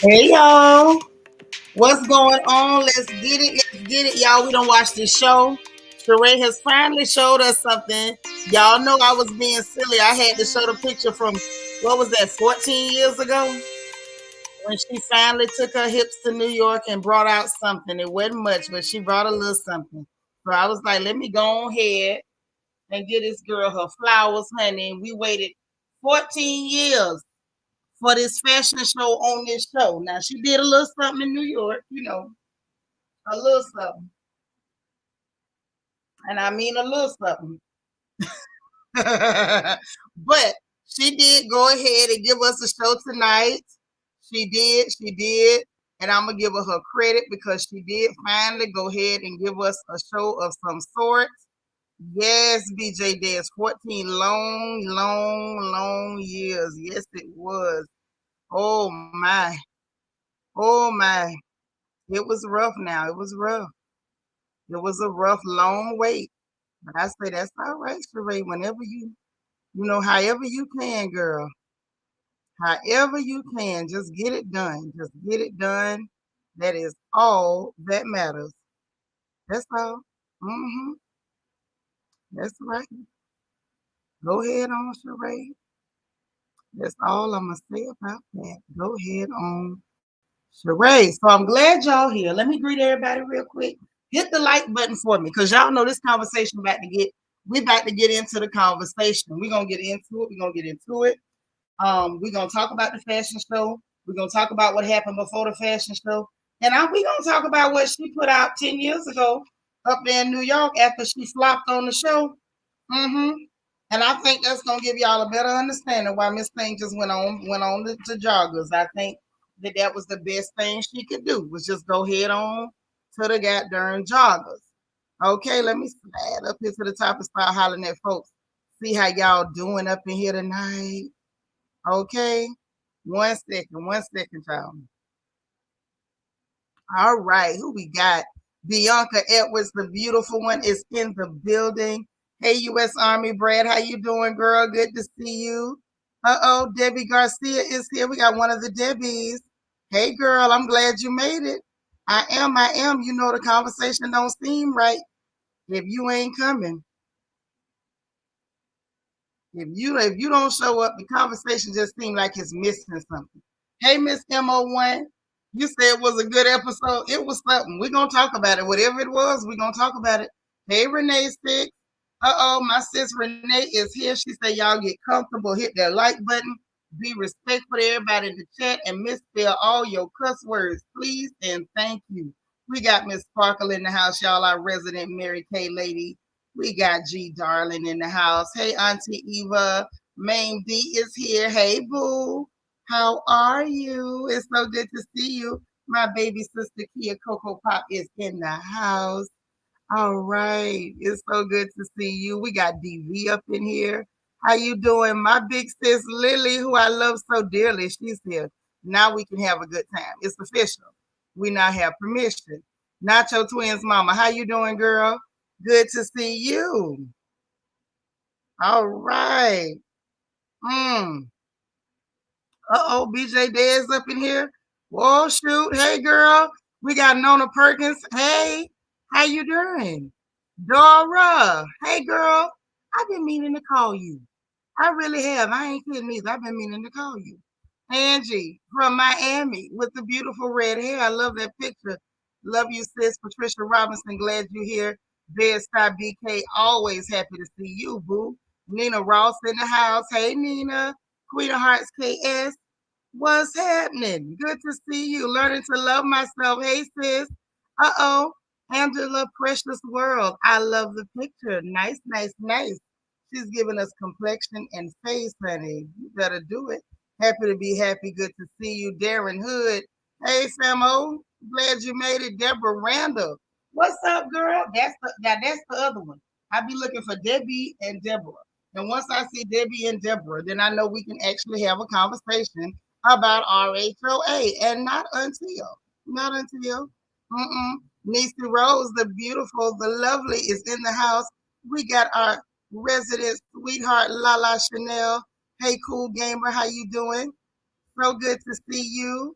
Hey y'all, what's going on? Let's get it, y'all. We don't watch this show. Sheree has finally showed us something. Y'all know I was being silly. I had to show the picture from what was that, 14 years ago, when she finally took her hips to New York and brought out something. It wasn't much, but she brought a little something. So I was like, let me go on ahead and get this girl her flowers, honey. And we waited 14 years for this fashion show on this show. Now she did a little something in New York, a little something, and I mean a little something. But she did go ahead and give us a show tonight. She did, and I'm gonna give her credit because she did finally go ahead and give us a show of some sort. Yes, BJ Dez, 14 long, long, long years. Yes, it was. Oh my, oh my. It was rough now. It was rough. It was a rough, long wait. But I say that's all right, Sheree. Whenever however you can, girl. However you can, just get it done. Just get it done. That is all that matters. That's all. Mm-hmm. That's right. Go ahead on, Sheree. That's all I'm gonna say about that. Go ahead on, Sheree. So I'm glad y'all here. Let me greet everybody real quick. Hit the like button for me because y'all know this conversation we about to get into the conversation. We're gonna get into it. We're gonna get into it. We're gonna talk about the fashion show. We're gonna talk about what happened before the fashion show. And we're gonna talk about what she put out 10 years ago up there in New York after she flopped on the show. Mm-hmm. And I think that's gonna give y'all a better understanding why Miss Thing just went on to joggers. I think that was the best thing she could do was just go head on to the goddamn joggers. Okay, let me slide up here to the top and start hollering at folks. See how y'all doing up in here tonight. Okay, one second, y'all. All right, who we got? Bianca Edwards, the beautiful one, is in the building. Hey, U.S. Army Brad, how you doing, girl? Good to see you. Uh-oh, Debbie Garcia is here. We got one of the Debbies. Hey, girl, I'm glad you made it. I am. You know the conversation don't seem right if you ain't coming. If you don't show up, the conversation just seems like it's missing something. Hey, Miss Mo1, you said it was a good episode. It was something. We're gonna talk about it. Whatever it was, we're gonna talk about it. Hey, Renee Six. Uh-oh, my sis Renee is here. She said y'all get comfortable, hit that like button, be respectful to everybody in the chat, and misspell all your cuss words, please and thank you. We got Miss Sparkle in the house, y'all, our resident Mary Kay lady. We got G Darling in the house. Hey, Auntie Eva. Main D is here. Hey, Boo. How are you? It's so good to see you. My baby sister Kia Coco Pop is in the house. All right. It's so good to see you. We got DV up in here. How you doing? My big sis Lily, who I love so dearly, she's here. Now we can have a good time. It's official. We now have permission. Nacho Twins Mama, how you doing, girl? Good to see you. All right. Mm. Uh-oh, BJ Dez up in here. Whoa, shoot. Hey, girl. We got Nona Perkins. Hey, how you doing? Dora. Hey, girl. I've been meaning to call you. I really have. I ain't kidding either. I've been meaning to call you. Angie from Miami with the beautiful red hair. I love that picture. Love you, sis. Patricia Robinson, glad you're here. Bedside BK, always happy to see you, boo. Nina Ross in the house. Hey, Nina. Queen of Hearts KS. What's happening? Good to see you. Learning to love myself. Hey, sis. Uh-oh. Angela Precious World. I love the picture. Nice, nice, nice. She's giving us complexion and face, honey. You better do it. Happy to be happy. Good to see you. Darren Hood. Hey, Samo. Glad you made it. Deborah Randall. What's up, girl? That's the other one. I be looking for Debbie and Deborah. And once I see Debbie and Deborah, then I know we can actually have a conversation about RHOA. And not until. Niecy Rose, the beautiful, the lovely, is in the house. We got our resident sweetheart, Lala Chanel. Hey, cool gamer, how you doing? So good to see you.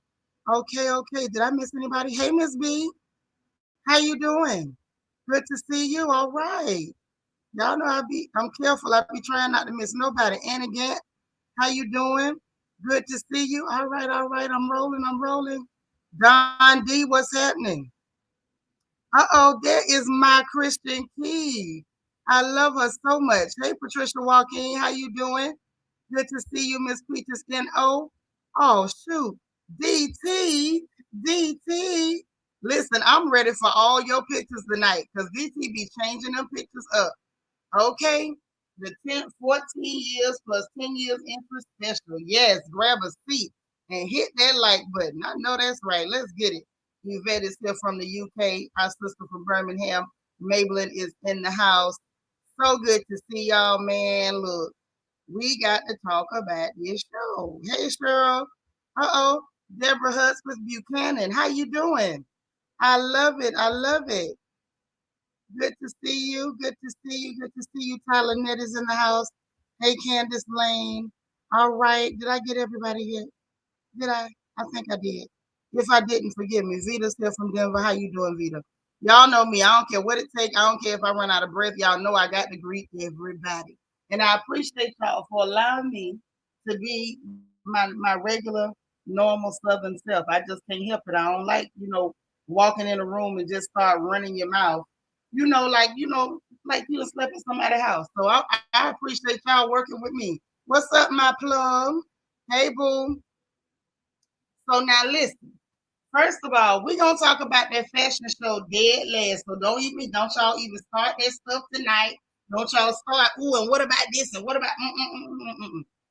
Okay, okay. Did I miss anybody? Hey, Miss B. How you doing? Good to see you. All right. Y'all know I'm careful. I be trying not to miss nobody. And again, how you doing? Good to see you. All right, all right. I'm rolling. I'm rolling. Don D, what's happening? Uh-oh, there is my Christian Key. I love her so much. Hey, Patricia Walking, how you doing? Good to see you, Miss Peaches N.O. Oh, shoot. DT, DT. Listen, I'm ready for all your pictures tonight because DT be changing them pictures up. Okay? The 14 years plus 10 years interest special. Yes, grab a seat and hit that like button. I know that's right. Let's get it. Yvette is here from the UK. Our sister from Birmingham, Maybelline, is in the house. So good to see y'all, man. Look, we got to talk about this show. Hey, Cheryl. Uh-oh. Deborah Hudspeth Buchanan. How you doing? I love it. I love it. Good to see you. Good to see you. Good to see you. Tyler Nett is in the house. Hey, Candace Lane. All right. Did I get everybody here? Did I? I think I did. If I didn't, forgive me. Vita's here from Denver. How you doing, Vita? Y'all know me. I don't care what it takes. I don't care if I run out of breath. Y'all know I got to greet everybody. And I appreciate y'all for allowing me to be my regular, normal Southern self. I just can't help it. I don't like, walking in a room and just start running your mouth. Like you slept in somebody's house. So I appreciate y'all working with me. What's up, my plum? Hey, boo. So now listen. First of all, we're gonna talk about that fashion show dead last. So don't y'all even start that stuff tonight. Don't y'all start, ooh, and what about this? And what about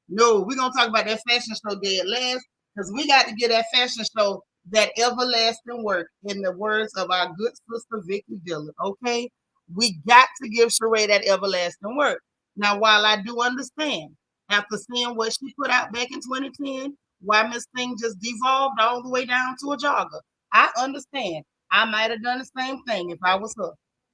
no, we're gonna talk about that fashion show dead last because we got to get that fashion show that everlasting work in the words of our good sister Vicky Dillon. Okay. We got to give Sheree that everlasting work. Now, while I do understand after seeing what she put out back in 2010, why Miss Thing just devolved all the way down to a jogger. I understand. I might have done the same thing if I was her.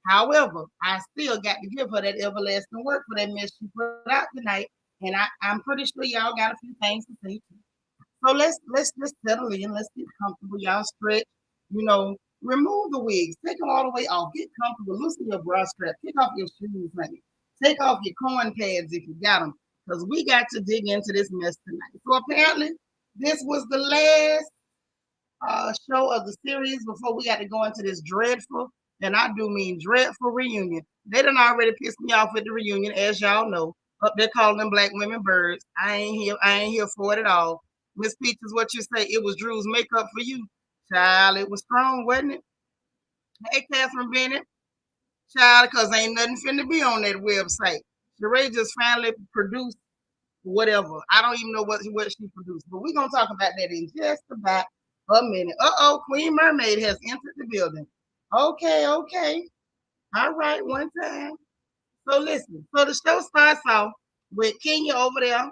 However, I still got to give her that everlasting work for that mess she put out tonight. And I'm pretty sure y'all got a few things to say too. So let's just settle in. Let's get comfortable. Y'all stretch. Remove the wigs. Take them all the way off. Get comfortable. Loosen your bra strap. Take off your shoes, honey. Take off your corn pads if you got them, because we got to dig into this mess tonight. So apparently, this was the last show of the series before we got to go into this dreadful, and I do mean dreadful reunion. They done already pissed me off at the reunion, as y'all know. Up there calling them black women birds. I ain't here. I ain't here for it at all. Miss Peaches, what you say? It was Drew's makeup for you, child. It was strong, wasn't it? Hey, Catherine Bennett, child, because ain't nothing finna be on that website. Sheree just finally produced whatever. I don't even know what she produced, but we're gonna talk about that in just about a minute. Uh-oh, Queen Mermaid has entered the building. Okay, okay. All right, one time. So listen, so the show starts off with Kenya over there,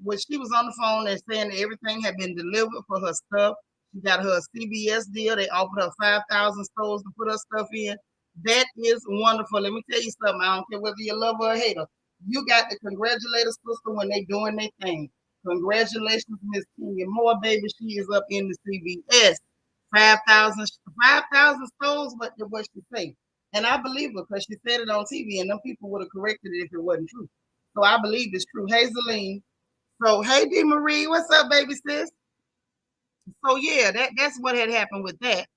when she was on the phone and saying that everything had been delivered for her stuff. She got her CBS deal. They offered her 5,000 stores to put her stuff in. That is wonderful. Let me tell you something. I don't care whether you love her or hate her. You got to congratulate a sister when they doing their thing. Congratulations, Miss Kenya Moore, baby. She is up in the CBS. 5,000 stores, what she say. And I believe her because she said it on TV and them people would have corrected it if it wasn't true. So I believe it's true. Hazeline. So hey D Marie, what's up, baby sis? So yeah, that's what had happened with that.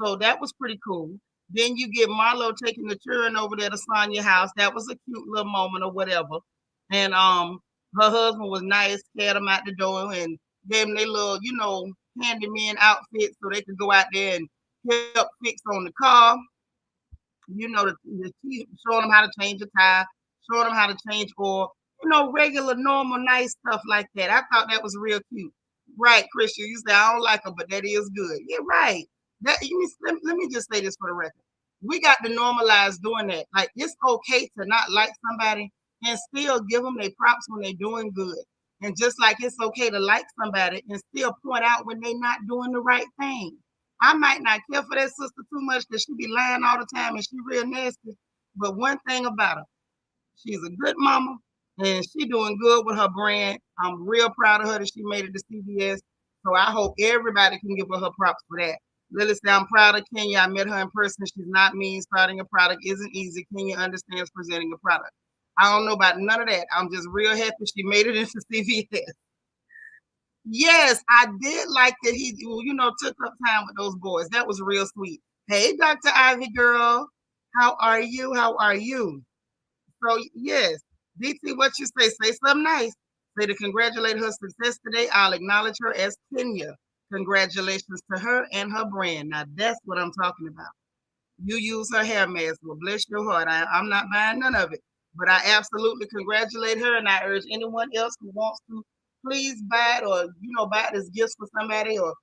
So that was pretty cool. Then you get Marlo taking the children over there to Sanya house. That was a cute little moment or whatever. And her husband was nice, carried them out the door and gave them their little, handyman outfits so they could go out there and help fix on the car. Showing them how to change a tire, showing them how to change oil, regular, normal, nice stuff like that. I thought that was real cute. Right, Christian, you say I don't like her, but that is good. Yeah, right. Let me just say this for the record. We got to normalize doing that. Like, it's okay to not like somebody and still give them their props when they're doing good. And just like it's okay to like somebody and still point out when they're not doing the right thing. I might not care for that sister too much because she be lying all the time and she real nasty. But one thing about her, she's a good mama and she doing good with her brand. I'm real proud of her that she made it to CBS. So I hope everybody can give her her props for that. Lily said, I'm proud of Kenya. I met her in person. She's not mean. Starting a product isn't easy. Kenya understands presenting a product. I don't know about none of that. I'm just real happy she made it into CVS. Yes, I did like that he, took up time with those boys. That was real sweet. Hey, Dr. Ivy girl, how are you? How are you? So yes, DT, what you say? Say something nice. Say to congratulate her success today. I'll acknowledge her as Kenya. Congratulations to her and her brand. Now that's what I'm talking about. You use her hair mask. Well, bless your heart. I'm not buying none of it. But I absolutely congratulate her, and I urge anyone else who wants to please buy it, or buy it as gifts for somebody, or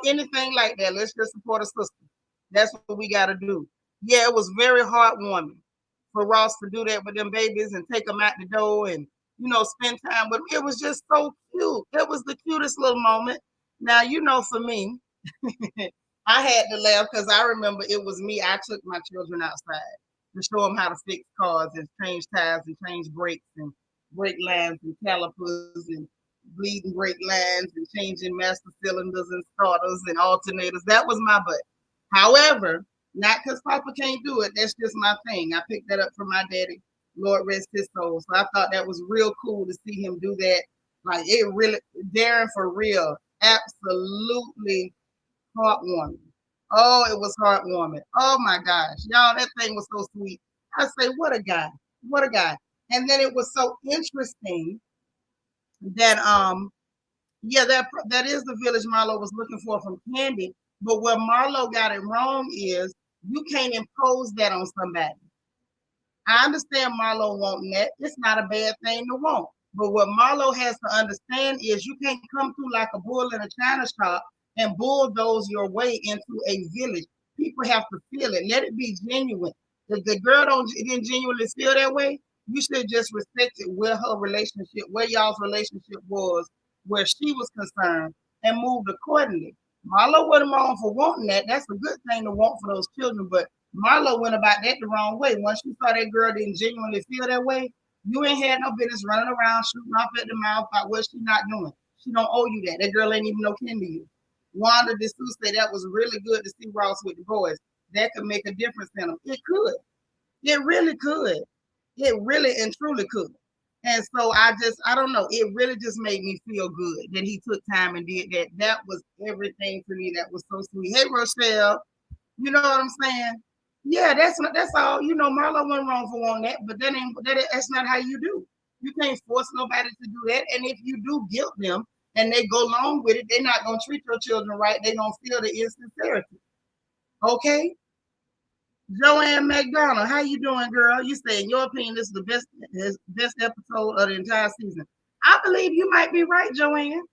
anything like that. Let's just support a sister. That's what we got to do. Yeah, it was very heartwarming for Ross to do that with them babies and take them out the door and spend time with them. It was just so cute. It was the cutest little moment. Now for me. I had to laugh because I remember it was me. I took my children outside to show them how to fix cars and change tires and change brakes and brake lines and calipers and bleeding brake lines and changing master cylinders and starters and alternators. That was my butt. However, not because Papa can't do it. That's just my thing. I picked that up from my daddy. Lord rest his soul. So I thought that was real cool to see him do that. Like it really, Darren, for real, absolutely heartwarming. Oh, it was heartwarming. Oh my gosh, y'all, that thing was so sweet. I say, what a guy, what a guy. And then it was so interesting that yeah, that is the village Marlo was looking for from Candy. But where Marlo got it wrong is you can't impose that on somebody. I understand Marlo wanting that. It's not a bad thing to want. But what Marlo has to understand is you can't come through like a bull in a china shop and bulldoze your way into a village. People have to feel it. Let it be genuine. If the girl didn't genuinely feel that way, you should just respect it where her relationship, where y'all's relationship was, where she was concerned, and moved accordingly. Marlo wasn't wrong for wanting that. That's a good thing to want for those children, but Marlo went about that the wrong way. Once you saw that girl didn't genuinely feel that way, you ain't had no business running around shooting off at the mouth about what she's not doing. She don't owe you that. That girl ain't even no kin to you. Wanda DeSouza said that was really good to see Ross with the boys. That could make a difference in them. It could. It really could. It really and truly could. And so I don't know. It really just made me feel good that he took time and did that. That was everything to me. That was so sweet. Hey, Rochelle, you know what I'm saying? Yeah, that's all. Marlo went wrong for wanting that, but that's not how you do. You can't force nobody to do that. And if you do guilt them and they go along with it, they're not gonna treat your children right. They're gonna feel the insincerity. Okay? Joanne McDonald, how you doing, girl? You say, in your opinion, this is the best episode of the entire season. I believe you might be right, Joanne.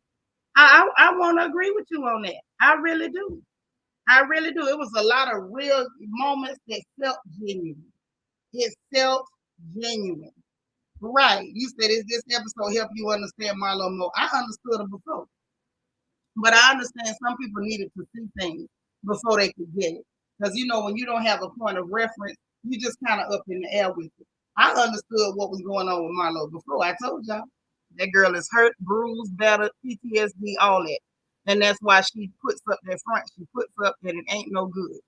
I want to agree with you on that. I really do. I really do. It was a lot of real moments that felt genuine. It felt genuine. Right. You said, is this episode help you understand Marlo more? I understood it before. But I understand some people needed to see things before they could get it. Because, when you don't have a point of reference, you just kind of up in the air with it. I understood what was going on with Marlo before. I told y'all. That girl is hurt, bruised, battered, PTSD, all that. And that's why she puts up that front. She puts up that it ain't no good.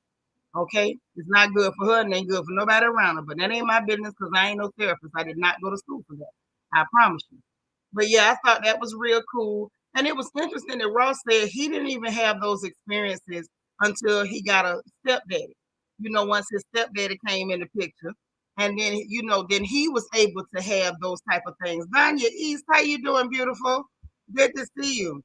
Okay? It's not good for her and ain't good for nobody around her. But that ain't my business because I ain't no therapist. I did not go to school for that. I promise you. But yeah, I thought that was real cool. And it was interesting that Ross said he didn't even have those experiences until he got a stepdaddy. Once his stepdaddy came in the picture. And then, then he was able to have those type of things. Vanya East, how you doing, beautiful? Good to see you.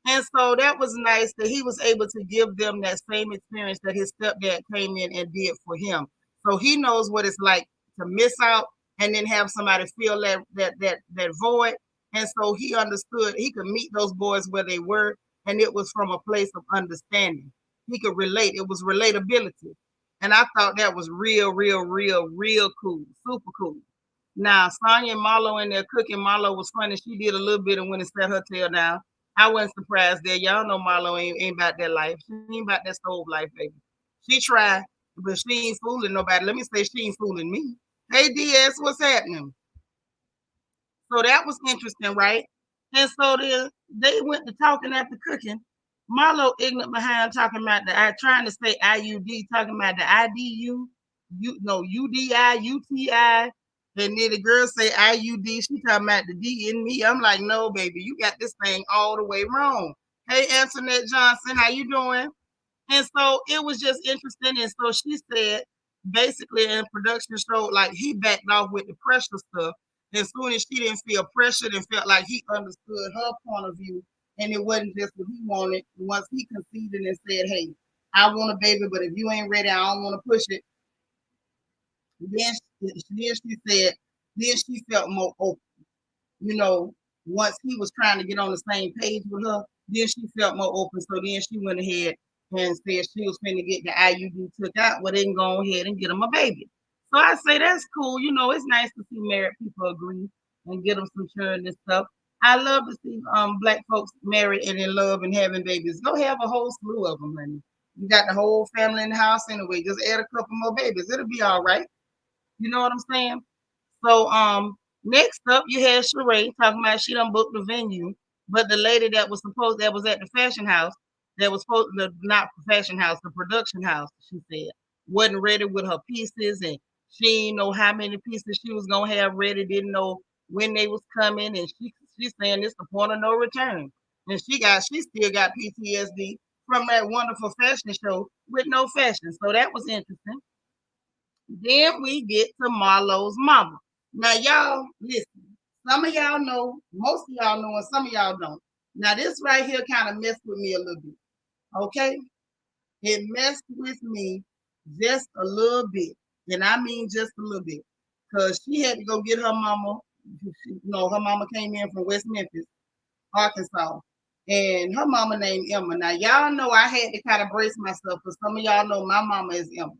And so that was nice that he was able to give them that same experience that his stepdad came in and did for him. So he knows what it's like to miss out and then have somebody fill that void. And so he understood he could meet those boys where they were, and it was from a place of understanding. He could relate. It was relatability. And I thought that was real, real, real, real cool. Super cool. Now, Sanya and Marlo in there cooking. Marlo was funny. She did a little bit and went and set her tail down. I wasn't surprised there. Y'all know Marlo ain't about that life. She ain't about that stove life, baby. She tried, but she ain't fooling nobody. Let me say she ain't fooling me. Hey, DS, what's happening? So that was interesting, right? And so they went to talking after cooking. Marlo ignorant behind talking about the I trying to say IUD, talking about the IDU, UDI, UTI. And then the girl say IUD, she talking about the D in me. I'm like, no, baby, you got this thing all the way wrong. Hey, Antoinette Johnson, how you doing? And so it was just interesting. And so she said, basically, in production showed like he backed off with the pressure stuff. As soon as she didn't feel pressured and felt like he understood her point of view, and it wasn't just what he wanted. Once he conceded and said, "Hey, I want a baby, but if you ain't ready, I don't want to push it." Then she said, then she felt more open. You know, once he was trying to get on the same page with her, then she felt more open. So then she went ahead and said she was finna get the IUD took out. Well, then go ahead and get him a baby. So I say that's cool. You know, it's nice to see married people agree and get them some children and stuff. I love to see black folks married and in love and having babies. Go have a whole slew of them, honey. You got the whole family in the house anyway. Just add a couple more babies. It'll be all right. You know what I'm saying? So next up you had Sheree talking about she done booked the venue, but the lady that was at the fashion house, that was supposed to not the fashion house, the production house, she said, wasn't ready with her pieces, and she didn't know how many pieces she was gonna have ready, didn't know when they was coming, and she's saying this the point of no return. And she still got PTSD from that wonderful fashion show with no fashion. So that was interesting. Then we get to Marlo's mama. Now, y'all, listen. Some of y'all know, most of y'all know, and some of y'all don't. Now, this right here kind of messed with me a little bit. Okay? It messed with me just a little bit. And I mean just a little bit. Because she had to go get her mama. Her mama came in from West Memphis, Arkansas. And her mama named Emma. Now, y'all know I had to kind of brace myself because some of y'all know my mama is Emma.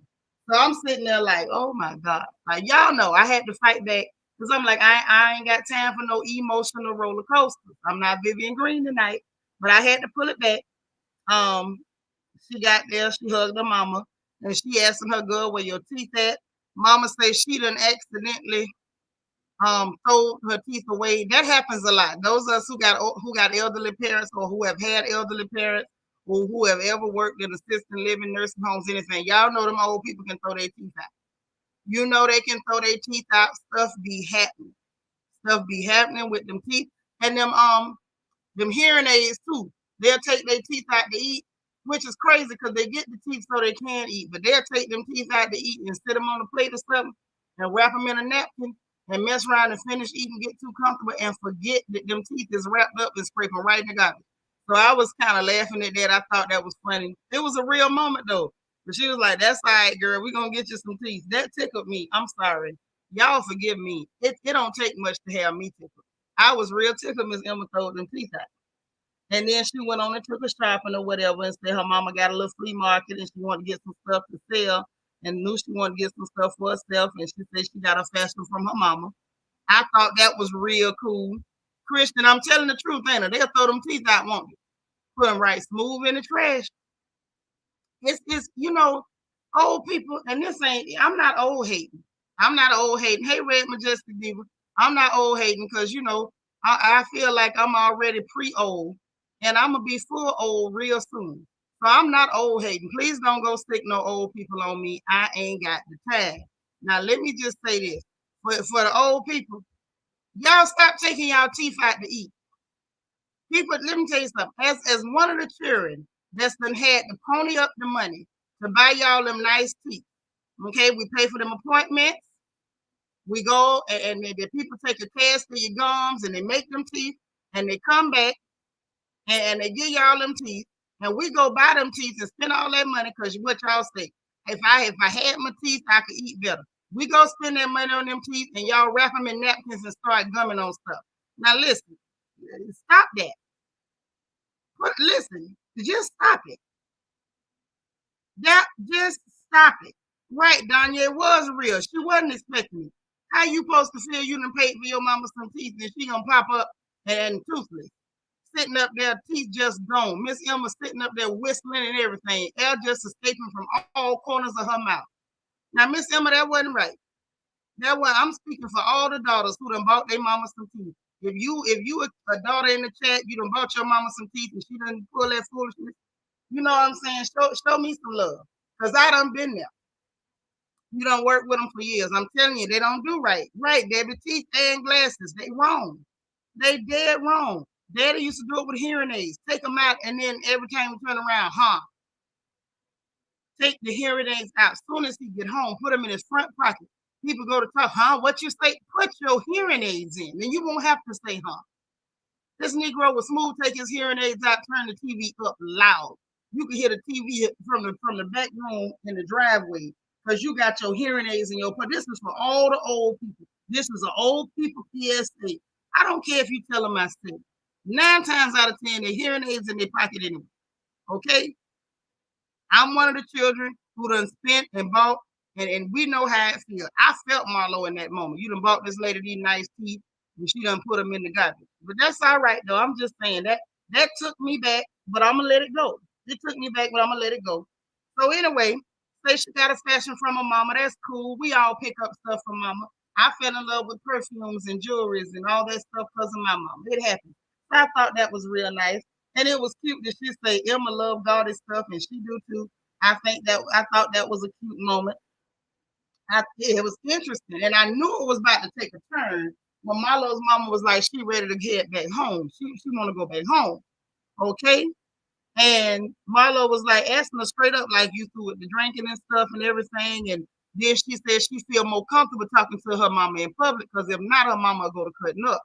So I'm sitting there like, oh my God. Like, y'all know I had to fight back because I'm like, I ain't got time for no emotional roller coaster. I'm not Vivian Green tonight, but I had to pull it back. Um, she got there, she hugged her mama, and she asking her girl where your teeth at. Mama says she done accidentally throw her teeth away. That happens a lot. Those of us who got elderly parents or who have had elderly parents or who have ever worked in assisted living, nursing homes, anything, y'all know them old people can throw their teeth out. You know they can throw their teeth out. Stuff be happening. Stuff be happening with them teeth and them hearing aids too. They'll take their teeth out to eat, which is crazy because they get the teeth so they can eat, but they'll take them teeth out to eat and sit them on a plate or something and wrap them in a napkin and mess around and finish eating, get too comfortable and forget that them teeth is wrapped up and scrape them right in the garbage. So I was kind of laughing at that. I thought that was funny. It was a real moment though. But she was like, that's all right, girl. We're going to get you some teeth. That tickled me. I'm sorry. Y'all forgive me. It don't take much to have me tickled. I was real tickled Miss Emma throwed them teeth out. And then she went on and took a shopping or whatever and said her mama got a little flea market and she wanted to get some stuff to sell and knew she wanted to get some stuff for herself. And she said she got a fashion from her mama. I thought that was real cool. Christian, I'm telling the truth, ain't it? They'll throw them teeth out, won't they? Put them right smooth in the trash. It's old people, and this ain't. I'm not old hating. I'm not old hating. Hey, Red Majestic Diva, I'm not old hating because I feel like I'm already pre-old, and I'm gonna be full old real soon. So I'm not old hating. Please don't go stick no old people on me. I ain't got the time. Now let me just say this for the old people, y'all stop taking y'all teeth out to eat. People, let me tell you something. As one of the children that's been had to pony up the money to buy y'all them nice teeth. Okay, we pay for them appointments. We go and the people take a test for your gums and they make them teeth and they come back and they give y'all them teeth and we go buy them teeth and spend all that money because what y'all say. If I had my teeth, I could eat better. We go spend that money on them teeth and y'all wrap them in napkins and start gumming on stuff. Now listen, stop that. Listen, just stop it. That just stop it. Right, Danya, it was real. She wasn't expecting it. How you supposed to feel you done paid for your mama some teeth and she gonna pop up and toothless? Sitting up there, teeth just gone. Miss Emma sitting up there whistling and everything. Air just escaping from all corners of her mouth. Now, Miss Emma, that wasn't right. I'm speaking for all the daughters who done bought their mama some teeth. If you a daughter in the chat, you done bought your mama some teeth and she done pull that foolishness. You know what I'm saying? Show me some love. Cause I done been there. You don't work with them for years. I'm telling you, they don't do right. Right, Debbie, teeth and glasses. They wrong. They dead wrong. Daddy used to do it with hearing aids. Take them out, and then every time we turn around, take the hearing aids out. As soon as he get home, put them in his front pocket. People go to talk, what you say? Put your hearing aids in. Then you won't have to say, This Negro was smooth, take his hearing aids out, turn the TV up loud. You can hear the TV from the back room in the driveway because you got your hearing aids in your pocket. This is for all the old people. This is an old people PSA. I don't care if you tell them I said. 9 times out of 10, they're hearing aids in their pocket anyway. Okay? I'm one of the children who done spent and bought, and we know how it feels. I felt Marlo in that moment. You done bought this lady these nice teeth, and she done put them in the garbage. But that's all right, though. I'm just saying that took me back, but I'm going to let it go. It took me back, but I'm going to let it go. So anyway, say she got a fashion from her mama. That's cool. We all pick up stuff from mama. I fell in love with perfumes and jewelries and all that stuff because of my mama. It happened. So I thought that was real nice. And it was cute that she say Emma loved all this stuff, and she do too. I thought that was a cute moment. It was interesting, and I knew it was about to take a turn when Marlo's mama was like, she ready to get back home. She want to go back home. Okay. And Marlo was like asking her straight up, like you through with the drinking and stuff and everything. And then she said she feel more comfortable talking to her mama in public because if not, her mama will go to cutting up.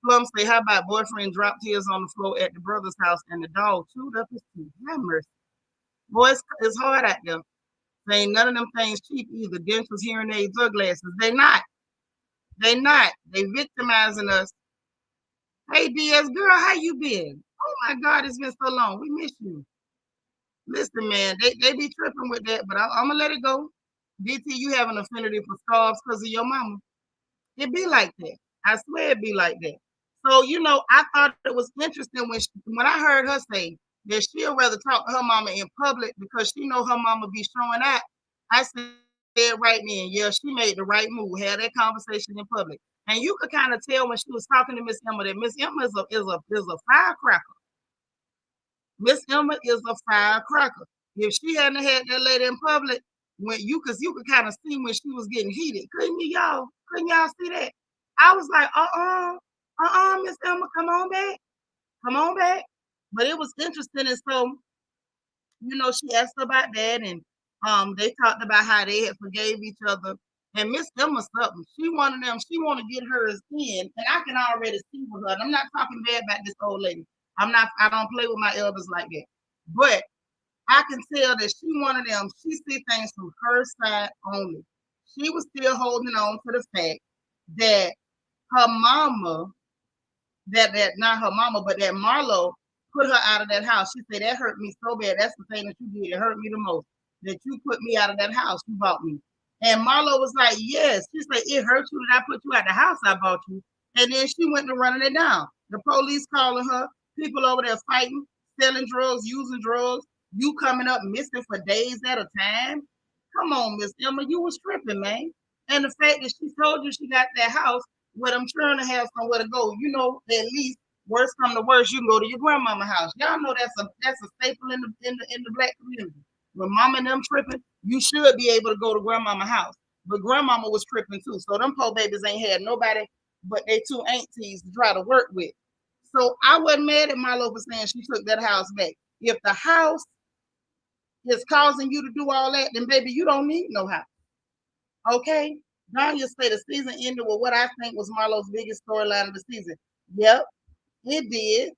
Plum say, how about boyfriend dropped tears on the floor at the brother's house and the dog chewed up his teeth? Have mercy. Boy, it's hard out there. They ain't none of them things cheap either. Dentals, hearing aids, or glasses. They not. They not. They victimizing us. Hey, DS girl, how you been? Oh my God, it's been so long. We miss you. Listen, man, they be tripping with that, but I'm gonna let it go. DT, you have an affinity for scarves because of your mama. It be like that. I swear it be like that. So, I thought it was interesting when I heard her say that she'll rather talk to her mama in public because she know her mama be showing out. I said right then, yeah, she made the right move, had that conversation in public. And you could kind of tell when she was talking to Miss Emma that Miss Emma is a firecracker. Miss Emma is a firecracker. If she hadn't had that lady in public, when you could kind of see when she was getting heated, couldn't you, y'all? Couldn't y'all see that? I was like, Miss Emma, come on back. But it was interesting, and so she asked about that, and they talked about how they had forgave each other. And Miss Emma something, she one of them. She want to get hers in, and I can already see with her. And I'm not talking bad about this old lady. I don't play with my elders like that. But I can tell that she one of them. She see things from her side only. She was still holding on to the fact that her mama, that not her mama, but that Marlo put her out of that house. She said, that hurt me so bad. That's the thing that you did. It hurt me the most. That you put me out of that house. You bought me. And Marlo was like, yes. She said, it hurt you that I put you out the house I bought you. And then she went to running it down. The police calling her, people over there fighting, selling drugs, using drugs, you coming up missing for days at a time. Come on, Miss Emma, you was tripping, man. And the fact that she told you she got that house, with them trying to have somewhere to go, at least worst come to worst, you can go to your grandmama house. Y'all know that's a staple in the black community. When mama and them tripping, you should be able to go to grandmama house. But grandmama was tripping too. So them poor babies ain't had nobody but they 2 aunties to try to work with. So I wasn't mad at Marlo for saying she took that house back. If the house is causing you to do all that, then baby, you don't need no house. Okay? Danya say the season ended with what I think was Marlo's biggest storyline of the season. Yep, it did.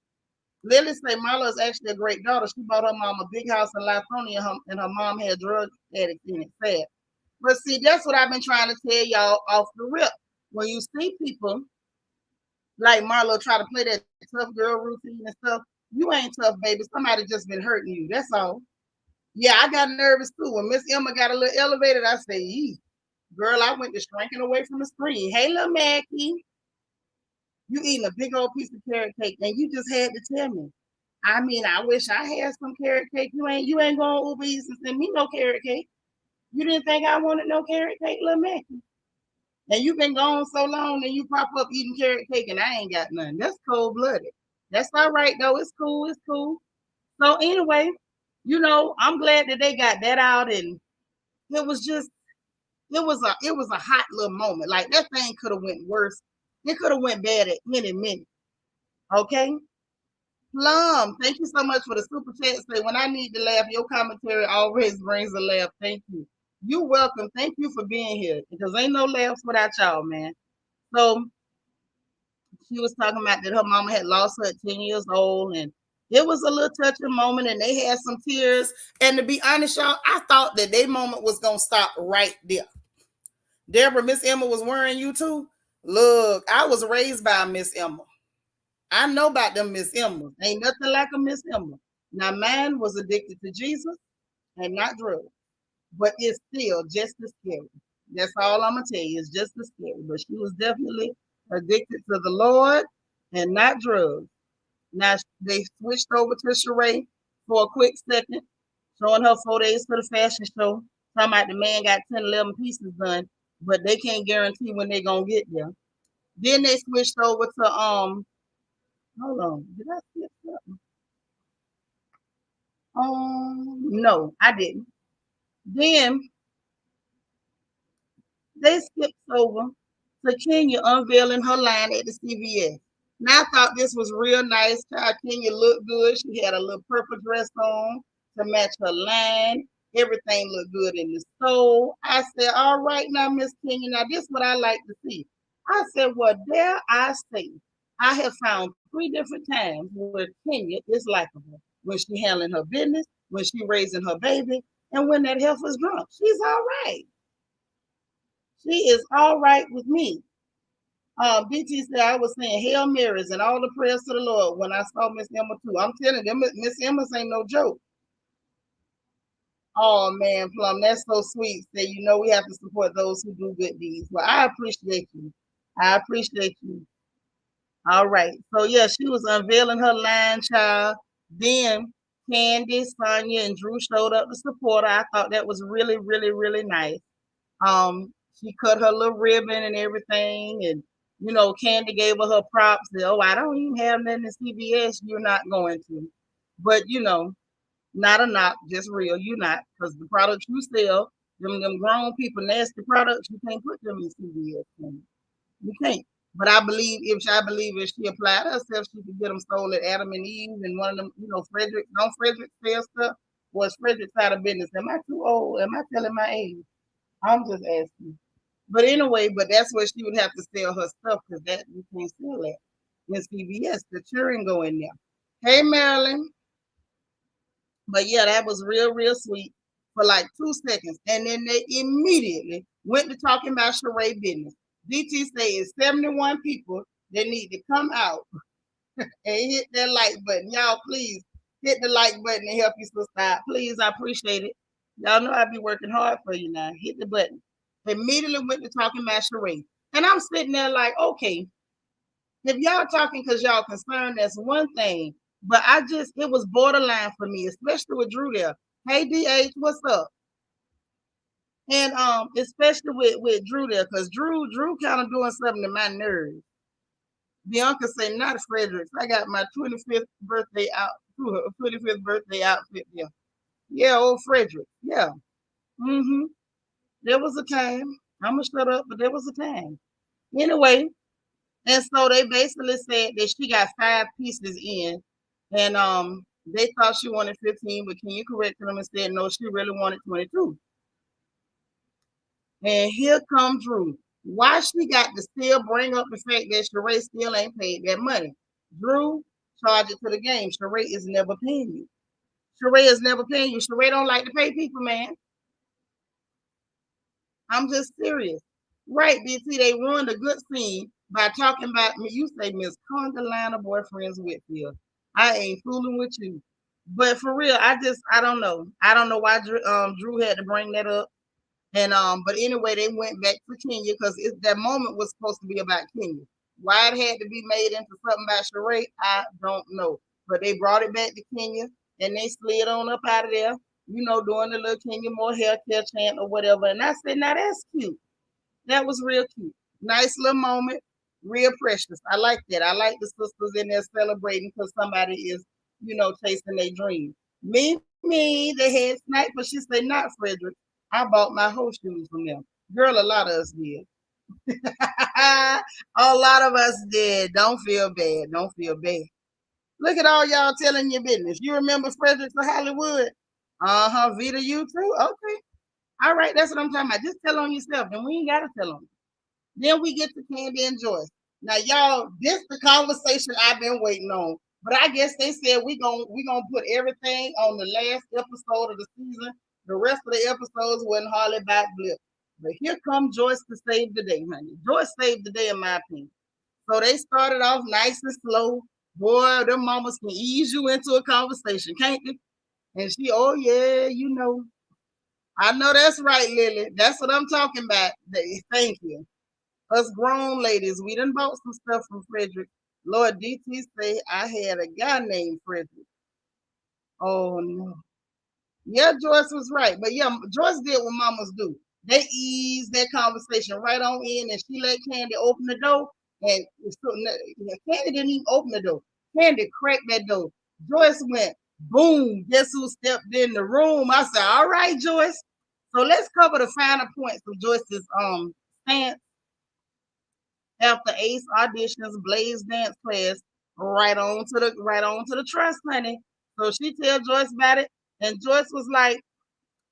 Lily say Marlo is actually a great daughter. She bought her mom a big house in Lithonia, and her mom had drug addicts in it. Sad. But see, that's what I've been trying to tell y'all off the rip. When you see people like Marlo try to play that tough girl routine and stuff, you ain't tough, baby. Somebody just been hurting you. That's all. Yeah, I got nervous too. When Miss Emma got a little elevated, I say, yee. Girl, I went to shrinking away from the screen. Hey, little Mackie, you eating a big old piece of carrot cake, and you just had to tell me. I mean, I wish I had some carrot cake. You ain't going to Uber Eats and send me no carrot cake. You didn't think I wanted no carrot cake, little Mackie? And you've been gone so long and you pop up eating carrot cake and I ain't got none. That's cold blooded. That's all right though. It's cool. It's cool. So anyway, I'm glad that they got that out, and it was just it was a hot little moment. Like that thing could have went worse. It could have went bad at any minute. Okay. Plum, thank you so much for the super chat. Say when I need to laugh, your commentary always brings a laugh. Thank you. You're welcome. Thank you for being here. Because ain't no laughs without y'all, man. So she was talking about that her mama had lost her at 10 years old, and it was a little touching moment, and they had some tears. And to be honest, y'all, I thought that their moment was gonna stop right there. Deborah, Miss Emma was wearing you too. Look, I was raised by Miss Emma. I know about them Miss Emma. Ain't nothing like a Miss Emma. Now, mine was addicted to Jesus and not drugs, but it's still just as scary. That's all I'm gonna tell you. It's just as scary. But she was definitely addicted to the Lord and not drugs. Now they switched over to Sheree for a quick second, showing her 4 days for the fashion show. Talking about the man got 10, 11 pieces done, but they can't guarantee when they're gonna get there. Then they switched over to hold on, did I skip something? No, I didn't. Then they skipped over to Kenya unveiling her line at the CVS. Now I thought this was real nice. Kenya looked good. She had a little purple dress on to match her line. Everything looked good in the store. I said, all right now, Miss Kenya, now this is what I like to see. I said, well, dare I say, I have found 3 different times where Kenya is likable. When she handling her business, when she raising her baby, and when that heifer's drunk. She's all right. She is all right with me. BT said I was saying Hail Marys and all the prayers to the Lord when I saw Miss Emma too. I'm telling them, Miss Emma's ain't no joke. Oh man, Plum, that's so sweet. Say, we have to support those who do good deeds. Well, I appreciate you. I appreciate you. All right. So yeah, she was unveiling her line, child. Then Candy, Sanya, and Drew showed up to support her. I thought that was really, really, really nice. She cut her little ribbon and everything, and Candy gave her props. Said, oh, I don't even have nothing in CVS. You're not going to, but not a knock, just real. You not, because the products you sell, them grown people nasty products, you can't put them in CVS. You can't. But I believe if she applied herself, she could get them sold at Adam and Eve and one of them, Frederick. Don't Frederick sell stuff? Was Frederick out of business? Am I too old? Am I telling my age? I'm just asking. But anyway, that's where she would have to sell her stuff because that you can't sell that in CVS. The children go in there. Hey, Marilyn. But yeah, that was real, real sweet for like 2 seconds. And then they immediately went to talking about Sheree business. DT says 71 people that need to come out and hit that like button. Y'all, please hit the like button and help you sister out. Please, I appreciate it. Y'all know I be working hard for you now. Hit the button. Immediately went to talking about Sheree. And I'm sitting there like, okay, if y'all talking because y'all concerned, that's one thing. But it was borderline for me, especially with Drew there. Hey, DH, what's up? And especially with Drew there, because Drew kind of doing something to my nerves. Bianca said, not Fredericks. I got my 25th birthday outfit there. Yeah, old Frederick. Yeah. Mm-hmm. There was a time. I'm gonna shut up, but there was a time. Anyway, and so they basically said that she got 5 pieces in, and they thought she wanted 15, but can you correct them and said no, she really wanted 22. And here comes Drew. Why she got to still bring up the fact that Sheree still ain't paid that money? Drew, charge it to the game. Sheree is never paying you. Sheree is never paying you. Sheree don't like to pay people, man. I'm just serious. Right, BT, they ruined a good scene by talking about me. You say Miss Condalina boyfriends Whitfield. I ain't fooling with you. But for real, I don't know. I don't know why Drew had to bring that up. And but anyway, they went back to Kenya because that moment was supposed to be about Kenya. Why it had to be made into something about Sheree, I don't know. But they brought it back to Kenya and they slid on up out of there, doing the little Kenya more hair care chant or whatever. And I said, now that's cute. That was real cute. Nice little moment. Real precious. I like that. I like the sisters in there celebrating because somebody is, chasing their dream. Me, they had sniper. She said, not Frederick. I bought my whole shoes from them. Girl, a lot of us did. A lot of us did. Don't feel bad. Don't feel bad. Look at all y'all telling your business. You remember Frederick for Hollywood? Uh-huh. Vita, you too? Okay. All right. That's what I'm talking about. Just tell on yourself. And we ain't got to tell on. Then we get to Candy and Joyce. Now, y'all, this the conversation I've been waiting on. But I guess they said we gonna put everything on the last episode of the season. The rest of the episodes wasn't hardly about blip. But here comes Joyce to save the day, honey. Joyce saved the day, in my opinion. So they started off nice and slow. Boy, them mamas can ease you into a conversation, can't they? And she, oh yeah, I know that's right, Lily. That's what I'm talking about. Thank you. Us grown ladies, we done bought some stuff from Frederick. Lord DT say I had a guy named Frederick. Oh no. Yeah, Joyce was right. But yeah, Joyce did what mamas do. They eased that conversation right on in, and she let Candy open the door. And so, Candy didn't even open the door. Candy cracked that door. Joyce went, boom. Guess who stepped in the room? I said, all right, Joyce. So let's cover the finer points of Joyce's stance after Ace auditions, Blaze dance class, right on to the trust, honey. So she tell Joyce about it, and Joyce was like,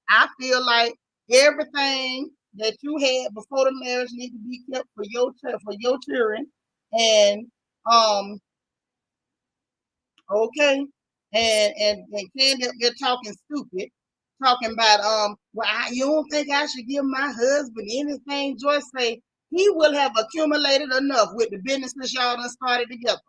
I feel like everything that you had before the marriage need to be kept for your children. And okay. And Candy up there talking stupid, talking about well, you don't think I should give my husband anything? Joyce say he will have accumulated enough with the businesses y'all done started together.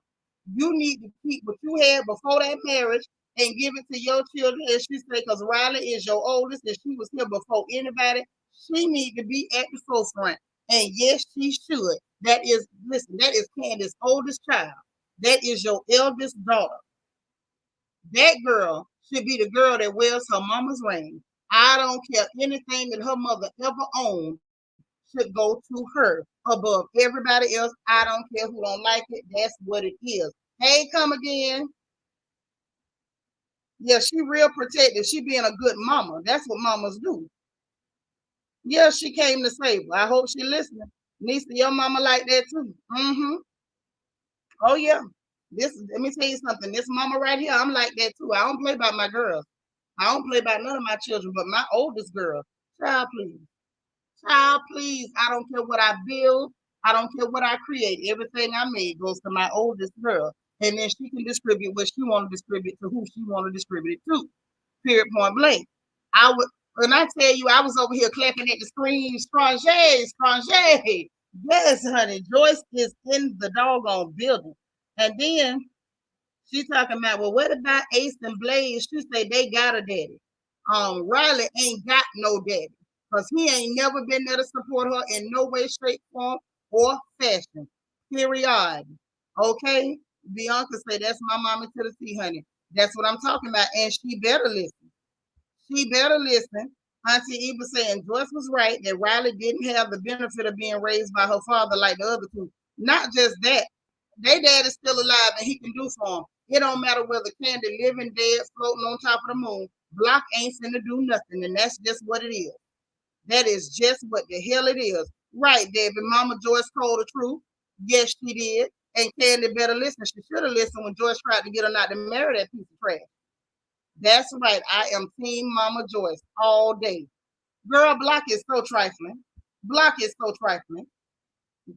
You need to keep what you had before that marriage and give it to your children. And she said, because Riley is your oldest, and she was here before anybody. She need to be at the forefront. And yes, she should. That is Candace's oldest child. That is your eldest daughter. That girl should be the girl that wears her mama's ring. I don't care anything that her mother ever owned should go to her above everybody else. I don't care who don't like it. That's what it is. Hey, come again. Yeah, she real protective. She being a good mama. That's what mamas do. Yeah, she came to save her. I hope she listening. Nisa, your mama like that too. Mm-hmm. Oh yeah. Let me tell you something. This mama right here, I'm like that too. I don't play about my girls. I don't play about none of my children, but my oldest girl. Child, please. Child, please. I don't care what I build. I don't care what I create. Everything I made goes to my oldest girl. And then she can distribute what she want to distribute to who she want to distribute it to. Period, point blank. When I tell you I was over here clapping at the screen, Strange, Strange. Yes, honey. Joyce is in the doggone building. And then she talking about, well, what about Ace and Blaze? She say they got a daddy. Riley ain't got no daddy because he ain't never been there to support her in no way, shape, form, or fashion. Period. Okay? Bianca say that's my mama to the sea, honey. That's what I'm talking about. And she better listen. She better listen. Auntie Eva saying Joyce was right that Riley didn't have the benefit of being raised by her father like the other two. Not just that, their dad is still alive and he can do for them. It don't matter whether Candy living, dead, floating on top of the moon. Block ain't finna do nothing, and that's just what it is. That is just what the hell it is. Right, David. Mama Joyce told the truth. Yes, she did. And Candy better listen. She should have listened when Joyce tried to get her not to marry that piece of trash. That's right. I am Team Mama Joyce all day. Girl, Block is so trifling. Block is so trifling.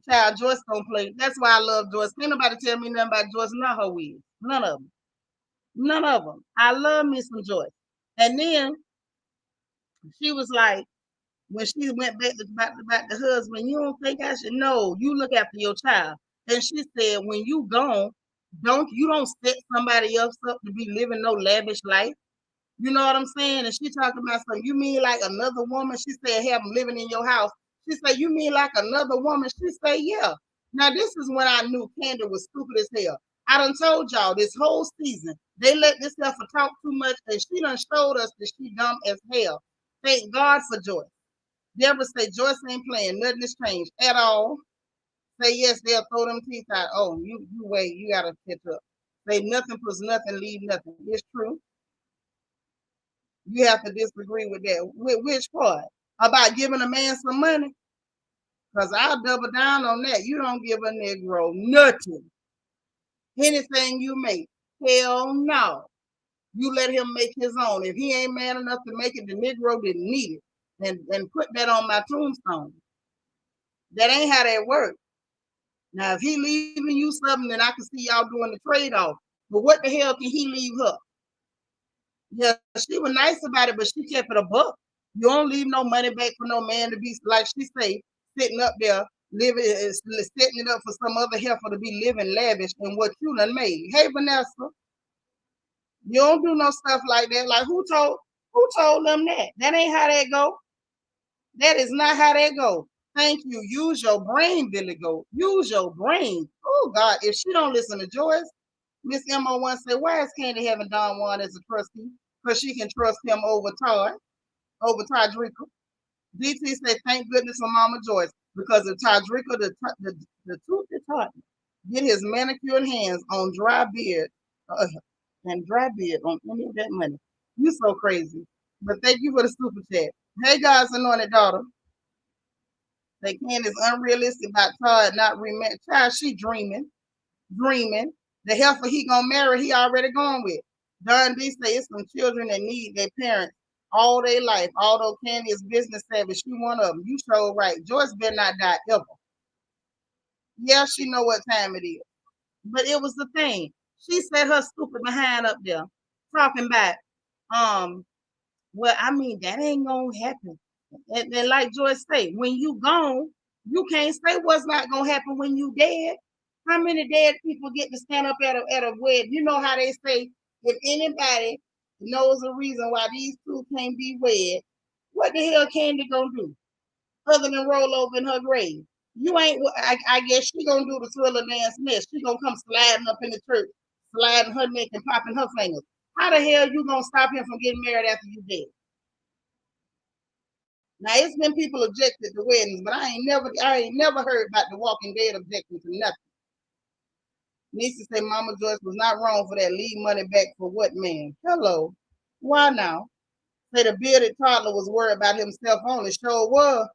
Child, Joyce don't play. That's why I love Joyce. Can't nobody tell me nothing about Joyce, not her wigs. None of them. None of them. I love me some Joyce. And then she was like, when she went back about the husband, you don't think I should know. You look after your child. And she said, when you gone, don't set somebody else up to be living no lavish life. You know what I'm saying? And she talking about something. You mean like another woman? She said, have them living in your house. She said, you mean like another woman? She said, yeah. Now, this is when I knew Candy was stupid as hell. I done told y'all this whole season, they let this heifer talk too much, and she done showed us that she dumb as hell. Thank God for Joyce. Deborah say Joyce ain't playing. Nothing has changed at all. Say yes, they'll throw them teeth out. Oh, you wait, you gotta catch up. Say nothing plus nothing, leave nothing. It's true. You have to disagree with that. With which part? About giving a man some money? Because I'll double down on that. You don't give a Negro nothing. Anything you make. Hell no. You let him make his own. If he ain't man enough to make it, the Negro didn't need it. And put that on my tombstone. That ain't how that works. Now, if he leaving you something, then I can see y'all doing the trade-off. But what the hell can he leave her? Yeah, she was nice about it, but she kept it a buck. You don't leave no money back for no man to be, like she say, sitting up there, living, setting it up for some other heifer to be living lavish than what you done made. Hey, Vanessa, you don't do no stuff like that. Like who told them that? That ain't how that go. That is not how that go. Thank you. Use your brain, Billy Goat. Use your brain. Oh God, if she don't listen to Joyce, Miss MO1 said, why is Candy having Don Juan as a trustee? Because she can trust him over Tydrica. DT said, thank goodness for Mama Joyce. Because of Tydrica, the truth is taught. Get his manicured hands on dry beard and dry beard on any of that money. You so crazy. But thank you for the super chat. Hey guys, anointed daughter. They Candace unrealistic about Todd not remarried. Child, she dreaming. The heifer he gonna marry, he already gone with. Don B say it's some children that need their parents all their life. Although Candy is business savvy, she one of them. You so right. Joyce better not die ever. Yeah, she know what time it is. But it was the thing. She set her stupid behind up there talking about well, I mean, that ain't gonna happen. And like Joyce say, when you gone, you can't say what's not gonna happen when you dead. How many dead people get to stand up at a wedding? You know how they say, if anybody knows a reason why these two can't be wed, what the hell Candy gonna do? Other than roll over in her grave. You ain't, I guess she gonna do the Thriller dance mess. She gonna come sliding up in the church, sliding her neck and popping her fingers. How the hell you gonna stop him from getting married after you dead? Now it's been people objected to weddings, but I ain't never heard about the Walking Dead objecting to nothing. Nisa say Mama Joyce was not wrong for that. Leave money back for what man? Hello. Why now? Say the bearded toddler was worried about himself only. Sure was.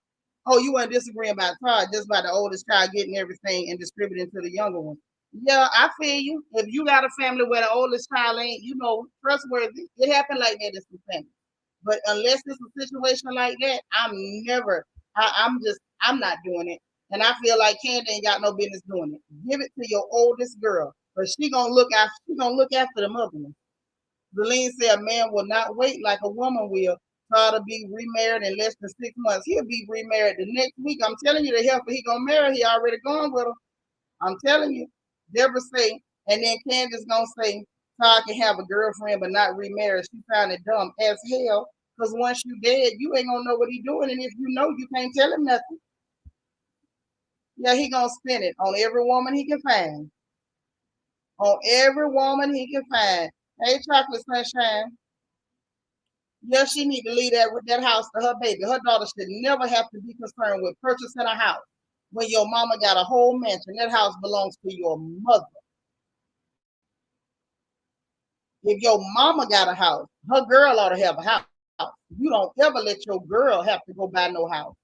Oh, you weren't disagreeing about Todd, just by the oldest child getting everything and distributing to the younger one. Yeah, I feel you. If you got a family where the oldest child ain't, trustworthy, it happened like that in some family. But unless it's a situation like that, I'm not doing it. And I feel like Candy ain't got no business doing it. Give it to your oldest girl, but she gonna look after the mother one. Celine said a man will not wait like a woman will. Try to be remarried in less than 6 months. He'll be remarried the next week. I'm telling you, the heifer he gonna marry, he already gone with her. I'm telling you. Deborah say, and then Candace gonna say, Todd can have a girlfriend but not remarry. She found it dumb as hell. Because once you dead, you ain't gonna know what he doing. And if you know, you can't tell him nothing. Yeah, he gonna spend it on every woman he can find. On every woman he can find. Hey, chocolate sunshine. Yeah, she need to leave that house to her baby. Her daughter should never have to be concerned with purchasing a house when your mama got a whole mansion. That house belongs to your mother. If your mama got a house, her girl ought to have a house. You don't ever let your girl have to go buy no house.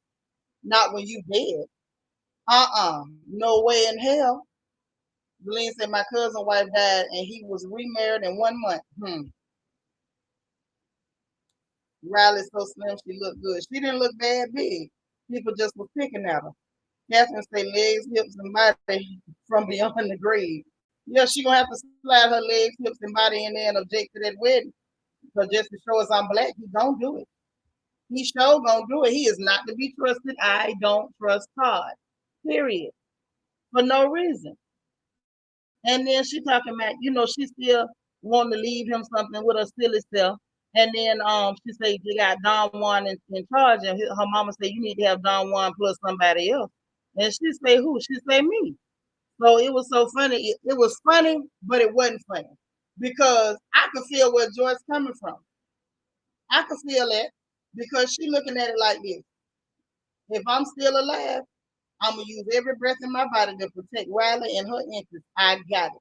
Not when you dead. No way in hell. Glenn said my cousin wife died and he was remarried in 1 month. Riley's so slim she looked good. She didn't look bad big. People just were picking at her. Catherine said legs, hips, and body from beyond the grave. Yeah, she gonna have to slide her legs, hips, and body in there and object to that wedding. Because just to show us I'm black, he don't do it. He sure gonna do it. He is not to be trusted. I don't trust Todd. Period. For no reason. And then she talking about, she still wanting to leave him something with her silly self. And then she said you got Don Juan in charge, and her mama said you need to have Don Juan plus somebody else. And she say who? She say me. So it was so funny. It was funny, but it wasn't funny because I could feel where Joy's coming from. I could feel it because she looking at it like this. If I'm still alive, I'm gonna use every breath in my body to protect Riley and her interests. I got it.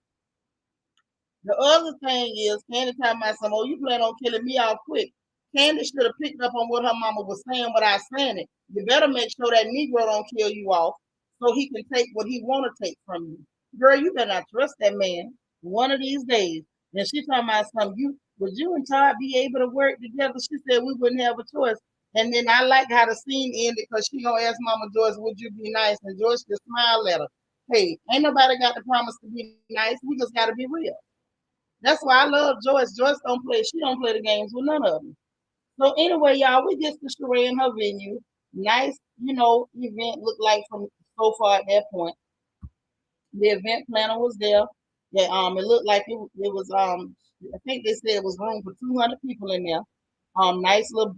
The other thing is, Candy told my son, "Oh, you plan on killing me off quick." Candy should have picked up on what her mama was saying without saying it. You better make sure that Negro don't kill you off so he can take what he want to take from you. Girl, you better not trust that man one of these days. And she told my son, would you and Todd be able to work together? She said we wouldn't have a choice. And then I like how the scene ended because she gonna ask Mama Joyce, would you be nice? And Joyce just smiled at her. Hey, ain't nobody got to promise to be nice. We just gotta be real. That's why I love Joyce. Joyce don't play. She don't play the games with none of them. So anyway, y'all, we get to Sheree in her venue. Nice, event looked like from so far at that point. The event planner was there. Yeah, it looked like it was I think they said it was room for 200 people in there. Nice little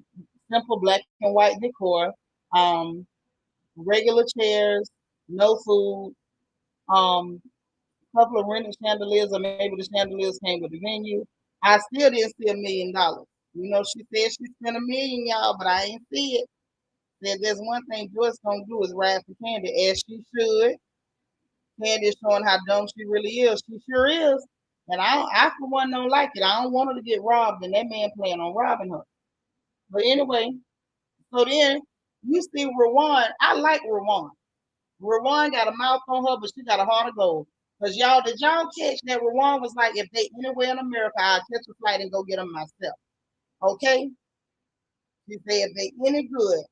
simple black and white decor. Um, regular chairs, no food. Couple of rented chandeliers, or maybe the chandeliers came with the venue. I still didn't see $1 million. She said she spent 1 million, y'all, but I ain't see it. Said there's one thing Joyce gonna do is ride for Candy, as she should. Candy is showing how dumb she really is. She sure is. And I for one don't like it. I don't want her to get robbed, and that man planning on robbing her. But anyway, so then you see Rowan. I like Rowan. Rowan got a mouth on her, but she got a heart of gold. Because y'all, did y'all catch that Rowan was like, if they anywhere in America, I'll catch a flight and go get them myself. Okay? She said, if they any good,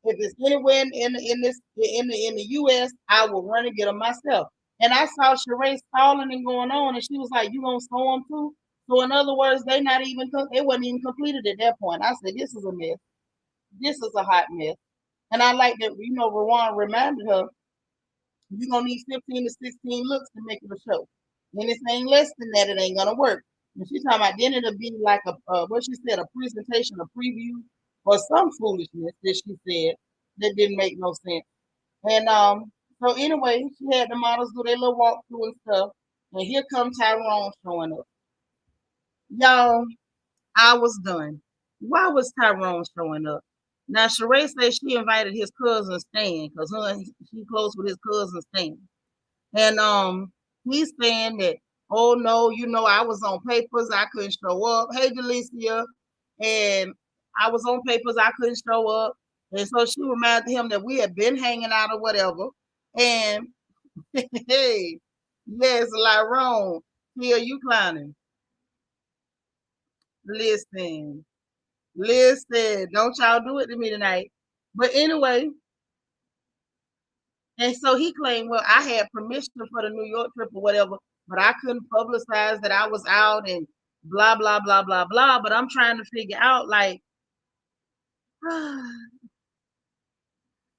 if it's anywhere in the US, I will run and get them myself. And I saw Sheree stalling and going on, and she was like, "You gonna sew them too?" So in other words, they wasn't even completed at that point. I said, "This is a mess. This is a hot mess." And I like that, Rowan reminded her, "You're gonna need 15 to 16 looks to make it a show. Anything less than that, it ain't gonna work." And she's talking about then it'll be like what she said, a presentation, a preview, or some foolishness that she said that didn't make no sense. And so anyway, she had the models do their little walkthrough and stuff. And here comes Tyrone showing up. Y'all, I was done. Why was Tyrone showing up? Now Sheree says she invited his cousin Stan because she close with his cousin Stan. And he's saying that, oh no, I was on papers, I couldn't show up. Hey Delicia, and I was on papers, I couldn't show up. And so she reminded him that we had been hanging out or whatever. And hey, yes, Tyrone, here you clowning. Listen, listen, don't y'all do it to me tonight. But anyway, and so he claimed, well, I had permission for the New York trip or whatever, but I couldn't publicize that I was out and blah, blah, blah, blah, blah. But I'm trying to figure out, like,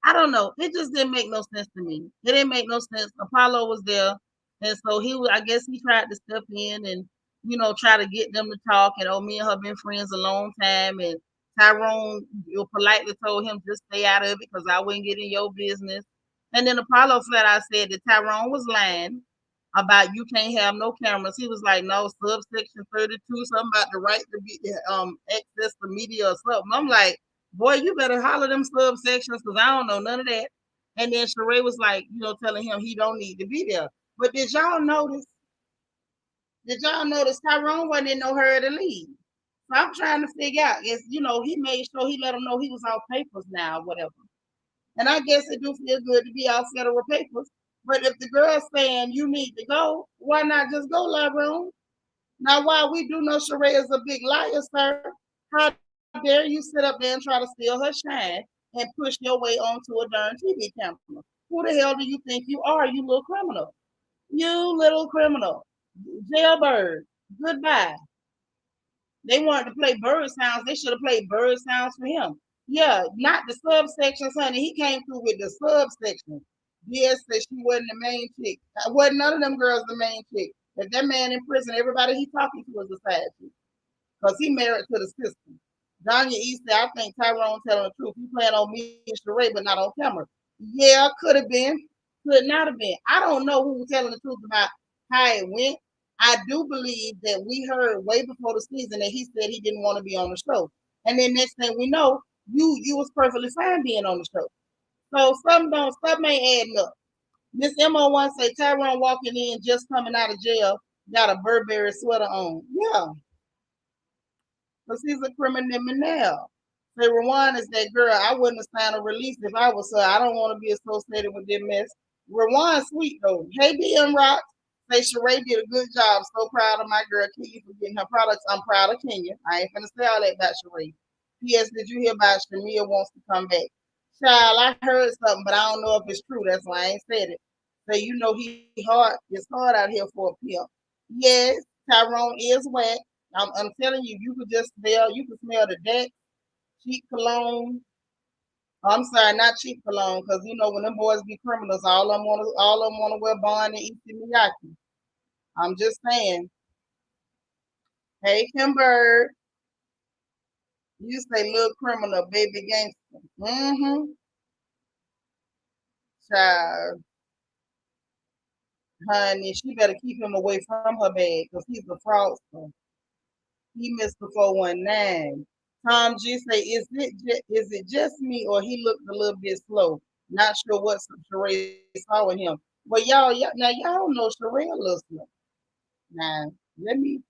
I don't know. It just didn't make no sense to me. It didn't make no sense. Apollo was there. And so I guess he tried to step in and, try to get them to talk. And me and her been friends a long time. And Tyrone politely told him, just stay out of it because I wouldn't get in your business. And then Apollo flat out said that Tyrone was lying about you can't have no cameras. He was like, no, subsection 32, something about the right to be access to media or something. I'm like, boy, you better holler them subsections because I don't know none of that. And then Sheree was like, telling him he don't need to be there. But did y'all notice? Did y'all notice Tyrone wasn't in no hurry to leave? So I'm trying to figure out, he made sure he let him know he was off papers now or whatever. And I guess it do feel good to be off federal papers. But if the girl's saying you need to go, why not just go, Tyrone? Now, while we do know Sheree is a big liar, sir, how dare you sit up there and try to steal her shine and push your way onto a darn TV camera? Who the hell do you think you are, you little criminal? You little criminal. Jailbird. Goodbye. They wanted to play bird sounds. They should have played bird sounds for him. Yeah, not the subsections, honey. He came through with the subsection. Yes, said she wasn't the main chick. Wasn't none of them girls the main chick. If that man in prison, everybody he talking to is a side chick. Because he married to the system. Danya East said, I think Tyrone telling the truth. He playing on me and Sheree, but not on camera. Yeah, could have been. Could not have been. I don't know who was telling the truth about how it went. I do believe that we heard way before the season that he said he didn't want to be on the show. And then next thing we know, you was perfectly fine being on the show. So something ain't adding up. Miss MO1 say Tyrone walking in just coming out of jail, got a Burberry sweater on. Yeah, because he's a criminal now. Say Rwan is that girl. I wouldn't have signed a release if I was her. I don't want to be associated with that mess. Rwan's sweet though. Hey DM Rock. Say Sheree did a good job. So proud of my girl Kenya for getting her products. I'm proud of Kenya. I ain't gonna say all that about Sheree. P.S. Did you hear about Shamia wants to come back? Child, I heard something, but I don't know if it's true. That's why I ain't said it. So you know he hard. It's hard out here for a pimp. Yes, Tyrone is wet. I'm telling you, you could just smell. You could smell the deck, cheap cologne. I'm sorry, not cheap cologne, because you know when them boys be criminals, all of them want to wear Bond and Issey Miyake. I'm just saying. Hey, Kimber, you say little criminal, baby gangster. Mm-hmm. Child, honey, she better keep him away from her bag, because he's a fraudster. He missed the 419. Tom G say, is it just me or he looked a little bit slow? Not sure what Sheree saw in him. But now y'all know Sheree looks slow. Now let me.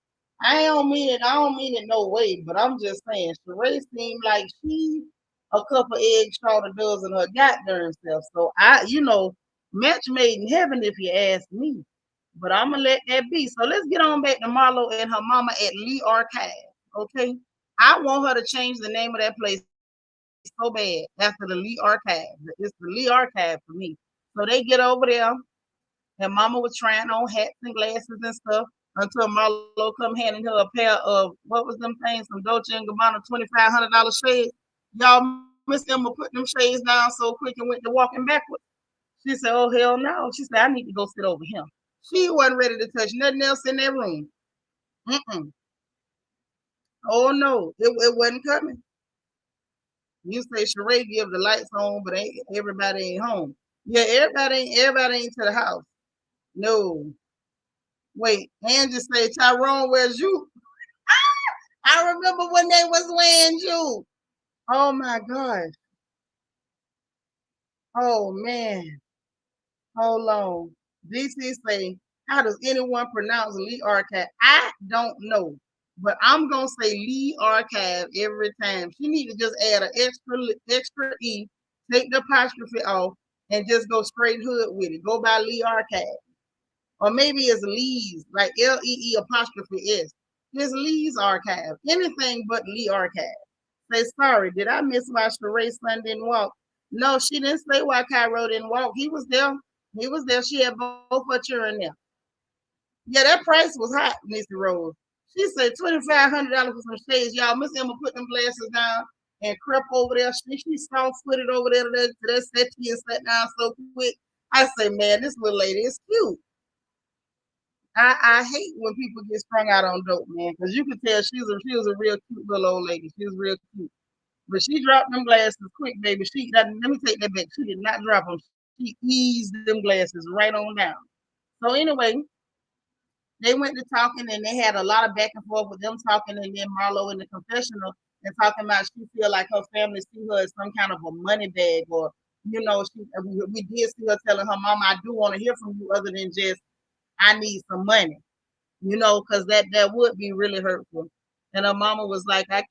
I don't mean it no way. But I'm just saying, Sheree seemed like she a couple eggs short a dozen her goddamn self. So match made in heaven if you ask me. But I'm gonna let that be. So let's get on back to Marlo and her mama at Lee Archive. Okay. I want her to change the name of that place so bad after the Lee Archive. It's the Lee Archive for me. So they get over there, and mama was trying on hats and glasses and stuff until Marlo come handing her a pair of what was them things, some Dolce and Gabbana $2,500 shades. Y'all, Miss Emma put them shades down so quick and went to walking backwards. She said, "Oh hell no!" She said, "I need to go sit over here." She wasn't ready to touch nothing else in that room. Mm-mm. Oh no, it wasn't coming. You say Sheree give the lights on, but everybody ain't home. Yeah, everybody ain't to the house. No. Wait, and just say Tyrone, where's you? I remember when they was wearing you. Oh my gosh. Oh man. Hold on. DC say, how does anyone pronounce Lee Archive? I don't know. But I'm gonna say Lee Archive every time. She need to just add an extra E, take the apostrophe off, and just go straight hood with it. Go by Lee Archive. Or maybe it's Lee's, like Lee apostrophe S. It's Lee's Archive. Anything but Lee Archive. Say sorry, did I miss why Sheree's son didn't walk? No, she didn't say why Cairo didn't walk. He was there. He was there. She had both her children there. Yeah, that price was hot, Missy Rose. She said $2,500 for some shades. Y'all, Miss Emma put them glasses down and crept over there. She soft footed over there to that settee and sat down so quick. I say, man, this little lady is cute. I hate when people get strung out on dope, man, because you could tell she was a real cute little old lady. She was real cute. But she dropped them glasses quick, baby. Let me take that back. She did not drop them. She eased them glasses right on down. So anyway, they went to talking and they had a lot of back and forth with them talking and then Marlo in the confessional and talking about she feel like her family see her as some kind of a money bag or we did see her telling her mama, I do want to hear from you other than just I need some money, because that would be really hurtful. And her mama was like, I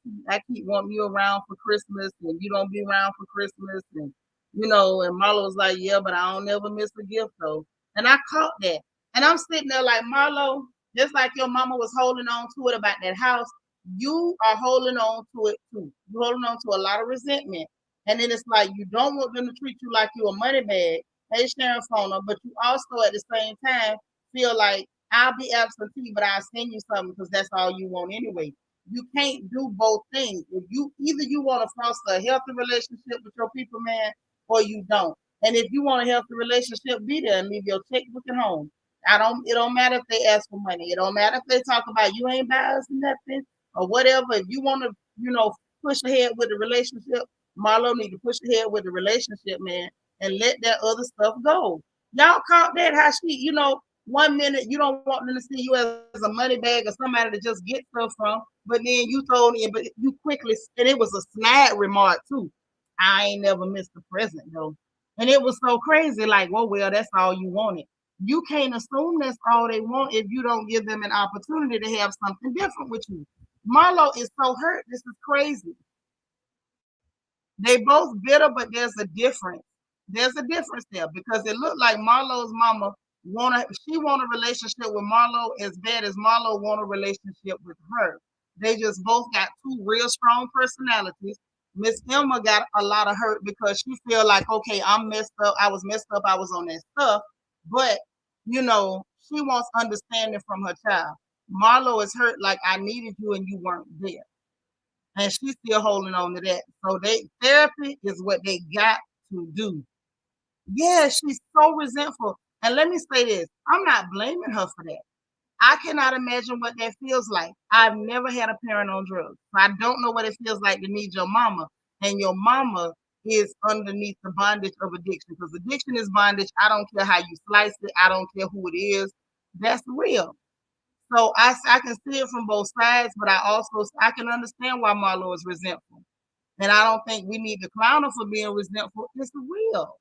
keep wanting you around for Christmas and you don't be around for Christmas and Marlo was like, yeah, but I don't never miss a gift though. And I caught that. And I'm sitting there like, Marlo, just like your mama was holding on to it about that house, you are holding on to it too. You're holding on to a lot of resentment. And then it's like you don't want them to treat you like you're a money bag. Hey, Sharon Fona, but you also at the same time feel like I'll be absentee, but I'll send you something because that's all you want anyway. You can't do both things. If you want to foster a healthy relationship with your people, man, or you don't. And if you want a healthy relationship, be there and leave your checkbook at home. It don't matter if they ask for money. It don't matter if they talk about you ain't buy us nothing or whatever. If you want to, push ahead with the relationship, Marlo need to push ahead with the relationship, man, and let that other stuff go. Y'all caught that how one minute you don't want them to see you as a money bag or somebody to just get stuff from, but then you told me, but you quickly, and it was a snide remark too. I ain't never missed a present though. And it was so crazy, like, well, that's all you wanted. You can't assume that's all they want if you don't give them an opportunity to have something different with you. Marlo is so hurt. This is crazy. They both bitter, but there's a difference. There's a difference there because it looked like Marlo's mama want a relationship with Marlo as bad as Marlo want a relationship with her. They just both got two real strong personalities. Miss Emma got a lot of hurt because she feel like, okay, I'm messed up. I was messed up. I was on that stuff. But, she wants understanding from her child. Marlo is hurt like I needed you and you weren't there. And she's still holding on to that. So therapy is what they got to do. Yeah, she's so resentful. And let me say this, I'm not blaming her for that. I cannot imagine what that feels like. I've never had a parent on drugs. So I don't know what it feels like to need your mama. And your mama is underneath the bondage of addiction. Because addiction is bondage. I don't care how you slice it. I don't care who it is. That's real. So I can see it from both sides, but I can understand why Marlo is resentful. And I don't think we need to clown her for being resentful. It's real.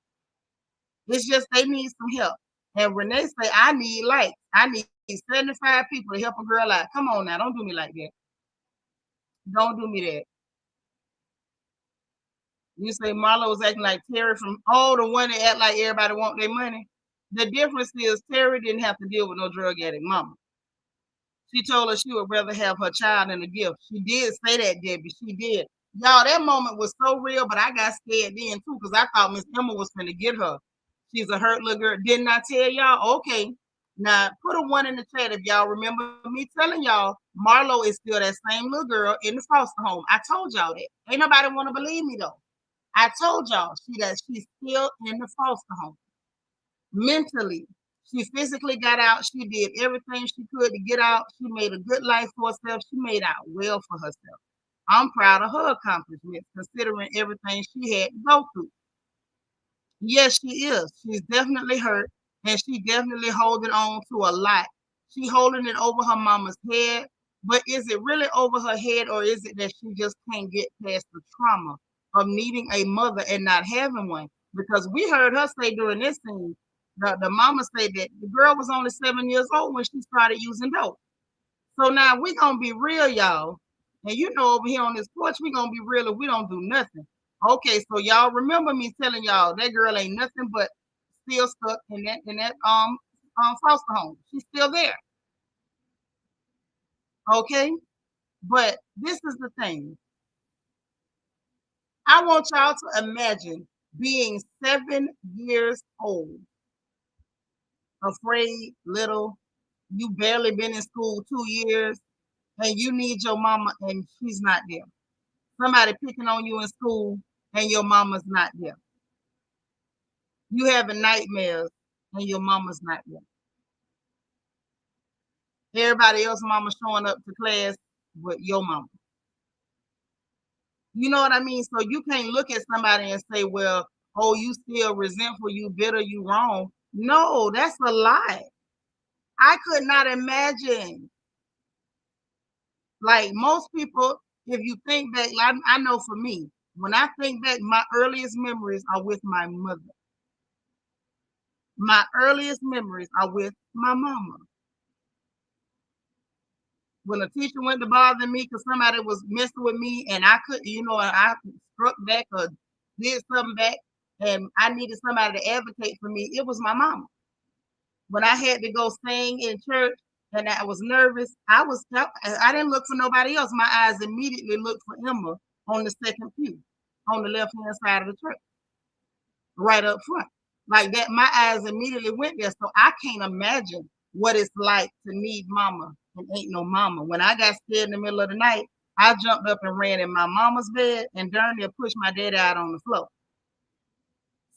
It's just they need some help. And Renee say, I need 75 people to help a girl out. Come on now, don't do me like that. Don't do me that. You say Marlo was acting like Terry from the one that act like everybody want their money. The difference is Terry didn't have to deal with no drug addict mama. She told her she would rather have her child than a gift. She did say that, Debbie. She did. Y'all, that moment was so real, but I got scared then too because I thought Miss Emma was going to get her. She's a hurt little girl. Didn't I tell y'all? Okay. Now, put a 1 in the chat if y'all remember me telling y'all Marlo is still that same little girl in the foster home. I told y'all that. Ain't nobody want to believe me, though. I told y'all she's still in the foster home. Mentally, she physically got out. She did everything she could to get out. She made a good life for herself. She made out well for herself. I'm proud of her accomplishments, considering everything she had to go through. Yes, she is. She's definitely hurt, and she definitely holding on to a lot. She holding it over her mama's head, but is it really over her head, or is it that she just can't get past the trauma of needing a mother and not having one? Because we heard her say during this scene, the mama said that the girl was only 7 years old when she started using dope. So now we're going to be real, y'all. And over here on this porch, we're going to be real if we don't do nothing. Okay, so y'all remember me telling y'all that girl ain't nothing but still stuck in that foster home. She's still there. Okay? But this is the thing. I want y'all to imagine being 7 years old, afraid, little, you barely been in school 2 years, and you need your mama and she's not there. Somebody picking on you in school and your mama's not there. You having nightmares and your mama's not there. Everybody else mama showing up to class but your mama. You know what I mean? So you can't look at somebody and say, well, oh, you still resentful, you bitter, you wrong. No, that's a lie. I could not imagine. Like most people, if you think back, I know for me, when I think back, my earliest memories are with my mother. My earliest memories are with my mama. When a teacher went to bother me because somebody was messing with me and I couldn't, I struck back or did something back and I needed somebody to advocate for me, it was my mama. When I had to go sing in church and I was nervous, I didn't look for nobody else. My eyes immediately looked for Emma on the second pew, on the left-hand side of the church, right up front. Like that, my eyes immediately went there. So I can't imagine what it's like to need mama and ain't no mama. When I got scared in the middle of the night, I jumped up and ran in my mama's bed and darn near pushed my daddy out on the floor.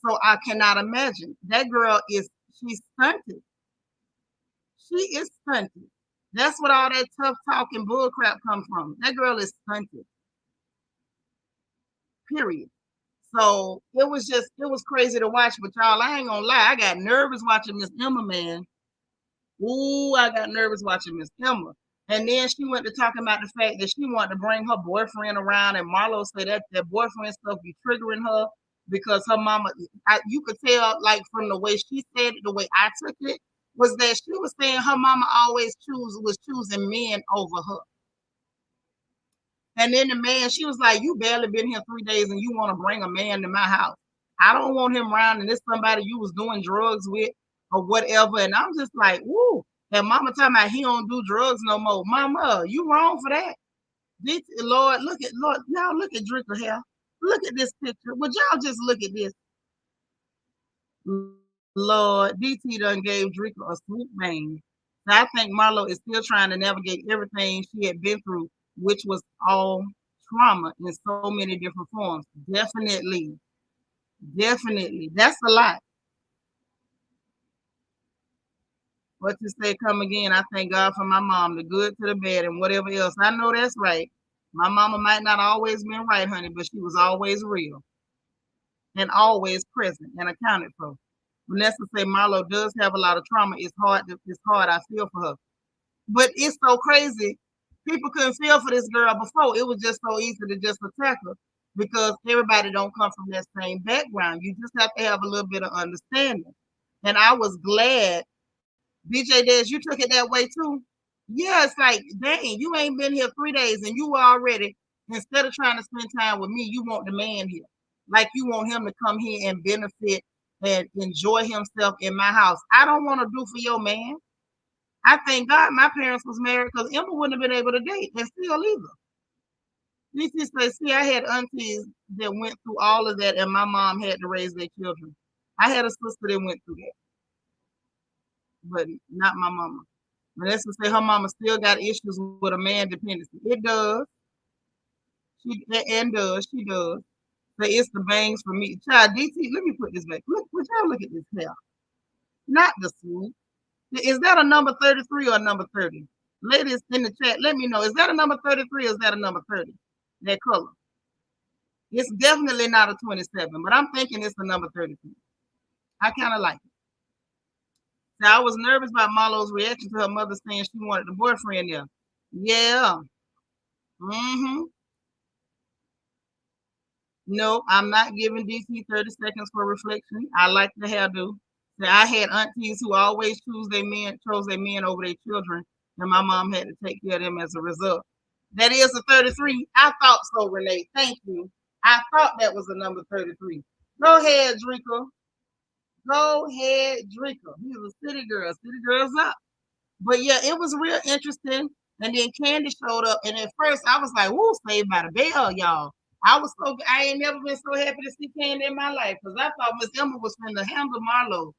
So I cannot imagine. That girl she's stunted. She is stunted. That's what all that tough talking bull crap come from. That girl is stunted. Period. So it was crazy to watch, but y'all, I ain't gonna lie, I got nervous watching Miss Emma, man. Ooh, I got nervous watching Miss Emma. And then she went to talking about the fact that she wanted to bring her boyfriend around, and Marlo said that boyfriend stuff be triggering her. because her mama, you could tell, like from the way she said it, the way I took it, was that she was saying her mama always was choosing men over her. And then the man, she was like, "You barely been here 3 days, and you want to bring a man to my house? I don't want him around, and this somebody you was doing drugs with or whatever." And I'm just like, "Woo!" And Mama talking about he don't do drugs no more. Mama, you wrong for that. Lord, Lord, y'all look at Drinker here. Look at this picture. Would y'all just look at this? Lord, DT done gave Drinker a sweet bang. So I think Marlo is still trying to navigate everything she had been through, which was all trauma in so many different forms. Definitely. Definitely. That's a lot. What you say, come again. I thank God for my mom, the good to the bad and whatever else. I know that's right. My mama might not always been right, honey, but she was always real and always present and accounted for. Vanessa say Marlo does have a lot of trauma. It's hard. It's hard. I feel for her. But it's so crazy. People couldn't feel for this girl before. It was just so easy to just attack her because everybody don't come from that same background. You just have to have a little bit of understanding. And I was glad, BJ Dash, you took it that way too. Yeah, it's like, dang, you ain't been here 3 days and you were already, instead of trying to spend time with me, you want the man here. Like you want him to come here and benefit and enjoy himself in my house. I don't want to do for your man. I thank God my parents was married because Emma wouldn't have been able to date and still either. DC says, see, I had aunties that went through all of that and my mom had to raise their children. I had a sister that went through that, but not my mama. Vanessa say her mama still got issues with a man dependency. It does. She does. So it's the bangs for me. Child, DT, let me put this back. Would y'all look at this hair? Not the swoop. Is that a number 33 or a number 30? Ladies in the chat, let me know. Is that a number 33 or is that a number 30? That color. It's definitely not a 27, but I'm thinking it's a number 33. I kind of like it. So I was nervous about Marlo's reaction to her mother saying she wanted the boyfriend there. Yeah. Mm-hmm. No, I'm not giving DC 30 seconds for reflection. I like the hairdo. So I had aunties who always chose their men over their children, and my mom had to take care of them as a result. That is a 33. I thought so, Renee. Thank you. I thought that was a number 33. Go ahead, Draco. Go ahead, Draco. He's a city girl. City girls up. But yeah, it was real interesting. And then Candy showed up, and at first I was like, "Woo, Saved by the Bell, y'all." I ain't never been so happy to see Candy in my life because I thought Miss Emma was finna handle Marlo.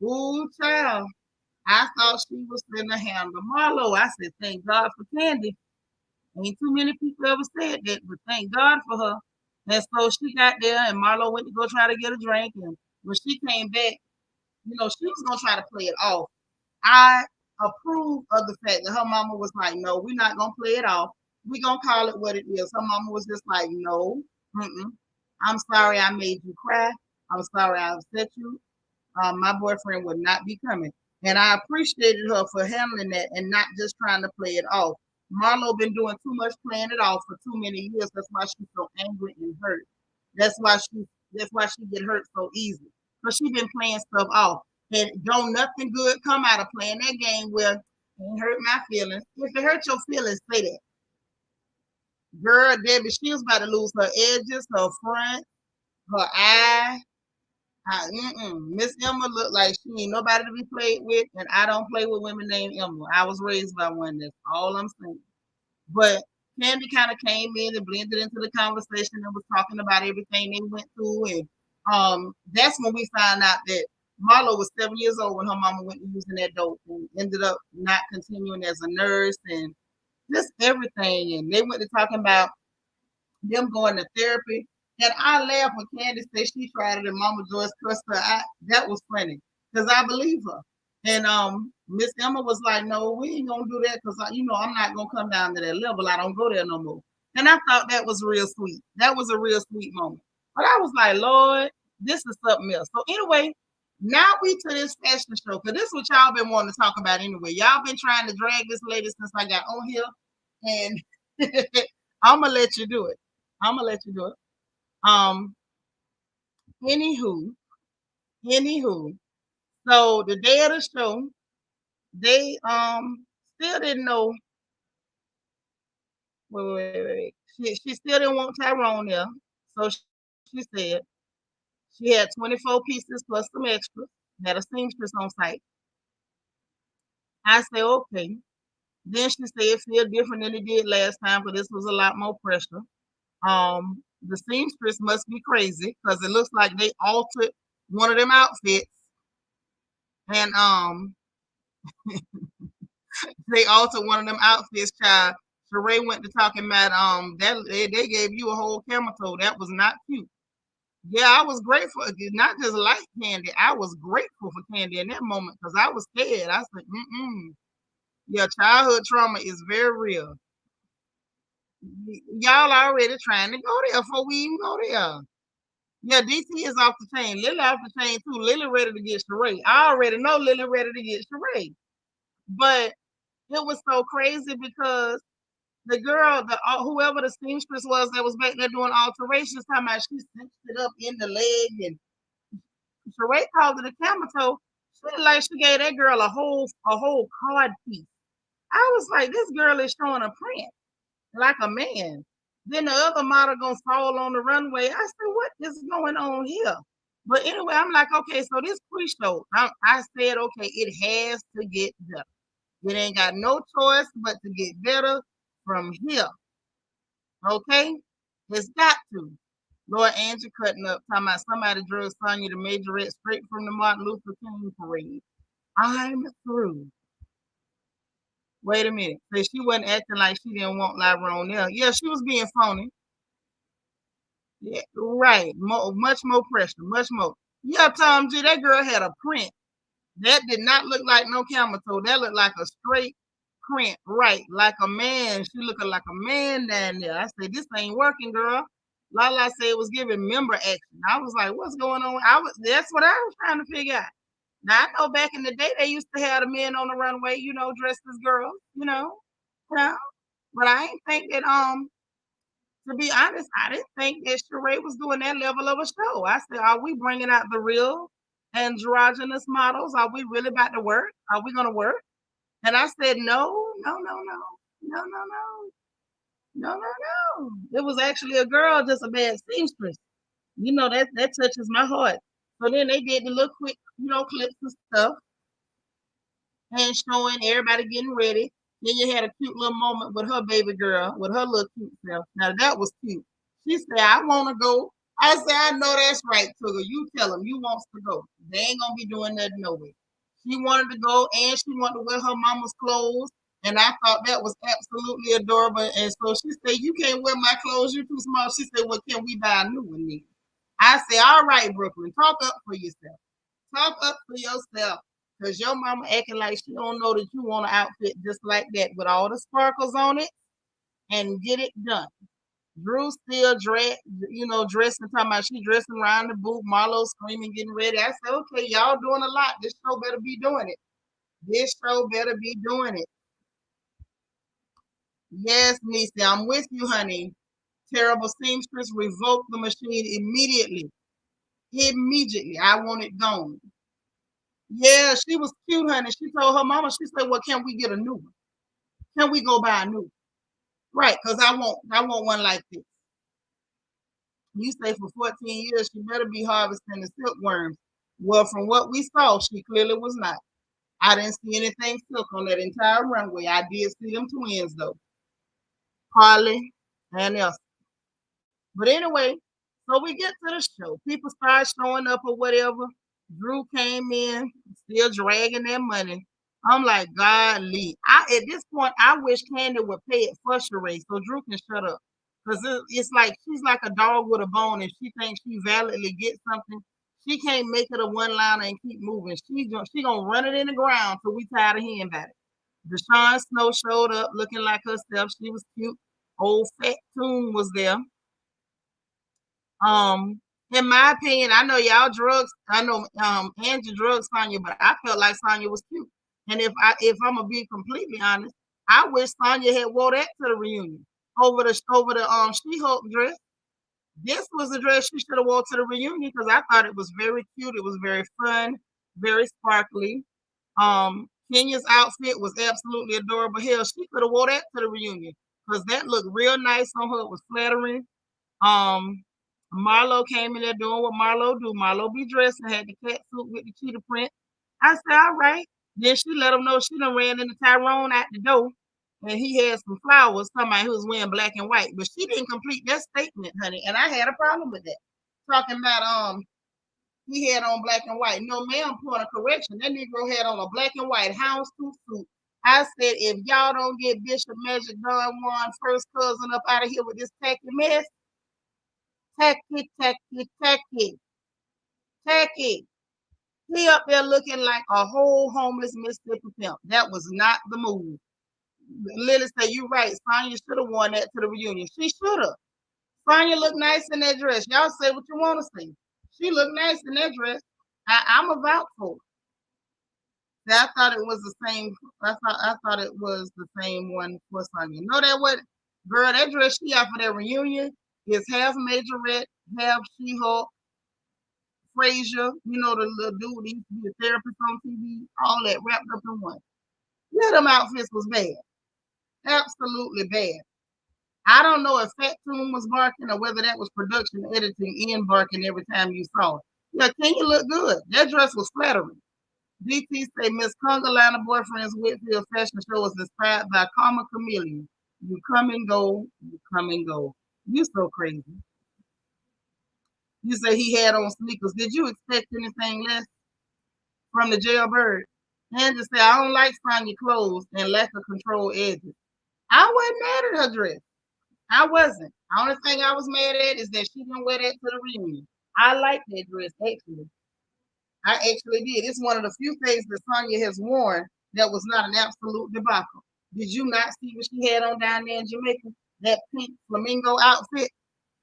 Ooh, child. I thought she was finna handle Marlo. I said, thank God for Candy. Ain't too many people ever said that, but thank God for her. And so she got there, and Marlo went to go try to get a drink. And when she came back, she was gonna try to play it off. I approve of the fact that her mama was like, no, we're not gonna play it off. We're gonna call it what it is. Her mama was just like, no, I'm sorry I made you cry. I'm sorry I upset you. My boyfriend would not be coming. And I appreciated her for handling that and not just trying to play it off. Marlo been doing too much playing it off for too many years. That's why she's so angry and hurt. That's why she get hurt so easy. But she been playing stuff off. And don't nothing good come out of playing that game where it hurt my feelings. If it hurt your feelings, say that. Girl, Debbie, she was about to lose her edges, her front, her eye. Miss Emma looked like she ain't nobody to be played with, and I don't play with women named Emma. I was raised by one. That's all I'm saying. But Candy kind of came in and blended into the conversation and was talking about everything they went through, and that's when we found out that Marlo was 7 years old when her mama went using that dope and ended up not continuing as a nurse and just everything. And they went to talking about them going to therapy. And I laughed when Candy said she tried it and Mama Joyce cussed her out. That was funny because I believe her. And Miss Emma was like, no, we ain't gonna do that because I'm not gonna come down to that level. I don't go there no more. And I thought that was real sweet. That was a real sweet moment. But I was like, Lord, this is something else. So anyway, now we to this fashion show because this is what y'all been wanting to talk about anyway. Y'all been trying to drag this lady since I got on here, and I'm gonna let you do it. I'm gonna let you do it. Um, Anywho, anywho. So the day of the show, they still didn't know. Wait. She still didn't want Tyrone there. So she said she had 24 pieces plus some extras. Had a seamstress on site. I said, okay. Then she said it feel different than it did last time, but this was a lot more pressure. The seamstress must be crazy because it looks like they altered one of them outfits, and they altered one of them outfits. Child, Sheree went to talking about that they gave you a whole camel toe. That was not cute. Yeah, I was grateful, not just like Candy. I was grateful for Candy in that moment because I was scared. I said, yeah, childhood trauma is very real. Y'all already trying to go there before we even go there. Yeah, DC is off the chain. Lily off the chain too. Lily ready to get Sheree. I already know Lily ready to get Sheree. But it was so crazy because the girl, whoever the seamstress was that was back there doing alterations, talking about she cinched it up in the leg, and Sheree called it a camel toe. She like she gave that girl a whole card piece. I was like, this girl is showing a print like a man. Then the other model gonna fall on the runway. I said, what is going on here? But anyway, I'm like, okay, so this pre-show, I said, okay, it has to get better. It ain't got no choice but to get better from here. Okay? It's got to. Lord Andrew cutting up, talking about somebody drove Sanya the majorette straight from the Martin Luther King parade. I'm through. Wait a minute. So she wasn't acting like she didn't want Lyra there. Yeah, she was being phony. Yeah, right. Much more pressure. Much more. Yeah, Tom G, that girl had a print. That did not look like no camel toe. That looked like a straight print. Right. Like a man. She looking like a man down there. I said, this ain't working, girl. Lala said it was giving member action. I was like, what's going on? That's what I was trying to figure out. Now I know back in the day they used to have the men on the runway, dressed as girls, you know. But I ain't think that to be honest, I didn't think that Sheree was doing that level of a show. I said, are we bringing out the real androgynous models? Are we really about to work? Are we going to work? And I said, no, no, no, no, no, no, no, no, no, no. It was actually a girl, just a bad seamstress. That touches my heart. So then they did the little quick, clips and stuff and showing everybody getting ready. Then you had a cute little moment with her baby girl, with her little cute self. Now that was cute. She said, I want to go. I said, I know that's right, Tugger. You tell them you wants to go. They ain't going to be doing nothing no way. She wanted to go and she wanted to wear her mama's clothes. And I thought that was absolutely adorable. And so she said, you can't wear my clothes. You're too small. She said, well, can we buy a new one then? I said, all right, Brooklyn, talk up for yourself. Talk up for yourself. Because your mama acting like she don't know that you want an outfit just like that with all the sparkles on it and get it done. Drew still dressing, talking about she dressing around the booth, Marlo screaming, getting ready. I said, okay, y'all doing a lot. This show better be doing it. This show better be doing it. Yes, Nisi, I'm with you, honey. Terrible seamstress, revoke the machine immediately. Immediately. I want it gone. Yeah, she was cute, honey. She told her mama, she said, well, can we get a new one? Can we go buy a new one? Right, because I want one like this. You say for 14 years she better be harvesting the silkworms. Well, from what we saw, she clearly was not. I didn't see anything silk on that entire runway. I did see them twins though. Harley and Elsa. But anyway, so we get to the show. People start showing up or whatever. Drew came in, still dragging their money. I'm like, golly. At this point, I wish Candy would pay it for Sheree so Drew can shut up. Because it's like she's like a dog with a bone. If she thinks she validly gets something, she can't make it a one-liner and keep moving. She gonna run it in the ground till we tired of hearing about it. Deshaun Snow showed up looking like herself. She was cute. Old Fat Toon was there. Um, in my opinion, I know y'all drugs. I know Angie drugs Sanya, but I felt like Sanya was cute. And if I'm gonna be completely honest, I wish Sanya had wore that to the reunion over the She-Hulk dress. This was the dress she should have wore to the reunion because I thought it was very cute. It was very fun, very sparkly. Kenya's outfit was absolutely adorable. Hell, she could have wore that to the reunion because that looked real nice on her. It was flattering. Um, Marlo came in there doing what Marlo do. Marlo be dressed and had the cat suit with the cheetah print. I said, all right. Then she let him know she done ran into Tyrone out the door and he had some flowers talking about he was wearing black and white. But she didn't complete that statement, honey. And I had a problem with that. Talking about he had on black and white. No, ma'am, point of correction. That Negro had on a black and white houndstooth suit. I said, if y'all don't get Bishop Magic Don Juan first cousin up out of here with this tacky mess, tacky, tacky, tacky, tacky. He up there looking like a whole homeless Mississippi pimp. That was not the move. Lily said, you right. Sanya should have worn that to the reunion. She should have. Sanya looked nice in that dress. Y'all say what you want to say. She looked nice in that dress. I'm a vouch for it. I thought it was the same. I thought it was the same one for Sanya. No, that what, girl, that dress she got for that reunion is half Majorette, half She-Hulk, Frasier, the little dude who used to be a therapist on TV, all that wrapped up in one. Yeah, them outfits was bad. Absolutely bad. I don't know if Fat Tune was barking or whether that was production editing in barking every time you saw it. Yeah, Kenya looked good. That dress was flattering. DT say Miss Congalina Boyfriend's Whitfield fashion show was inspired by Karma Chameleon. You come and go, you come and go. You so crazy. You say he had on sneakers. Did you expect anything less from the jailbird? And just say, I don't like Sanya clothes and lack of control edges. I wasn't mad at her dress. I wasn't. The only thing I was mad at is that she didn't wear that to the reunion. I like that dress, actually. I actually did. It's one of the few things that Sanya has worn that was not an absolute debacle. Did you not see what she had on down there in Jamaica? That pink flamingo outfit?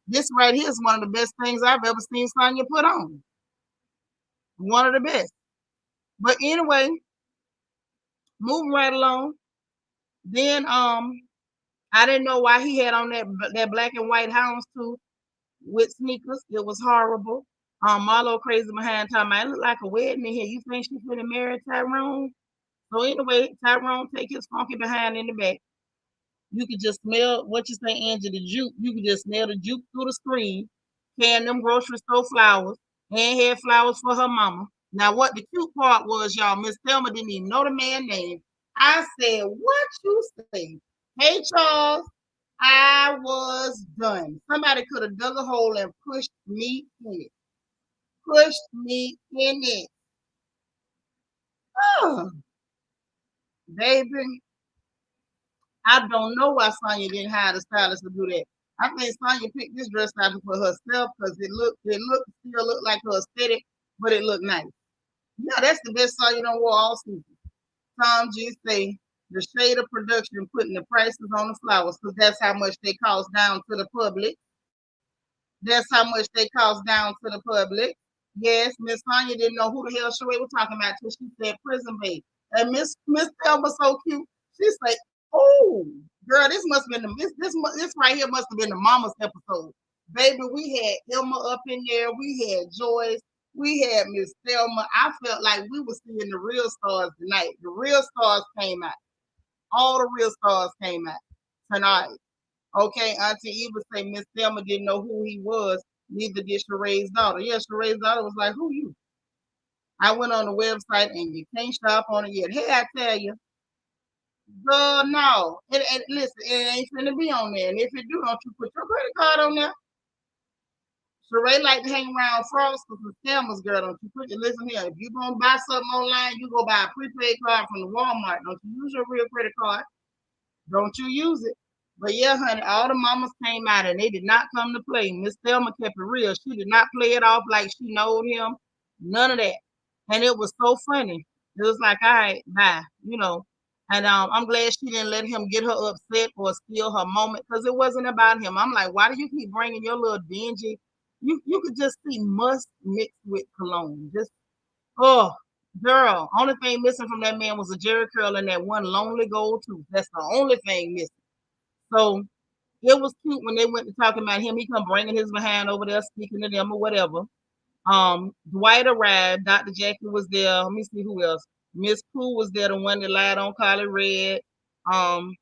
This right here is one of the best things I've ever seen Sanya put on. One of the best. But anyway, moving right along. Then I didn't know why he had on that black and white houndstooth with sneakers. It was horrible. Marlo crazy behind talking about it looked like a wedding in here. You think she's gonna marry Tyrone? So anyway, Tyrone take his funky behind in the back. You could just smell what you say, Angie, the juke. You could just smell the juke through the screen. Carrying them grocery store flowers and had flowers for her mama. Now, what the cute part was, y'all, Miss Thelma didn't even know the man's name. I said, what you say? Hey, Charles, I was done. Somebody could have dug a hole and pushed me in it. Pushed me in it. Oh, baby. I don't know why Sanya didn't hire the stylist to do that. I think Sanya picked this dress out for herself because still looked like her aesthetic, but it looked nice. Yeah, that's the best Sanya done wore all season. Tom G say the shade of production putting the prices on the flowers because that's how much they cost down to the public. That's how much they cost down to the public. Yes, Miss Sanya didn't know who the hell Sheree was talking about till she said prison babe. And Miss Thelma so cute. She's like, oh, girl, this must have been this right here must have been the mama's episode. Baby, we had Emma up in there. We had Joyce. We had Miss Thelma. I felt like we were seeing the real stars tonight. The real stars came out. All the real stars came out tonight. Okay, Auntie Eva say Miss Thelma didn't know who he was, neither did Sheree's daughter. Yeah, Sheree's daughter was like, who you? I went on the website and you can't shop on it yet. Hey, I tell you, girl, no. Listen, it ain't finna be on there. And if it do, don't you put your credit card on there. Sheree like to hang around Frost with the Thelma's girl. Don't you put your listen here. If you gonna buy something online, you go buy a prepaid card from the Walmart. Don't you use your real credit card. Don't you use it. But yeah, honey, all the mamas came out and they did not come to play. Miss Thelma kept it real. She did not play it off like she knowed him. None of that. And it was so funny. It was like, all right, bye. And I'm glad she didn't let him get her upset or steal her moment because it wasn't about him. I'm like, why do you keep bringing your little dingy? You could just see must mixed with cologne. Just, oh, girl. Only thing missing from that man was a Jerry curl and that one lonely gold tooth. That's the only thing missing. So It was cute when they went to talking about him. He come bringing his behind over there, speaking to them or whatever. Dwight arrived. Dr. Jackie was there. Let me see who else. Miss Pooh was there, the one that lied on Carly Red. Um,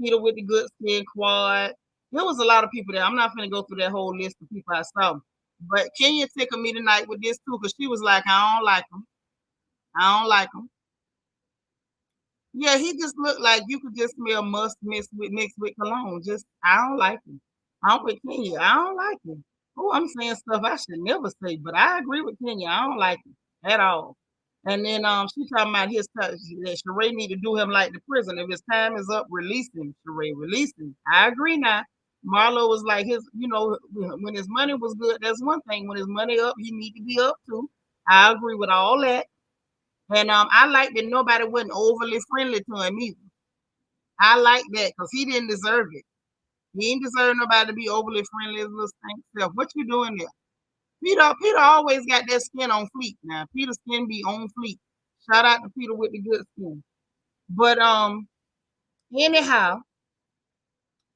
Peter with the good skin quad. There was a lot of people there. I'm not gonna go through that whole list of people I saw. But Kenya tickled me tonight with this too, because she was like, I don't like him. I don't like him. Yeah, he just looked like you could just smell must mixed with cologne. Just I don't like him. I'm with Kenya. I don't like him. Oh, I'm saying stuff I should never say, but I agree with Kenya. I don't like him at all. And then she talking about his that Sheree need to do him like the prison. If his time is up, release him, Sheree, release him. I agree now. Marlo was like his, when his money was good, that's one thing. When his money up, he need to be up too. I agree with all that. And I like that nobody wasn't overly friendly to him either. I like that because he didn't deserve it. He didn't deserve nobody to be overly friendly his little stank self. What you doing there? Peter always got that skin on fleek now. Peter's skin be on fleek. Shout out to Peter with the good skin. But anyhow,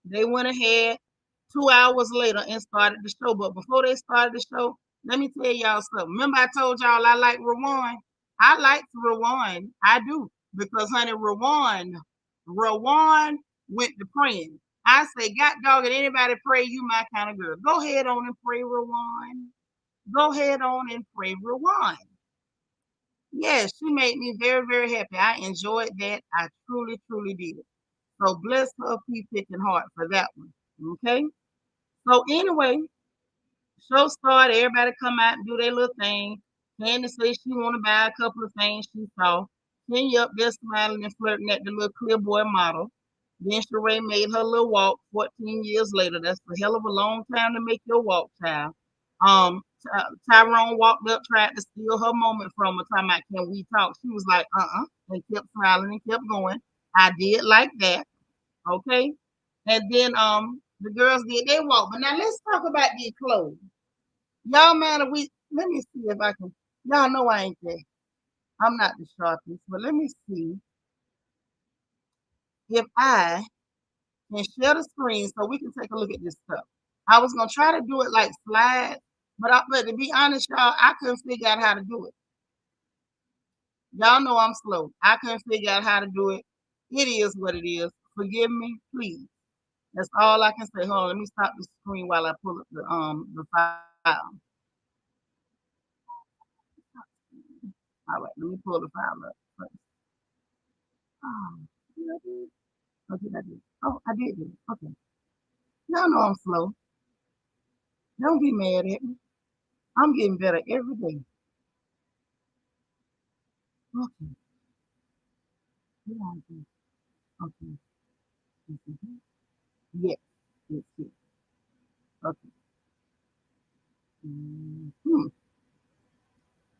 they went ahead 2 hours later and started the show. But before they started the show, let me tell y'all something. Remember I told y'all I like Rawan? I like Rawan. I do. Because honey, Rawan went to praying. I say, God dog, and anybody pray, you my kind of girl. Go ahead on and pray, Rawan. Go ahead on and pray, Rawan. Yes, she made me very, very happy. I enjoyed that. I truly, truly did. So bless her pea picking heart for that one. Okay. So anyway, show started. Everybody come out and do their little thing. Candy said she want to buy a couple of things she saw. Kenya up there smiling and flirting at the little clear boy model. Then Sheree made her little walk 14 years later. That's a hell of a long time to make your walk, child. Tyrone walked up, tried to steal her moment from her, talking about, can we talk? She was like, and kept smiling and kept going. I did like that. Okay. And then the girls did their walk. But now let's talk about these clothes. Y'all man, let me see if I can. Y'all know I ain't there. I'm not the sharpest, but let me see if I can share the screen so we can take a look at this stuff. I was gonna try to do it like slide, but to be honest, y'all, I couldn't figure out how to do it. Y'all know I'm slow. I couldn't figure out how to do it. It is what it is. Forgive me, please. That's all I can say. Hold on, let me stop the screen while I pull up the file. All right, let me pull the file up first. Oh, did I do it? Oh, did I do it? Oh, I did do it. Okay. Y'all know I'm slow. Don't be mad at me. I'm getting better every day. Okay. Yeah, I do. Okay. Mhm. Yes. Yes, yes. Okay. Mhm.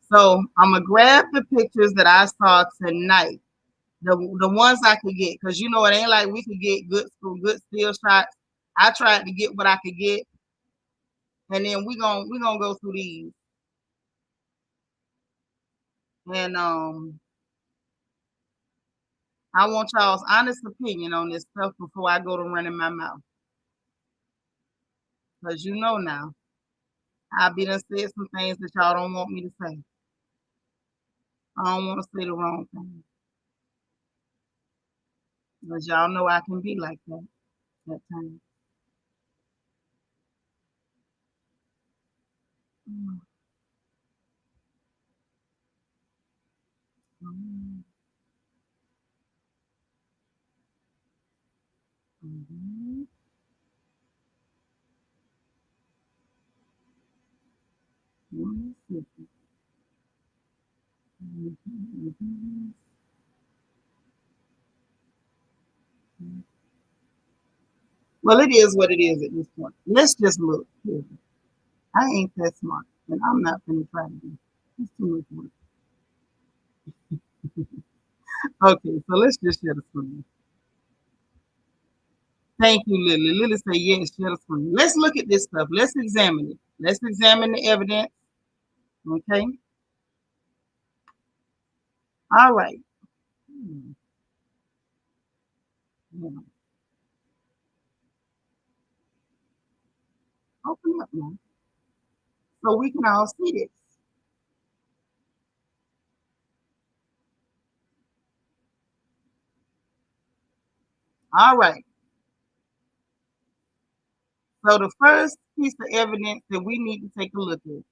So I'm gonna grab the pictures that I saw tonight. The ones I could get, because it ain't like we could get good still shots. I tried to get what I could get, and then we gonna go through these. And I want y'all's honest opinion on this stuff before I go to running my mouth. Because now, I be done said some things that y'all don't want me to say. I don't want to say the wrong thing. Because y'all know I can be like that at times. Mhm. Mhm. Mhm. Mhm. Well, it is what it is at this point. Let's just look. I ain't that smart, and I'm not going to try to be. It's too much work. Okay, so let's just share the screen. Thank you, Lily. Lily said, yes, share the screen. Let's look at this stuff. Let's examine it. Let's examine the evidence. Okay. All right. Hmm. Open up now. So we can all see this. All right. So the first piece of evidence that we need to take a look at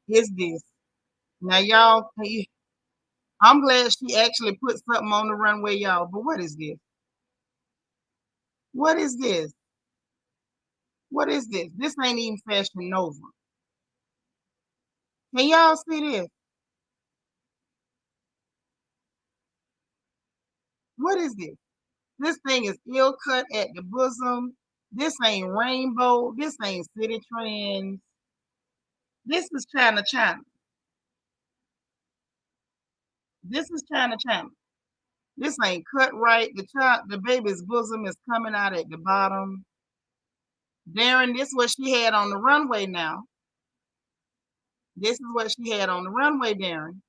is this. Now, y'all, I'm glad she actually put something on the runway, y'all. But what is this? What is this? What is this? This ain't even Fashion Nova. Can y'all see this? What is this? This thing is ill cut at the bosom. This ain't rainbow. This ain't city trends. This is China China. This is China China. This ain't cut right. The baby's bosom is coming out at the bottom. Darren, this is what she had on the runway now. This is what she had on the runway, Darren.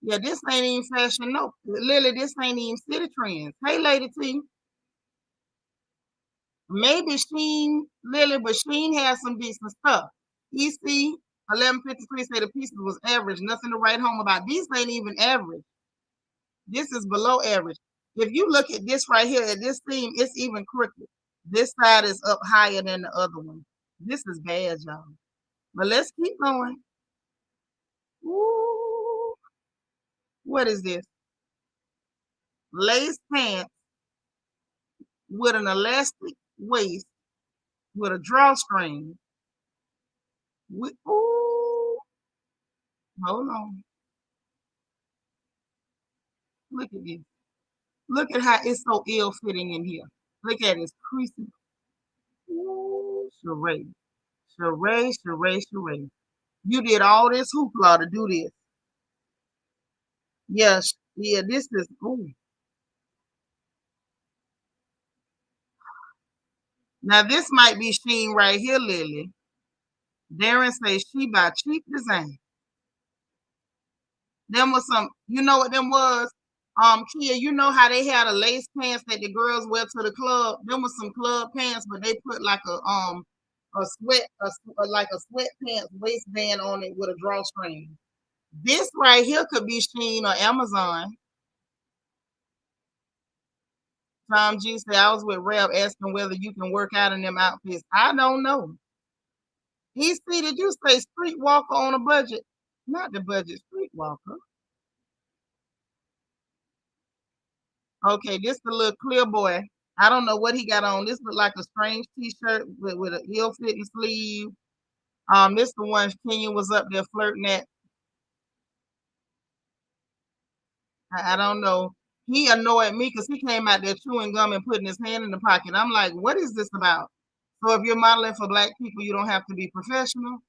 Yeah, this ain't even Fashion No. Lily, this ain't even city trends. Hey, Lady T. Maybe Sheen, Lily, but Sheen has some decent stuff. EC 1153 say the pieces was average. Nothing to write home about. These ain't even average. This is below average. If you look at this right here, at this seam, it's even crooked. This side is up higher than the other one. This is bad, y'all. But let's keep going. Ooh, what is this? Lace pants with an elastic waist with a drawstring. Ooh, hold on. Look at this. Look at how it's so ill fitting in here. Look at it, it's creasy. Ooh, Sheree. Sheree. You did all this hoopla to do this. Yes, yeah, this is ooh. Now this might be Sheen right here, Lily. Darren says she buy cheap design. Them was some, you know what them was? Kia, you know how they had a lace pants that the girls wear to the club? Them was some club pants, but they put like like a sweatpants waistband on it with a drawstring. This right here could be Sheen or Amazon. Tom G said I was with Rev asking whether you can work out in them outfits. I don't know. He see, did you say streetwalker on a budget? Not the budget streetwalker. Okay, this the little clear boy. I don't know what he got on. This look like a strange t-shirt with an ill-fitting sleeve. This the one Kenya was up there flirting at. I don't know. He annoyed me because he came out there chewing gum and putting his hand in the pocket. I'm like, what is this about? So if you're modeling for black people, you don't have to be professional.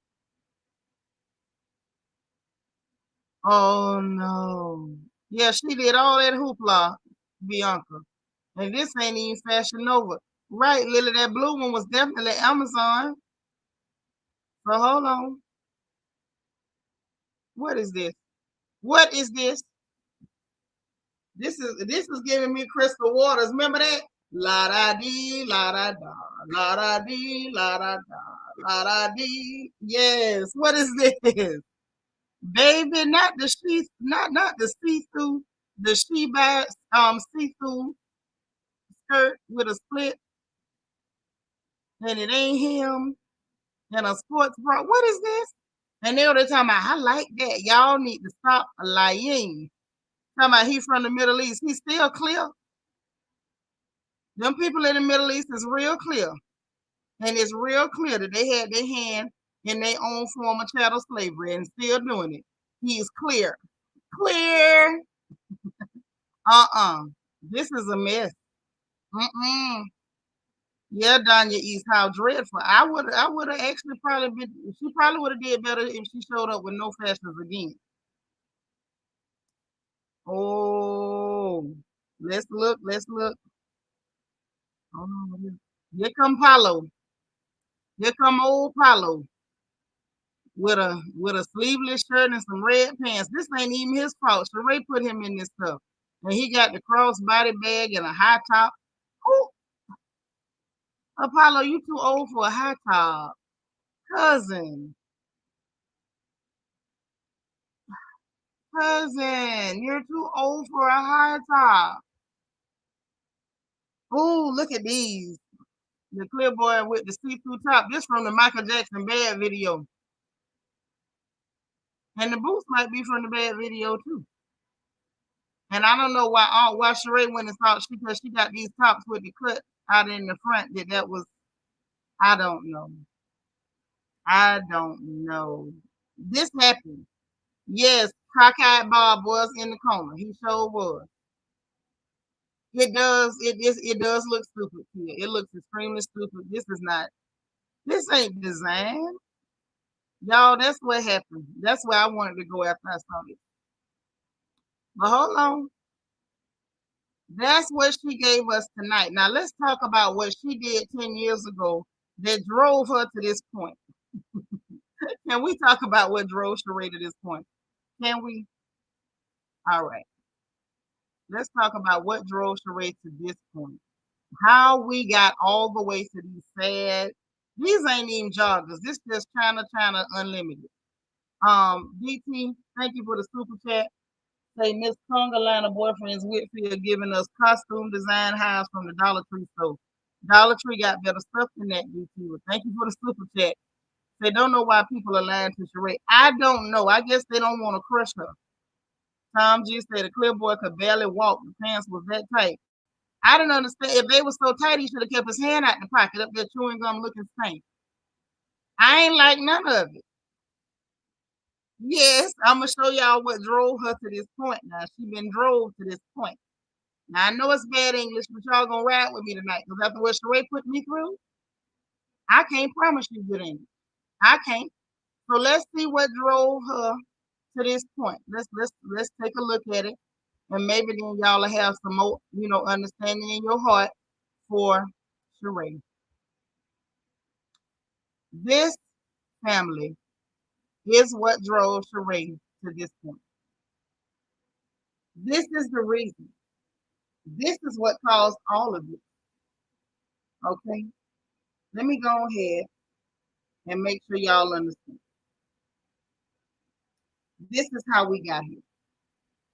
Oh no. Yeah, she did all that hoopla, Bianca. And this ain't even Fashion Nova. Right, Lily, that blue one was definitely Amazon. So hold on. What is this? What is this? This is giving me Crystal Waters. Remember that? La da dee, la da da, la da dee, la da da, la da dee. Yes. What is this? Baby, not the she, not the see-through, the she by see-through skirt with a split, and it ain't him, and a sports bra. What is this? And they were talking about, I like that. Y'all need to stop lying. Talking about he from the Middle East. He's still clear. Them people in the Middle East is real clear. And it's real clear that they had their hand in their own form of chattel slavery and still doing it. He's clear. Clear. Uh-uh. This is a mess. Mm-mm. Yeah, Danya East, how dreadful. I would have actually probably been, she probably would have did better if she showed up with no fashions again. Oh, let's look. Oh, here come Paulo. Here come old Paulo with a sleeveless shirt and some red pants. This ain't even his fault. Sheree put him in this stuff. And he got the cross body bag and a high top. Ooh, Apollo, you too old for a high top. Cousin. Cousin, you're too old for a high top. Ooh, look at these. The clear boy with the see-through top. This from the Michael Jackson Bad video. And the boots might be from the Bad video too. And I don't know why Sheree went and thought because she got these tops with the cut out in the front that was, I don't know. I don't know. This happened. Yes, cockeyed Bob was in the corner. He sure was. It does look stupid here. It looks extremely stupid. This ain't design. Y'all, that's what happened. That's where I wanted to go after I saw it. But hold on. That's what she gave us tonight. Now let's talk about what she did 10 years ago that drove her to this point. Can we talk about what drove Sheree to this point? Can we? All right. Let's talk about what drove Sheree to this point. How we got all the way to these sad. These ain't even joggers. This just China Unlimited. DT, thank you for the super chat. Say Miss Congalina boyfriends Whitfield giving us costume design highs from the Dollar Tree store. Dollar Tree got better stuff than that, DT. Well, thank you for the super chat. They don't know why people are lying to Sheree. I don't know. I guess they don't want to crush her. Tom G said the clear boy could barely walk. The pants was that tight. I didn't understand. If they were so tight, he should have kept his hand out the pocket up there chewing gum looking stank. I ain't like none of it. Yes, I'm gonna show y'all what drove her to this point. Now she been drove to this point. Now I know it's bad English, but y'all gonna ride with me tonight because after what Sheree put me through, I can't promise you good English. I can't. So let's see what drove her to this point. Let's take a look at it, and maybe then y'all will have some more, understanding in your heart for Sheree. This family is what drove Sheree to this point. This is the reason. This is what caused all of it. Okay? Let me go ahead and make sure y'all understand. This is how we got here.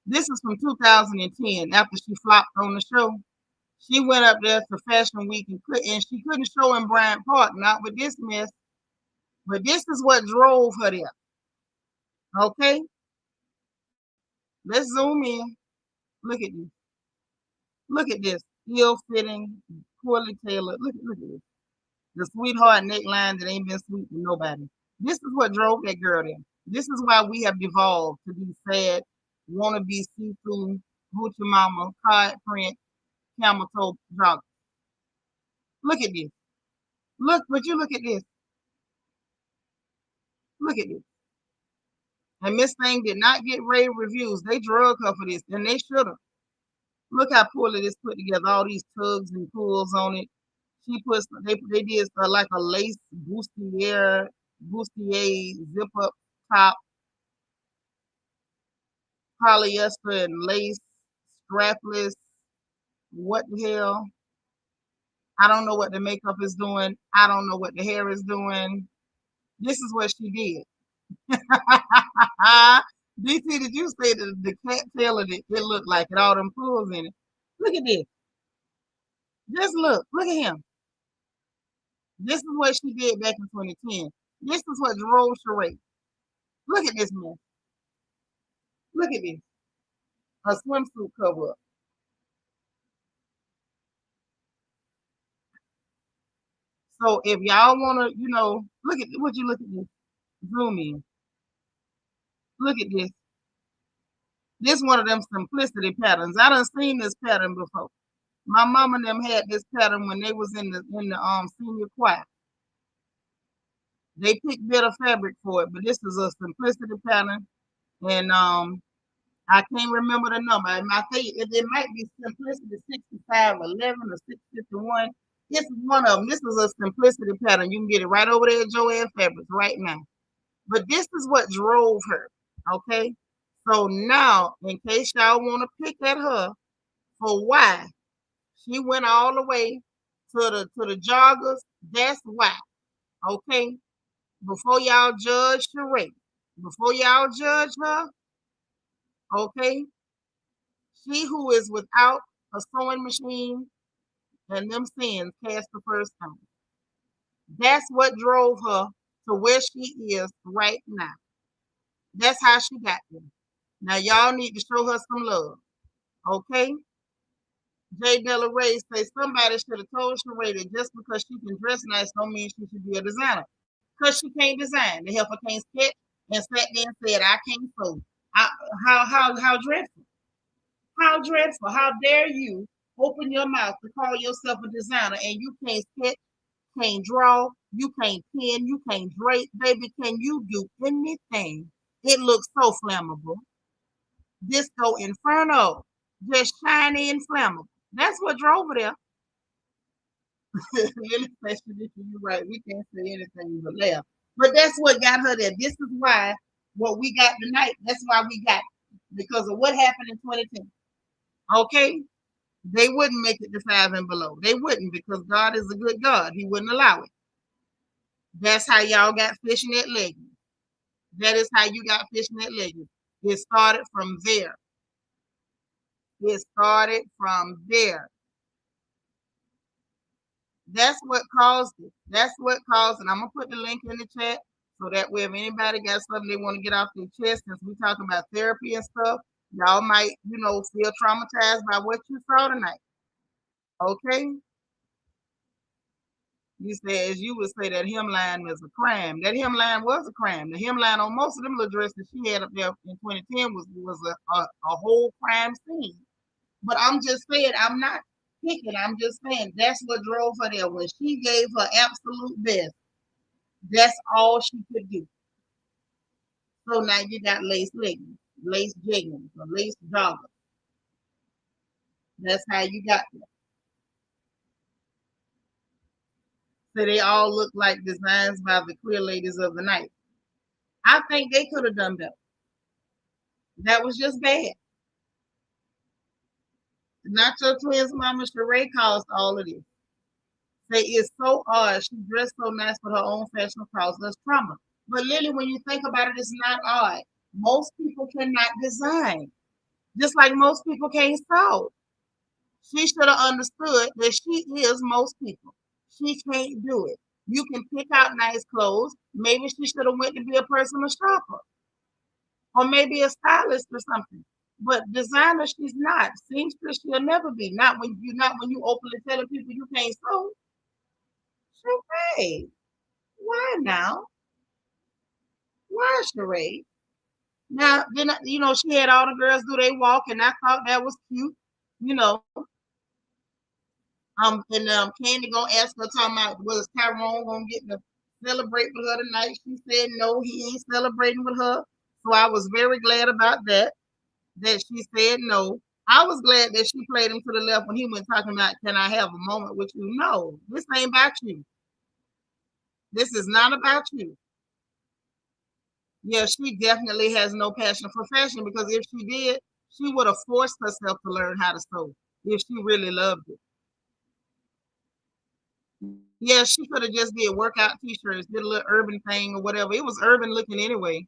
This is from 2010 after she flopped on the show. She went up there to Fashion Week and she couldn't show in Bryant Park, not with this mess. But this is what drove her there. Okay? Let's zoom in. Look at this. Look at this. Ill-fitting, poorly tailored. Look at this. The sweetheart neckline that ain't been sweet to nobody. This is what drove that girl there. This is why we have devolved to be sad, wannabe see-through, Gucci mama, card print, camel toe joggers. Look at this. But you look at this. Look at this. And Miss Thing did not get rave reviews. They drug her for this, and they should have. Look how poorly this put together. All these tugs and pulls on it. They did like a lace bustier zip up top, polyester and lace strapless. What the hell? I don't know what the makeup is doing. I don't know what the hair is doing. This is what she did. DT, did you say that the cat tail of it looked like it, all them pulls in it? Look at this. Just look. Look at him. This is what she did back in 2010. This is what drove Sheree. Look at this man. Look at this. A swimsuit cover up. So if y'all wanna, look at would you look at this? Zoom in. Look at this. This one of them simplicity patterns. I done seen this pattern before. My mama and them had this pattern when they was in the senior choir. They picked better fabric for it, but this is a simplicity pattern, and I can't remember the number. I think it might be simplicity 6511 or 651. This is one of them. This is a simplicity pattern. You can get it right over there at Joanne Fabrics right now. But this is what drove her. Okay. So now, in case y'all want to pick at her for why she went all the way to the joggers. That's why. Okay. Before y'all judge Sheree, before y'all judge her, okay, she who is without a sewing machine and them sins cast the first stone. That's what drove her to where she is right now. That's how she got there. Now y'all need to show her some love. Okay? Jay Della Ray says somebody should have told Sheree that just because she can dress nice don't mean she should be a designer. Because she can't design. The helper can't sketch and sat there and said, I can't sew. How dreadful. How dreadful. How dare you open your mouth to call yourself a designer and you can't sketch, can't draw, you can't pen, you can't drape. Baby, can you do anything? It looks so flammable. Disco Inferno. Just shiny and flammable. That's what drove her there. Really special, you're right. We can't say anything but laugh. But that's what got her there. This is why what we got tonight, that's why we got it. Because of what happened in 2010. Okay? They wouldn't make it to 5 and below. They wouldn't because God is a good God. He wouldn't allow it. That's how y'all got fishnet leggings. That is how you got fishnet leggings. It started from there. It started from there. That's what caused it. That's what caused it. I'm gonna put the link in the chat so that way if anybody got something they want to get off their chest, since we talking about therapy and stuff, y'all might, feel traumatized by what you saw tonight. Okay? You say, as you would say, that hemline was a crime. That hemline was a crime. The hemline on most of them little dresses she had up there in 2010 was a whole crime scene. But I'm just saying, I'm not picking. I'm just saying that's what drove her there. When she gave her absolute best, that's all she could do. So now you got lace leggings, lace jeggings, or lace joggers. That's how you got there. So they all look like designs by the queer ladies of the night. I think they could have done better. That was just bad. Not your twins, mama. Sheree caused all of this. Say it's so odd. She dressed so nice for her own fashion caused us trauma. But Lily, when you think about it, it's not odd. Most people cannot design, just like most people can't sew. She should have understood that she is most people. She can't do it. You can pick out nice clothes. Maybe she should have went to be a personal shopper or maybe a stylist or something. But designer, she's not. Seamstress, she'll never be. Not when you openly telling people you can't sew. Sheree, why now? Why, Sheree? Now, then she had all the girls do they walk, and I thought that was cute. You know, and Candy gonna ask her talking about was Tyrone gonna get to celebrate with her tonight. She said no, he ain't celebrating with her. So I was very glad about that. That she said no. I was glad that she played him to the left when he went talking about, can I have a moment with you? No, this ain't about you. This is not about you. Yeah, she definitely has no passion for fashion because if she did, she would have forced herself to learn how to sew if she really loved it. Yeah, she could have just did workout t-shirts, did a little urban thing or whatever. It was urban looking anyway.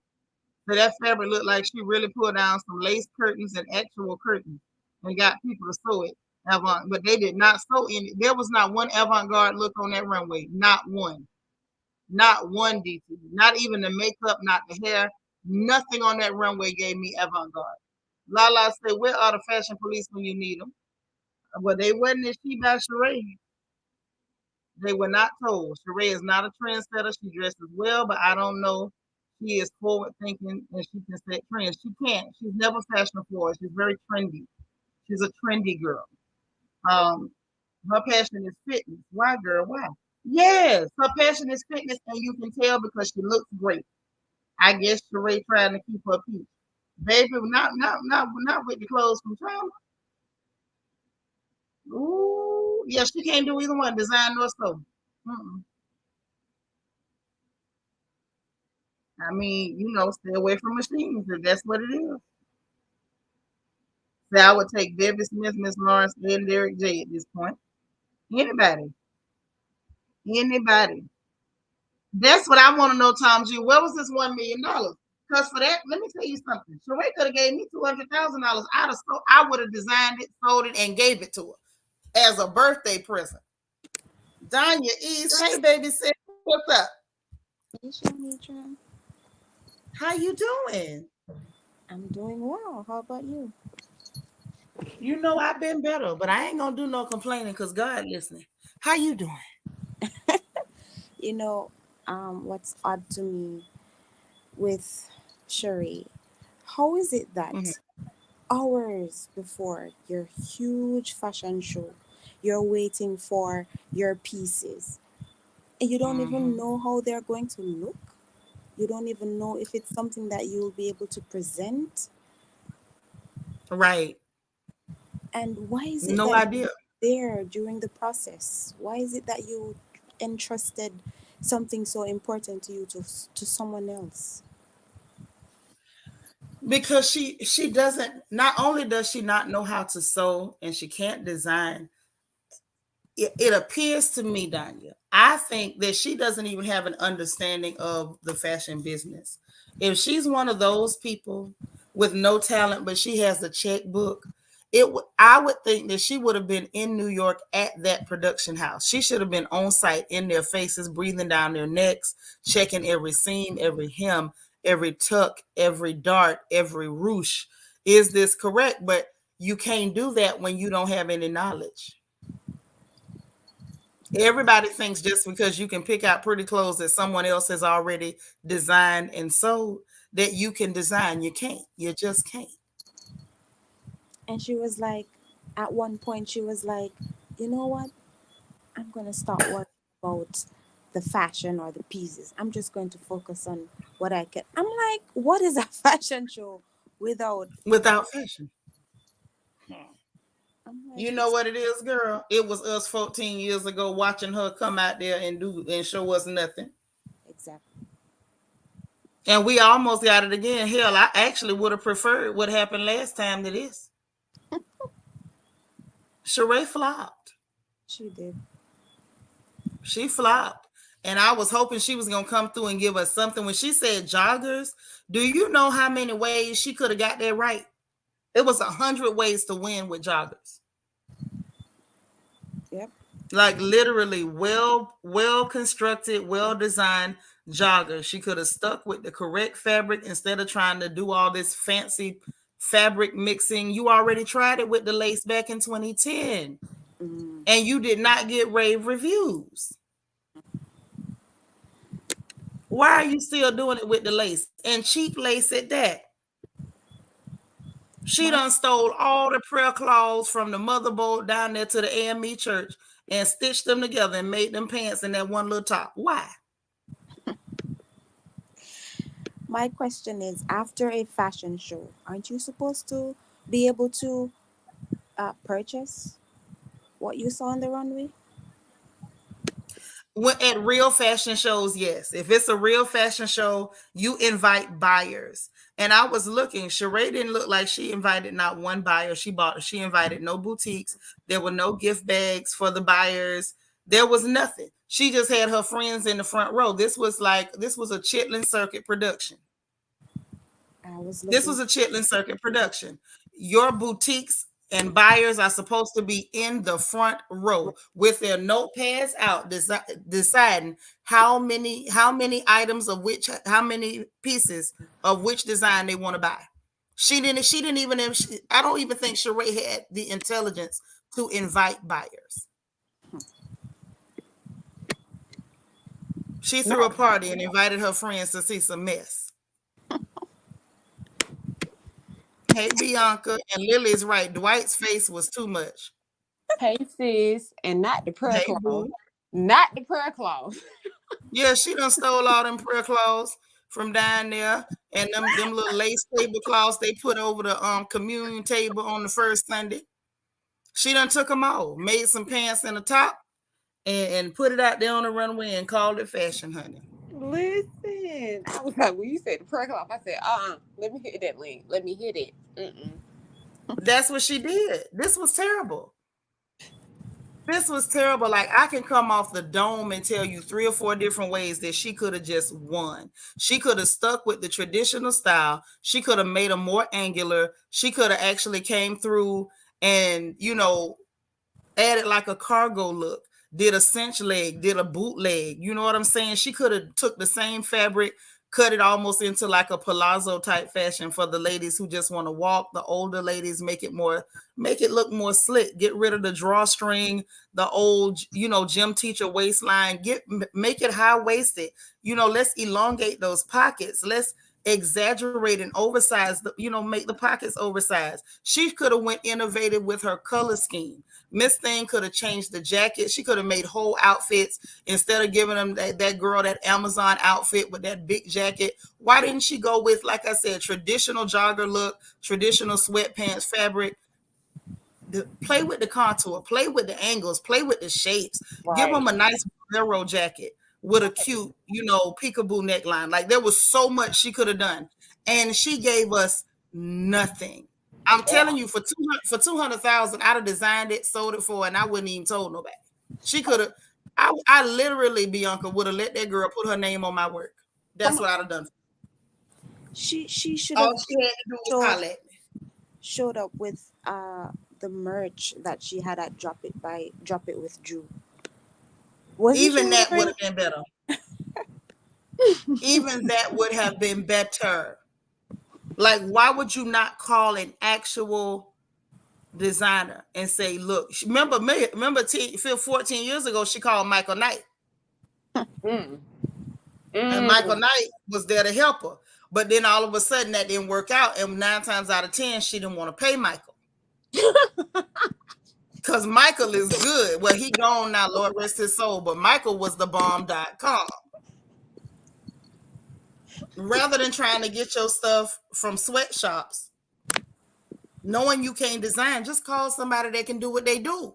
So that fabric looked like she really pulled down some lace curtains and actual curtains and got people to sew it. But they did not sew in it. There was not one avant-garde look on that runway. Not one. Not one detail. Not even the makeup, not the hair. Nothing on that runway gave me avant-garde. Lala said, where are the fashion police when you need them? Well, they wasn't as she by Sheree. They were not told. Sheree is not a trendsetter. She dresses well, but I don't know. She is forward thinking and she can set trends. She can't. She's never fashionable forward. She's very trendy. She's a trendy girl. Um, her passion is fitness. Why, girl? Why? Yes, her passion is fitness, and you can tell because she looks great. I guess Sheree trying to keep her peace. Baby, not with the clothes from China. Ooh, yeah, she can't do either one, design nor sew. Mm-mm. I mean, stay away from machines if that's what it is. So I would take Debbie Smith, Miss Lawrence, and Derek J at this point. Anybody. Anybody. That's what I want to know, Tom G. Where was this $1 million? Because for that, let me tell you something. Sheree could have gave me $200,000. I would have designed it, sold it, and gave it to her as a birthday present. Danya East, hey baby, say what's up? How you doing? I'm doing well. How about you? You know I've been better, but I ain't gonna do no complaining because God listening. How you doing? You know, what's odd to me with Sheree, how is it that hours before your huge fashion show, you're waiting for your pieces and you don't even know how they're going to look? You don't even know if it's something that you'll be able to present. Right. And why is it No that idea. there during the process? Why is it that you entrusted something so important to you to someone else? Because she doesn't, not only does she not know how to sew and she can't design, it appears to me, Danya, I think that she doesn't even have an understanding of the fashion business. If she's one of those people with no talent, but she has a checkbook, I would think that she would have been in New York at that production house. She should have been on site in their faces, breathing down their necks, checking every seam, every hem, every tuck, every dart, every ruche. Is this correct? But you can't do that when you don't have any knowledge. Everybody thinks just because you can pick out pretty clothes that someone else has already designed and sold that you can design. You can't. You just can't. And she was like, at one point, she was like, you know what? I'm going to stop worrying about the fashion or the pieces. I'm just going to focus on what I can. I'm like, what is a fashion show without Without fashion. I'm like, You know it's what it is, girl? It was us 14 years ago watching her come out there and do and show us nothing. exactly. And we almost got it again. Hell, I actually would have preferred what happened last time to this. Sheree flopped. She did. She flopped. And I was hoping she was going to come through and give us something. When she said joggers, do you know how many ways she could have got that right? It was 100 ways to win with joggers. Yep. Like literally well constructed, well designed joggers. She could have stuck with the correct fabric instead of trying to do all this fancy fabric mixing. You already tried it with the lace back in 2010 Mm. and you did not get rave reviews. Why are you still doing it with the lace and cheap lace at that? She My done stole all the prayer cloths from the motherboard down there to the AME church and stitched them together and made them pants in that one little top. Why? my question is, after a fashion show, aren't you supposed to be able to purchase what you saw on the runway? When at real fashion shows, yes. If it's a real fashion show, you invite buyers. And I was looking, Sheree didn't look like she invited not one buyer. She invited no boutiques. There were no gift bags for the buyers. There was nothing. She just had her friends in the front row. This was a Chitlin Circuit production. I was This looking. was a Chitlin Circuit production. Your boutiques and buyers are supposed to be in the front row with their notepads out, deciding how many items of which, how many pieces of which design they want to buy. She didn't even. I don't even think Sheree had the intelligence to invite buyers. She threw a No, party and invited her friends to see some mess. Hey, Bianca, and Lily's right. Dwight's face was too much. Hey sis, and not the prayer Hey, cloth. boo. Not the prayer cloth. Yeah, she done stole all them prayer cloths from down there, and them little lace tablecloths they put over the communion table on the first Sunday. She done took them all, made some pants and a top, and put it out there on the runway and called it fashion, honey. Listen, I was like, when you said the prayer cloth, I said, let me hit that link. Let me hit it. Mm-mm. That's what she did. This was terrible. This was terrible. Like, I can come off the dome and tell you 3 or 4 different ways that she could have just won. She could have stuck with the traditional style. She could have made them more angular. She could have actually came through and, added like a cargo look, did a cinch leg, did a bootleg. You know what I'm saying? She could have took the same fabric, cut it almost into like a palazzo type fashion for the ladies who just want to walk. The older ladies, make it look more slick. Get rid of the drawstring, the old, gym teacher waistline. Make it high waisted. Let's elongate those pockets. Let's exaggerate and oversize make the pockets oversized. She could have went innovative with her color scheme. Miss Thing could have changed the jacket. She could have made whole outfits instead of giving them that girl that Amazon outfit with that big jacket. Why didn't she go with, like I said, traditional jogger look, traditional sweatpants fabric? Play with the contour, play with the angles, play with the shapes. Give Right. them a nice bolero jacket with a cute, peekaboo neckline. Like, there was so much she could have done, and she gave us nothing. I'm Yeah. telling you, for 200,000, I'd have designed it, sold it for, and I wouldn't even told nobody. She could have. I literally, Bianca, would have let that girl put her name on my work. Come That's on. what I'd have done. She should All have she had to do was showed holler at me. showed up with the merch that she had at Drop It with Drew. Wasn't she Even that would wearing? have been better. Even that would have been better. Like, why would you not call an actual designer and say, look, remember 14 years ago, she called Michael Knight. Mm. And Mm. Michael Knight was there to help her. But then all of a sudden that didn't work out. And 9 times out of 10, she didn't want to pay Michael. Because Michael is good. Well, he gone now, Lord rest his soul. But Michael was the bomb.com. Rather than trying to get your stuff from sweatshops, knowing you can't design, just call somebody that can do what they do.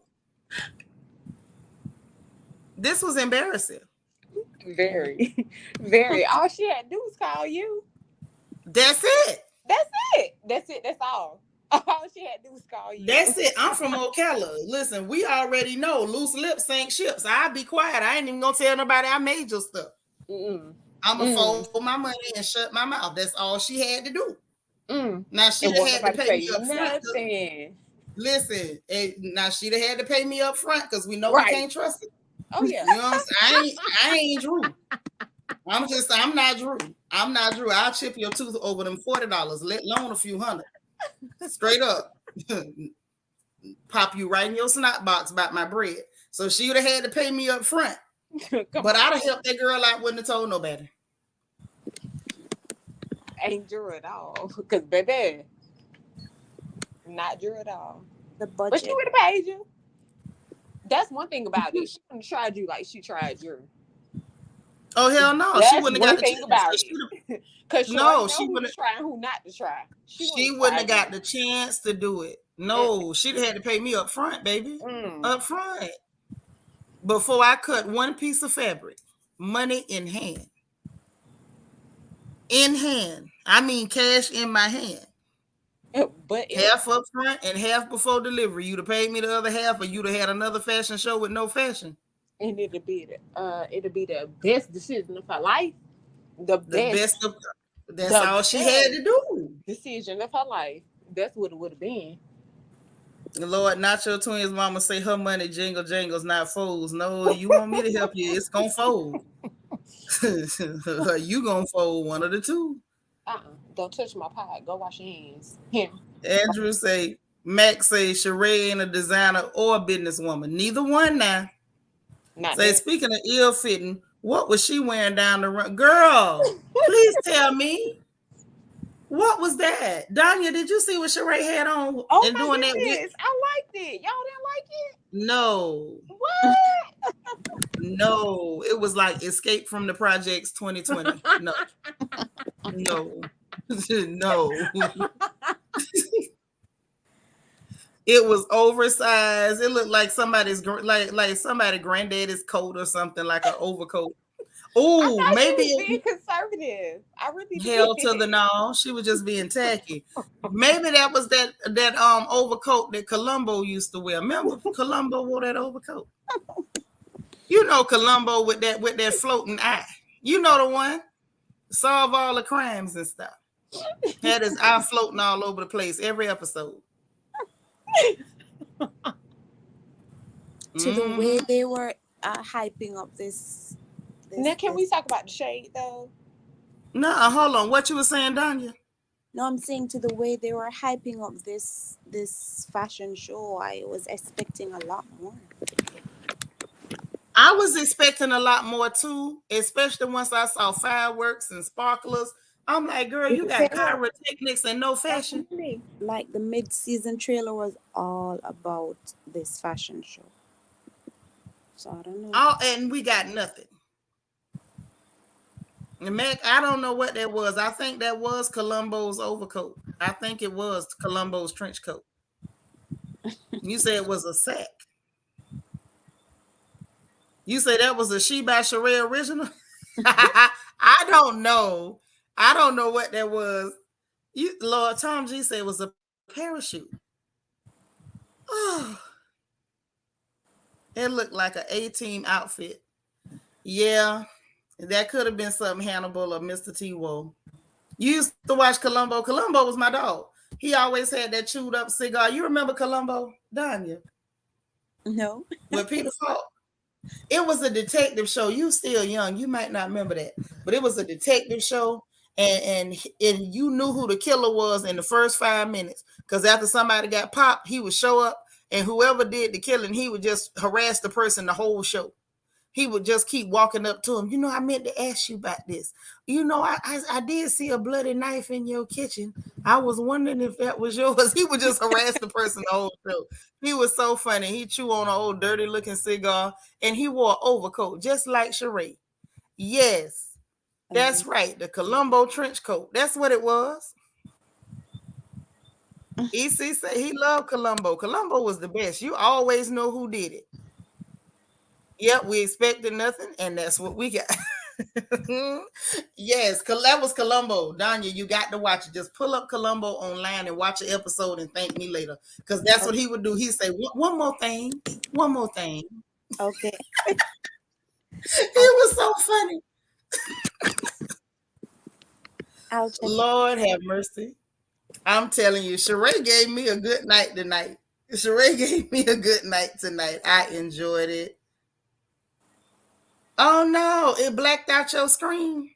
This was embarrassing. Very, very. All she had to do was call you. That's it. That's it. That's it. That's all. All she had to do was call you. That's it. I'm from Ocala. Listen, we already know loose lips sink ships. I'll be quiet. I ain't even gonna tell nobody I made your stuff. I'm gonna fold my money and shut my mouth. That's all she had to do. Now she'd have had to pay me up front. Nothing. Listen, now she'd have had to pay me up front because we know Right. we can't trust it. Oh yeah. You know what I'm saying? I ain't Drew. I'm not Drew. I'm not Drew. I'll chip your tooth over them $40, let alone a few hundred. Straight up. Pop you right in your snot box about my bread. So she would have had to pay me up front. But I'd have helped that girl out, wouldn't have told nobody. Ain't Drew at all. Because baby, not Drew at all. The But budget. she would have paid you. That's one thing about it. She wouldn't have tried you like she tried Drew. Oh hell no! That's she wouldn't have got the chance. about it. Because No, she she wouldn't try and who not to try. She wouldn't have got the chance to do it. No, she'd have had to pay me up front, baby. Up front. Before I cut one piece of fabric, money in hand. In hand. I mean cash in my hand. But half up front and half before delivery. You'd have paid me the other half, or you'd have had another fashion show with no fashion. And it'll be the best decision of her life. That's all she had to do. Decision of her life. That's what it would have been. Lord, not your twins mama say her money jingle jangles, not folds. No, you want me to help you, it's gonna fold. You gonna fold one of the two. Don't touch my pot. Go wash your hands. Andrew say, Max say Sheree ain't a designer or a businesswoman. Neither one now. Say, speaking of ill-fitting, what was she wearing down the run? Girl, please tell me. What was that? Danya, did you see what Sheree had on? Oh, my goodness. I liked it. Y'all didn't like it? No. What? No. It was like Escape from the Projects 2020. No. No. No. It was oversized. It looked like somebody's like somebody granddaddy's coat or something, like an overcoat. I Oh, thought she maybe was being it conservative. I really held to the did. no. She was just being tacky. Maybe that was that overcoat that Columbo used to wear. Remember Columbo wore that overcoat? You know Columbo with that floating eye. You know the one. Solve all the crimes and stuff. Had his eye floating all over the place every episode. To the way Mm-hmm. they were hyping up Now, can this. we talk about the shade though? No, hold on. What you were saying, Danya? No, I'm saying to the way they were hyping up this fashion show, I was expecting a lot more. I was expecting a lot more too, especially once I saw fireworks and sparklers. I'm like, girl, you got pyrotechnics and no fashion. Definitely. Like the mid-season trailer was all about this fashion show. So I don't know. All and we got nothing. And Mac, I don't know what that was. I think that was Columbo's overcoat. I think it was Columbo's trench coat. You said it was a sack. You say that was a She by Sheree original? I don't know. I don't know what that was. Lord Tom G said it was a parachute. Oh, it looked like an A-team outfit. Yeah, that could have been something Hannibal or Mr. T-Woe. You used to watch Columbo. Columbo was my dog. He always had that chewed up cigar. You remember Columbo, Danya? No. With Peter Falk. It was a detective show. You still young. You might not remember that. But it was a detective show. And you knew who the killer was in the first 5 minutes. Because after somebody got popped, he would show up. And whoever did the killing, he would just harass the person the whole show. He would just keep walking up to him. You know, I meant to ask you about this. You know, I did see a bloody knife in your kitchen. I was wondering if that was yours. He would just harass the person the whole show. He was so funny. He chew on an old dirty looking cigar and he wore an overcoat just like Sheree. Yes, that's right. The Columbo trench coat. That's what it was. EC said he loved Columbo. Columbo was the best. You always know who did it. Yep, we expected nothing, and that's what we got. Yes, that was Columbo. Danya, you got to watch it. Just pull up Columbo online and watch an episode and thank me later. Because that's what he would do. He'd say, one more thing, one more thing. Okay. It was so funny. I'll check it. Lord have mercy. I'm telling you, Sheree gave me a good night tonight. Sheree gave me a good night tonight. I enjoyed it. Oh no, it blacked out your screen.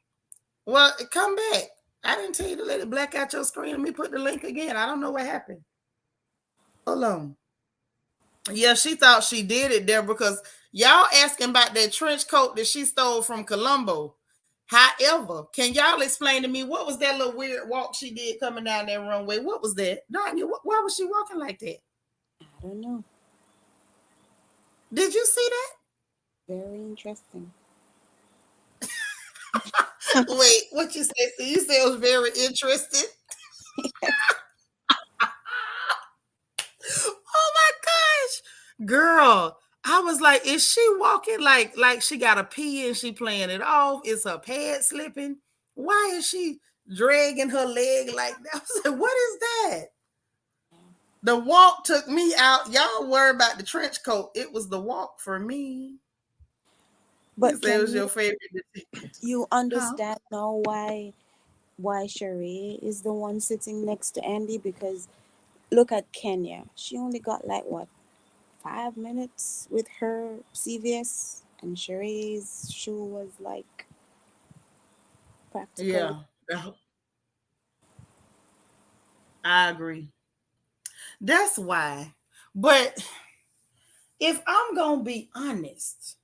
Well, come back. I didn't tell you to let it black out your screen. Let me put the link again. I don't know what happened. Hold on. Yeah, she thought she did it there because y'all asking about that trench coat that she stole from Columbo. However, can y'all explain to me what was that little weird walk she did coming down that runway? What was that? Danya, why was she walking like that? I don't know. Did you see that? Very interesting. Wait, what you say? So you said it was very interesting. Oh my gosh, girl! I was like, is she walking like she got a pee and she playing it off? Is her pad slipping? Why is she dragging her leg like that? I was like, what is that? The walk took me out. Y'all worry about the trench coat. It was the walk for me. You But say it can was your favorite detective. you Huh? understand now why Sheree is the one sitting next to Andy? Because look at Kenya. She only got like what, 5 minutes with her CVS, and Sheree's shoe was like practically. Yeah, I agree. That's why. But if I'm gonna be honest,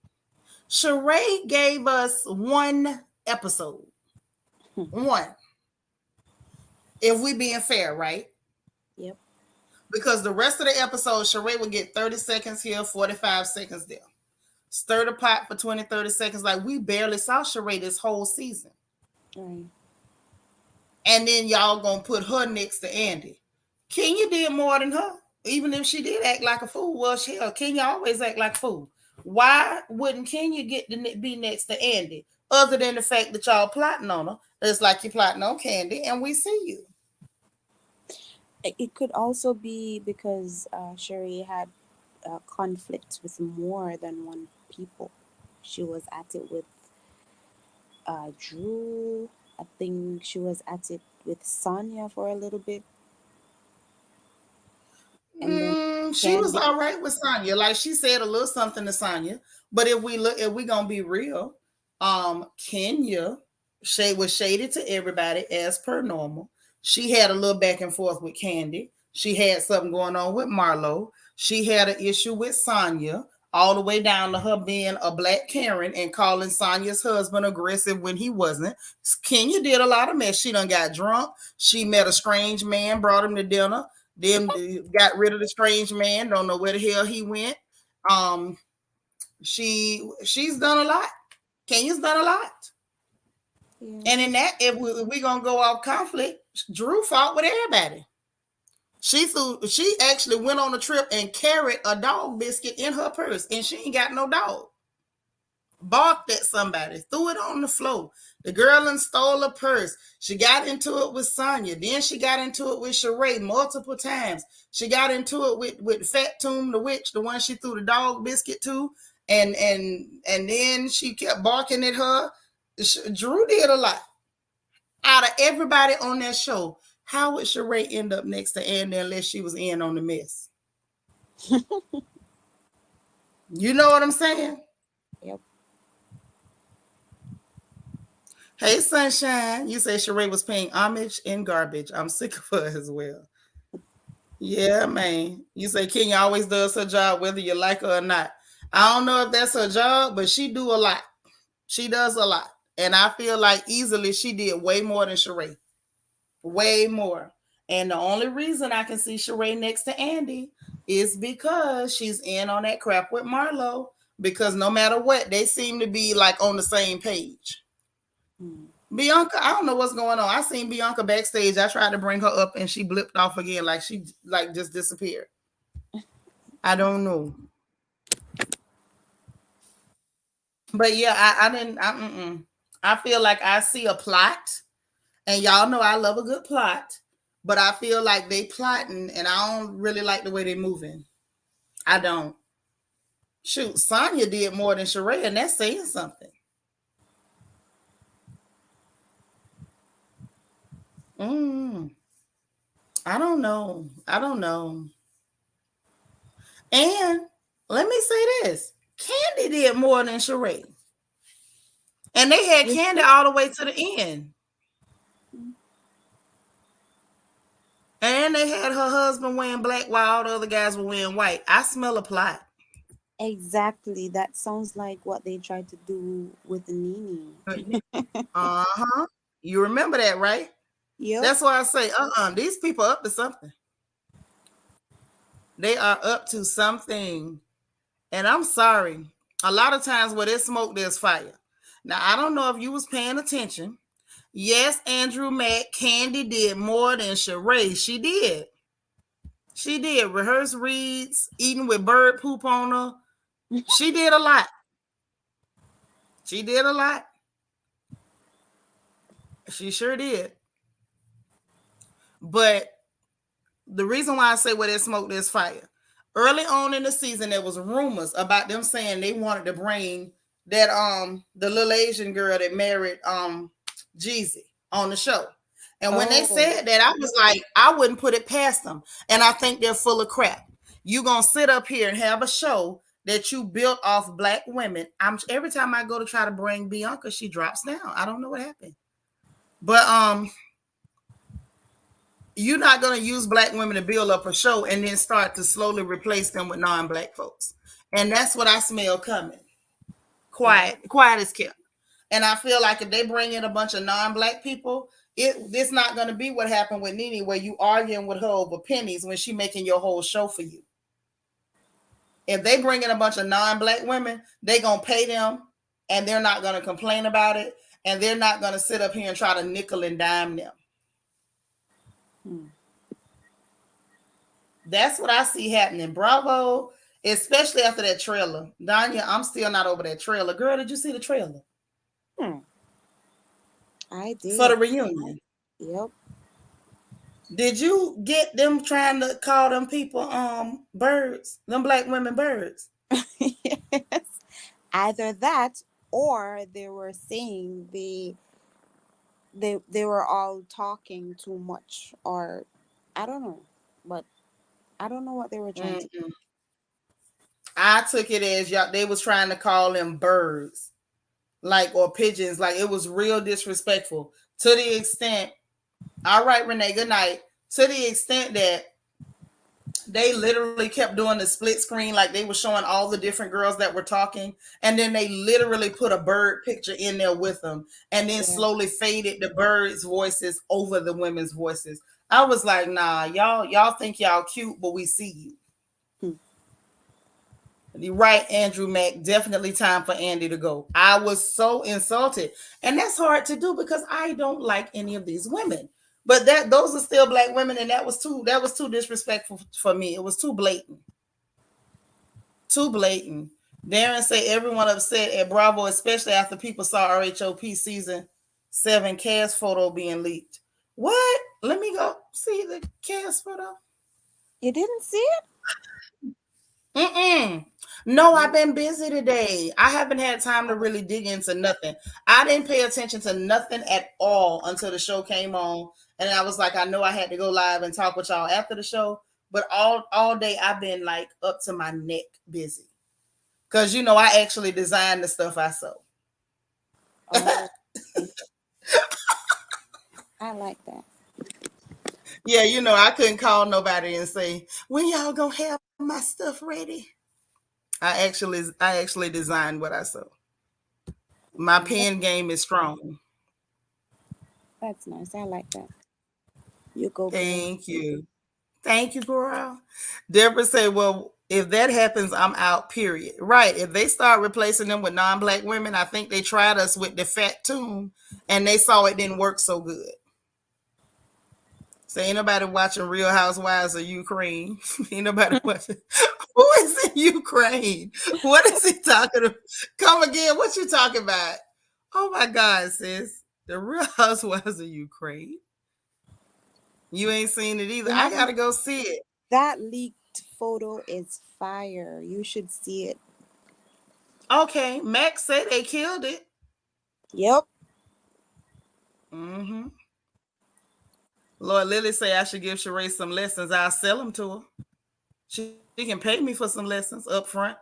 Sheree gave us one episode. One. If we being fair, right? Yep. Because the rest of the episode, Sheree would get 30 seconds here, 45 seconds there. Stir the pot for 20, 30 seconds. Like we barely saw Sheree this whole season. Right. And then y'all gonna put her next to Andy. Kenya did more than her. Even if she did act like a fool, well, Kenya always act like a fool. Why wouldn't Kenya get to be next to Andy? other than the fact that y'all plotting on her. It's like you're plotting on Candy, and we see you. It could also be because Sheree had conflicts with more than one people. She was at it with Drew. I think she was at it with Sanya for a little bit, and then She was Candy. all right with Sanya. Like she said a little something to Sanya. But if we gonna be real, Kenya Shay was shaded to everybody as per normal. She had a little back and forth with Candy. She had something going on with Marlo. She had an issue with Sanya, all the way down to her being a black Karen and calling Sonya's husband aggressive when he wasn't. Kenya did a lot of mess. She done got drunk. She met a strange man, brought him to dinner. Then got rid of the strange man. Don't know where the hell he went. Um, she's done a lot. Kenya's done a lot. Yeah. And in that, if we gonna go off conflict, Drew fought with everybody. She actually went on a trip and carried a dog biscuit in her purse, and she ain't got no dog. Barked at somebody, threw it on the floor. The girl and stole a purse. She got into it with Sanya. Then she got into it with Sheree multiple times. She got into it with Fat Tomb the witch, the one she threw the dog biscuit to, and then she kept barking at her. Drew did a lot. Out of everybody on that show, how would Sheree end up next to Andy unless she was in on the mess? You know what I'm saying? Yep. Hey, Sunshine. You say Sheree was paying homage in garbage. I'm sick of her as well. Yeah, man. You say Kenya always does her job, whether you like her or not. I don't know if that's her job, but she do a lot. She does a lot. And I feel like easily she did way more than Sheree. Way more. And the only reason I can see Sheree next to Andy is because she's in on that crap with Marlo. Because no matter what, they seem to be like on the same page. Bianca, I don't know what's going on. I seen Bianca backstage. I tried to bring her up and she blipped off again, like she like just disappeared. I don't know. But yeah, I didn't. I feel like I see a plot, and y'all know I love a good plot. But I feel like they plotting, and I don't really like the way they moving. I don't. Shoot, Sanya did more than Sheree, and that's saying something. Mm, I don't know. I don't know. And let me say this: Candy did more than Sheree, and they had Candy all the way to the end. And they had her husband wearing black while all the other guys were wearing white. I smell a plot. Exactly. That sounds like what they tried to do with Nini. Uh-huh. You remember that, right? Yep. That's why I say, these people are up to something. They are up to something. And I'm sorry. A lot of times where there's smoke, there's fire. Now, I don't know if you was paying attention. Yes, Andrew Mack, Candy did more than Sheree. She did. She did. Rehearse reads, eating with bird poop on her. She did a lot. She did a lot. She sure did. But the reason why I say where there's smoke, there's fire. Early on in the season, there was rumors about them saying they wanted to bring that the little Asian girl that married Jeezy on the show. And when they Oh, said that, I was like, I wouldn't put it past them. And I think they're full of crap. You gonna sit up here and have a show that you built off black women. Every time I go to try to bring Bianca, she drops down. I don't know what happened. But you're not going to use black women to build up a show and then start to slowly replace them with non-black folks. And that's what I smell coming. yeah. Quiet is kept. And I feel like if they bring in a bunch of non-black people, it's not going to be what happened with Nene, where you arguing with her over pennies when she making your whole show for you. If they bring in a bunch of non-black women, they going to pay them and they're not going to complain about it. And they're not going to sit up here and try to nickel and dime them. That's what I see happening. Bravo, especially after that trailer. Danya, I'm still not over that trailer. Girl, did you see the trailer? Hmm. I for the did. reunion. Yep. Did you get them trying to call them people birds? Them black women birds? Yes. Either that, or they were saying they were all talking too much, or I don't know, but I don't know what they were trying to. Mm-mm. I took it as y'all they was trying to call them birds, like or pigeons. Like it was real disrespectful to the extent. All right, Renee. Good night. To the extent that they literally kept doing the split screen, like they were showing all the different girls that were talking, and then they literally put a bird picture in there with them, and then Yeah. slowly faded the birds' voices over the women's voices. I was like, nah, y'all think y'all cute, but we see you. Hmm. You're right, Andrew Mack. Definitely time for Andy to go. I was so insulted. And that's hard to do because I don't like any of these women. But that those are still black women, and that was too disrespectful for me. It was too blatant. Too blatant. Darren say everyone upset at Bravo, especially after people saw RHOP season 7 cast photo being leaked. What? Let me go see the cast photo. You didn't see it? Mm-mm. No, I've Oh, been busy today. I haven't had time to oh, really dig into nothing. I didn't pay attention to nothing at all until the show came on. And I was like, I know I had to go live and talk with y'all after the show. But all day I've been like up to my neck busy. Cause I actually designed the stuff I sew. oh. Okay. I like that. Yeah, I couldn't call nobody and say, when y'all gonna have my stuff ready? I actually designed what I sew. My Okay. pen game is strong. That's nice. I like that. You go, girl. Thank you. Thank you, girl. Deborah said, well, if that happens, I'm out, period. Right. If they start replacing them with non black women, I think they tried us with the fat tune and they saw it didn't work so good. So ain't nobody watching Real Housewives of Ukraine. Ain't nobody watching. Who is in Ukraine? What is he talking about? Come again. What you talking about? Oh my God, sis. The Real Housewives of Ukraine. You ain't seen it either. You I haven't. gotta go see it. That leaked photo is fire. You should see it. Okay, Max said they killed it. Yep. Mm-hmm. Lord Lily say I should give Sheree some lessons. I'll sell them to her. She can pay me for some lessons up front.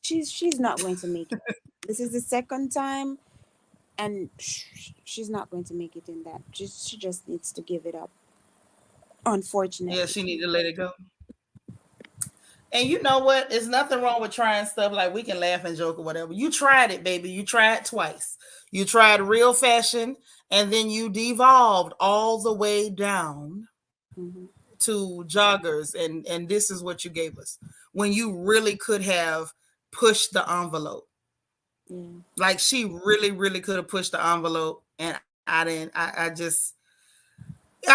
She's not going to make it. This is the second time, and she's not going to make it in that. She just needs to give it up. Yeah, Unfortunately. she need to let it go. And you know what? There's nothing wrong with trying stuff. Like we can laugh and joke or whatever. You tried it, baby. You tried twice. You tried real fashion, and then you devolved all the way down Hmm. to joggers, and this is what you gave us when you really could have pushed the envelope. Yeah. Like she really could have pushed the envelope, and I didn't. I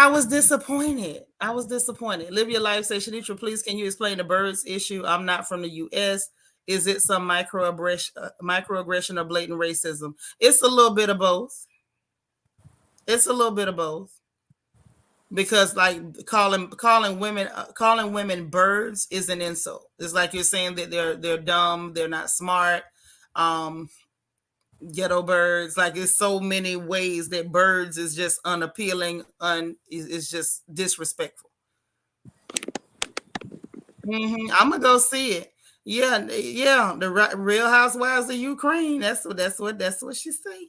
was disappointed. I was disappointed. Live your life. Say, Shanitra, please, can you explain the birds issue? I'm not from the U.S. Is it some microaggression or blatant racism? It's a little bit of both. It's a little bit of both because, like, calling women birds is an insult. It's like you're saying that they're dumb, they're not smart. Um, Ghetto birds, like it's so many ways that birds is just unappealing, is just disrespectful. I'm gonna go see it. Yeah, yeah, the Real Housewives of Ukraine. That's what she say.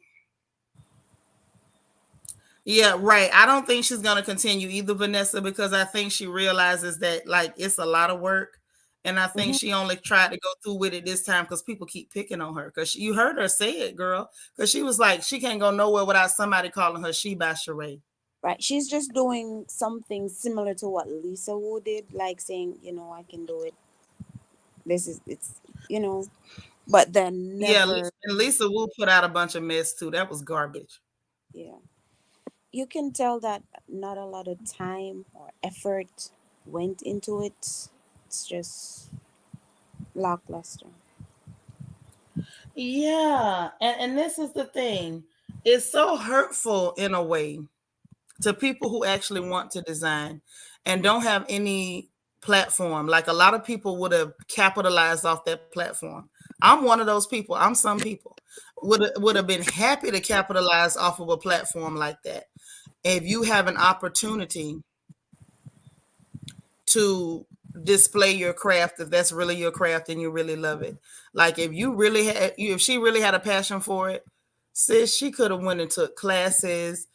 Yeah, right. I don't think she's gonna continue either, Vanessa, because I think she realizes that like it's a lot of work, and I think Hmm. she only tried to go through with it this time because people keep picking on her. Because you heard her say it, girl. Because she was like, she can't go nowhere without somebody calling her she by Sheree. Right. She's just doing something similar to what Lisa Wu did, like saying, I can do it. This is it's but then Yeah, never. and Lisa Wu put out a bunch of mess too. That was garbage. Yeah. You can tell that not a lot of time or effort went into it. It's just lackluster. Yeah, and this is the thing. It's so hurtful in a way to people who actually want to design and don't have any platform. Like a lot of people would have capitalized off that platform. I'm one of those people. I'm some people would have been happy to capitalize off of a platform like that. If you have an opportunity to display your craft, if that's really your craft and you really love it, like if you really had if she really had a passion for it, sis, she could have went and took classes.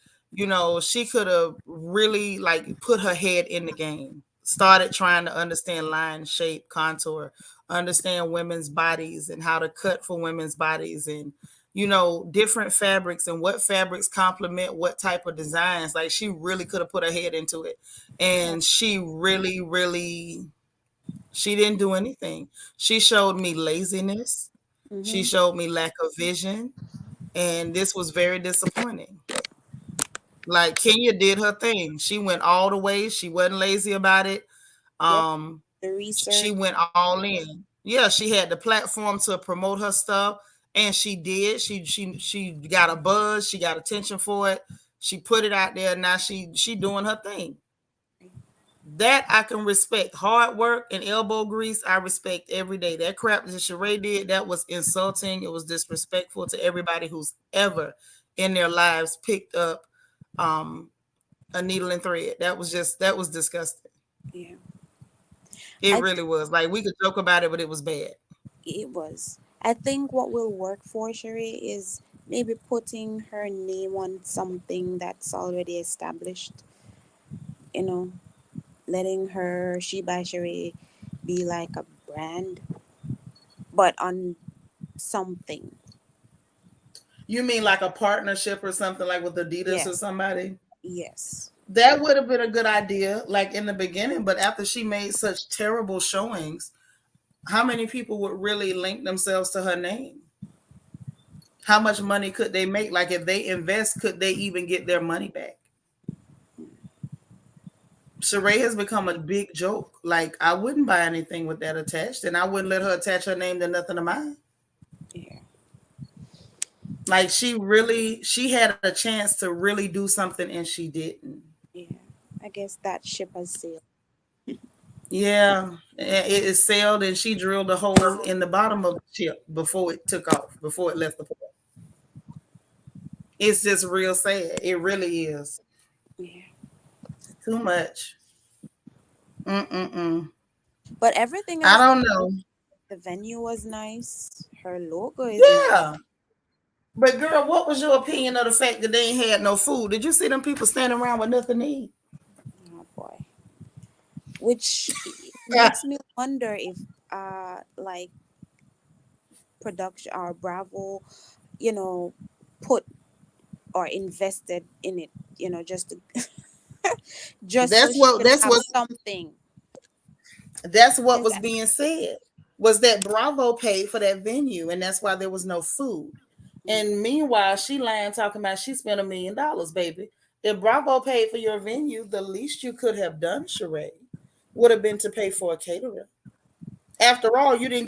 She could have really like put her head in the game, started trying to understand line, shape, contour, understand women's bodies and how to cut for women's bodies, and different fabrics and what fabrics complement what type of designs. Like she really could have put her head into it, Right. and she really, really, she didn't do anything. She showed me laziness. She Mm-hmm. showed me lack of vision, and this was very disappointing. Like Kenya did her thing. She went all the way. She wasn't lazy about it. Yep. Um, The she research. went all in. Yeah, she had the platform to promote her stuff, and she did. She got a buzz. She got attention for it. She put it out there. Now she doing her thing. That I can respect. Hard work and elbow grease, I respect every day. That crap that Sheree did, that was insulting. It was disrespectful to everybody who's ever in their lives picked up um, a needle and thread. That was disgusting. Yeah. It I really was. Like we could joke about it, but it was bad. It was. I think what will work for Sheree is maybe putting her name on something that's already established, you know, letting her She by Sheree be like a brand, but on something. You mean like a partnership or something like with Adidas or Yes. somebody? Yes. That would have been a good idea, like in the beginning. But after she made such terrible showings, how many people would really link themselves to her name? How much money could they make? Like if they invest, could they even get their money back? Sheree has become a big joke. Like I wouldn't buy anything with that attached, and I wouldn't let her attach her name to nothing of mine. Yeah. Like she had a chance to really do something and she didn't. Yeah. I guess that ship has sailed. Yeah, it is sailed, and she drilled a hole in the bottom of the ship before it took off, before it left the port. It's just real sad. It really is. Yeah. Too much. Mm-mm-mm. But everything I else, don't know. the venue was nice. Her logo is nice. Yeah. But girl, what was your opinion of the fact that they ain't had no food? Did you see them people standing around with nothing to eat? Oh boy. Which Yeah. makes me wonder if like production or Bravo, you know, put or invested in it, just to, just so That's she what could that's have what something. that's what Because was being said. Was that Bravo paid for that venue, and that's why there was no food. And meanwhile, she lying talking about she spent $1 million, baby. If Bravo paid for your venue, the least you could have done, Sheree, would have been to pay for a caterer. After all, you didn't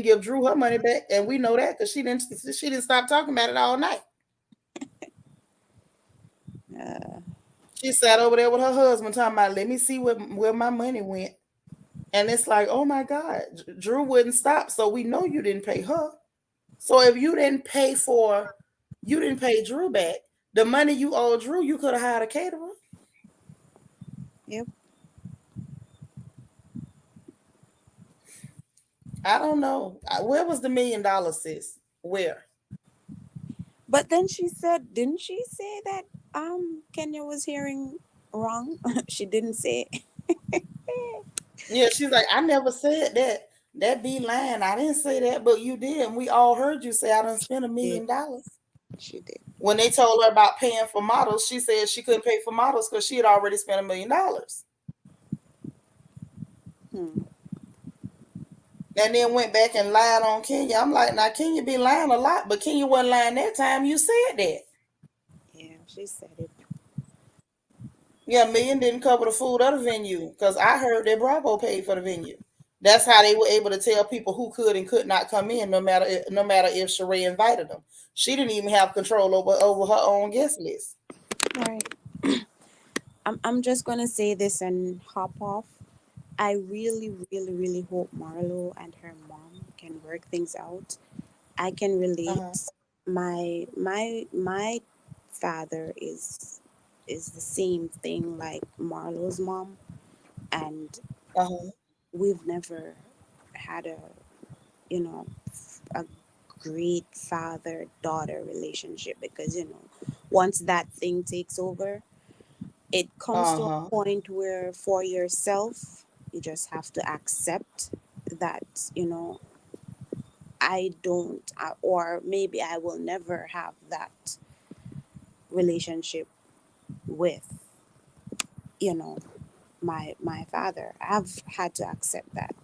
give Drew her money back, and we know that because she didn't stop talking about it all night. uh, She sat over there with her husband talking about, let me see where my money went. And it's like, oh my God, Drew wouldn't stop. So we know you didn't pay her. So if you didn't pay Drew back, the money you owe Drew, you could have hired a caterer. yep. I don't know. Where was the $1 million, sis? Where? But then she said, didn't she say that Kenya was hearing wrong? She didn't say it. Yeah, she's like, I never said that. That be lying. I didn't say that, but you did. And we all heard you say I done spent a Did million dollars. she did? When they told her about paying for models, she said she couldn't pay for models because she had already spent $1 million. Hmm. And then went back and lied on Kenya. I'm like, now Kenya be lying a lot, but Kenya wasn't lying that time. You said that. Yeah, she said it. Yeah, $1 million didn't cover the food of the venue because I heard that Bravo paid for the venue. That's how they were able to tell people who could and could not come in, no matter if Sheree invited them. She didn't even have control over her own guest list. Right. I'm just gonna say this and hop off. I really, really, really hope Marlo and her mom can work things out. I can Uh-huh. relate. My father is the same thing like Marlo's mom, and Uh-huh. we've never had a, you know, a great father daughter relationship, because once that thing takes over, it comes to Uh-huh. a point where for yourself you just have to accept that, I don't, or maybe I will never have that relationship with, you know my father. I've had to accept that.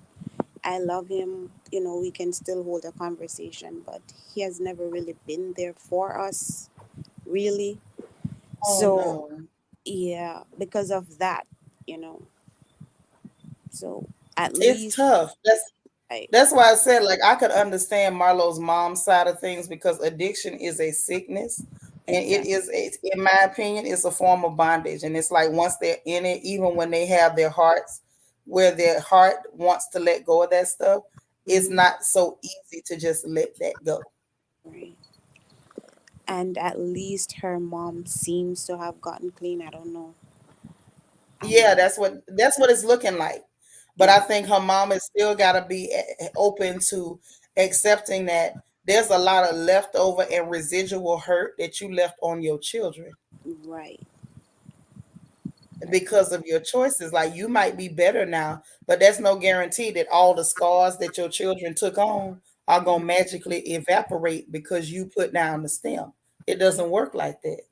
I love him, we can still hold a conversation, but he has never really been there for us, really. Oh So no. yeah, because of that, you know so at It's least tough. I That's why I said, like, I could understand Marlo's mom's side of things because addiction is a sickness, and it exactly. is, in my opinion, it's a form of bondage. And it's like once they're in it, even when they have their hearts, where their heart wants to let go of that stuff, it's Hmm. not so easy to just let that go. Right. And at least her mom seems to have gotten clean. I don't know. I Yeah, mean, that's what it's looking like. But I yeah. think her mom has still got to be open to accepting that there's a lot of leftover and residual hurt that you left on your children Right. Right. because of your choices. Like, you might be better now, but there's no guarantee that all the scars that your children took on are going to magically evaporate because you put down the stem. It doesn't work like that.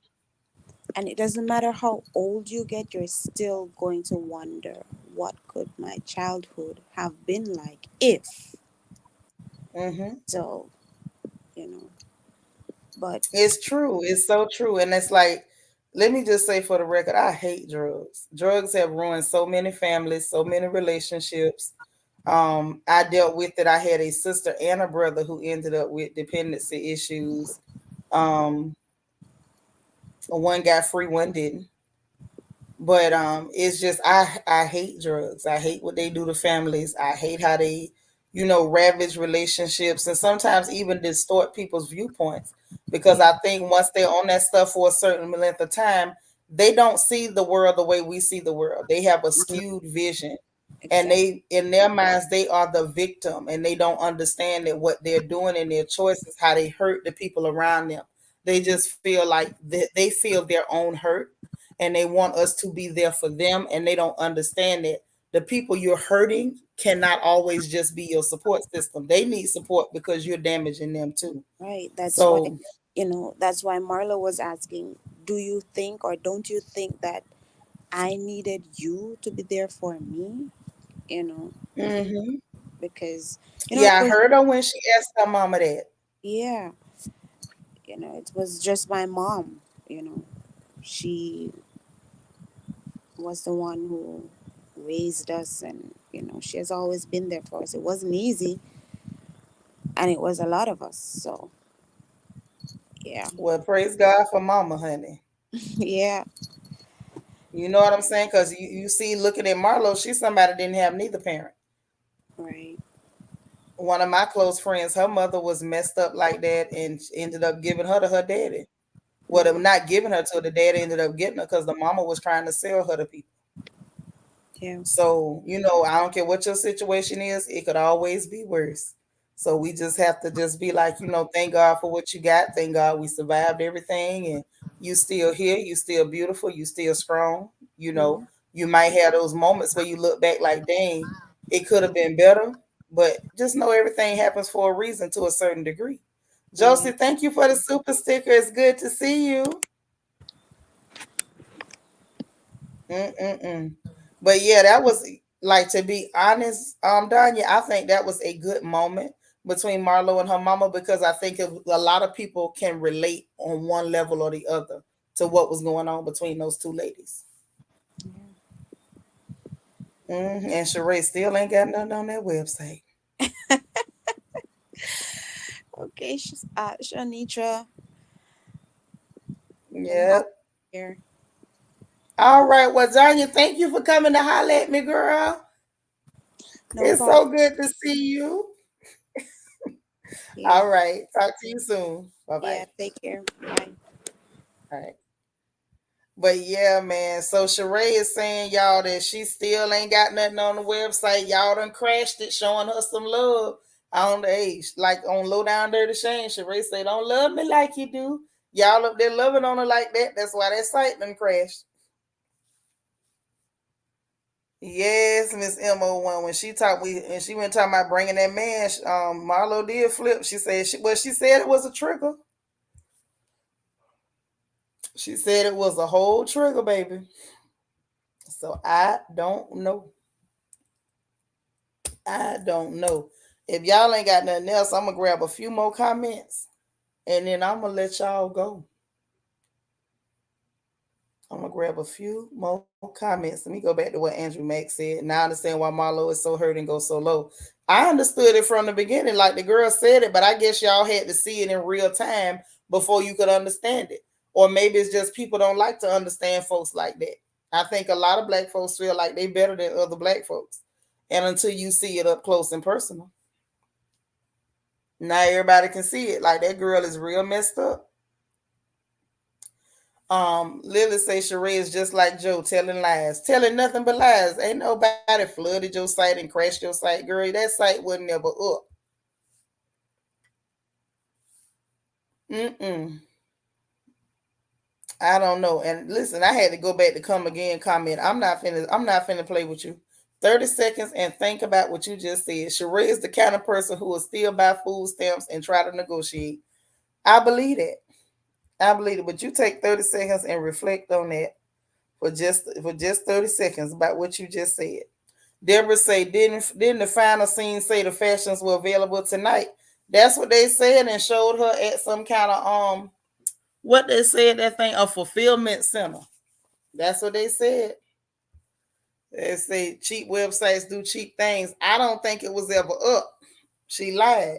And it doesn't matter how old you get, you're still going to wonder, what could my childhood have been like if. Hmm. So, you know, but It's true. It's so true. And it's like, let me just say for the record, I hate drugs. Drugs have ruined so many families, so many relationships. I dealt with it. I had a sister and a brother who ended up with dependency issues. Um, one got free, one didn't. But it's just, I hate drugs. I hate what they do to families. I hate how they, ravage relationships and sometimes even distort people's viewpoints, because yeah, I think once they're on that stuff for a certain length of time, they don't see the world the way we see the world. They have a right, skewed vision, and exactly. they, in their minds, they are the victim, and they don't understand that what they're doing in their choices, how they hurt the people around them. They just feel like they feel their own hurt, and they want us to be there for them, and they don't understand that the people you're hurting cannot always just be your support system. They need support because you're damaging them too. Right. So, That's why Marlo was asking, do you think or don't you think that I needed you to be there for me? You know, hmm, because, it yeah, I was, heard her when she asked her mama that. yeah, it was just my mom, you know, she was the one who raised us, and, she has always been there for us. It wasn't easy, and it was a lot of us. So, yeah. Well, praise God for mama, honey. Yeah. You know what I'm saying? Because you see, looking at Marlo, she's somebody didn't have neither parent. Right. One of my close friends, her mother was messed up like that and ended up giving her to her daddy. Well, Hmm. not giving her to the daddy, ended up getting her because the mama was trying to sell her to people. Yeah. So, I don't care what your situation is, it could always be worse. So we just have to just be like, thank God for what you got. Thank God we survived everything, and you still here, you still beautiful, you still strong. You know, Hmm. you might have those moments where you look back like, dang, it could have been better, but just know everything happens for a reason to a certain degree. Yeah. Josie, thank you for the super sticker. It's good to see you. Mm-mm-mm. But yeah, that was, like, to be honest, Danya, I think that was a good moment between Marlo and her mama, because I think a lot of people can relate on one level or the other to what was going on between those two ladies. And Sheree still ain't got nothing on that website. Okay, Shanitra, let me Yep. here. All right. Well, Zanya, thank you for coming to holler at me, girl. No It's problem. so good to see you. Here. All right. Talk to you soon. Bye Yeah, bye. take care. Bye. All right. But yeah, man. So Sheree is saying, y'all, that she still ain't got nothing on the website. Y'all done crashed it, showing her some love on the age. Like on Low Down Dirty Shame. Sheree say, don't love me like you do. Y'all up there loving on her like that. That's why that site done crashed. Yes, Miss Mo1. When she talked, and she went talking about bringing that man. Marlo did flip. She said, she said it was a trigger. She said it was a whole trigger, baby. So I don't know. I don't know. If y'all ain't got nothing else, I'm gonna grab a few more comments, and then I'm gonna let y'all go. I'm gonna grab a few more comments. Let me go back to what Andrew Mack said. Now I understand why Marlo is so hurt and goes so low. I understood it from the beginning, like the girl said it, but I guess y'all had to see it in real time before you could understand it. Or maybe it's just people don't like to understand folks like that. I think a lot of black folks feel like they better than other black folks. And until you see it up close and personal, now everybody can see it. Like that girl is real messed up. Lily say Sheree is just like Joe, telling lies, telling nothing but lies. Ain't nobody flooded your site and crashed your site, girl. That site wasn't never up. Mm-mm. I don't know. And listen, I had to go back to come again comment. I'm not finna play with you. 30 seconds and think about what you just said. Sheree is the kind of person who will still buy food stamps and try to negotiate. I believe that. I believe it. But you take 30 seconds and reflect on that for just 30 seconds about what you just said. Deborah say, didn't the final scene say the fashions were available tonight? That's what they said and showed her at some kind of what they said, that thing, a fulfillment center. That's what they said. They say cheap websites do cheap things. I don't think it was ever up. She lied.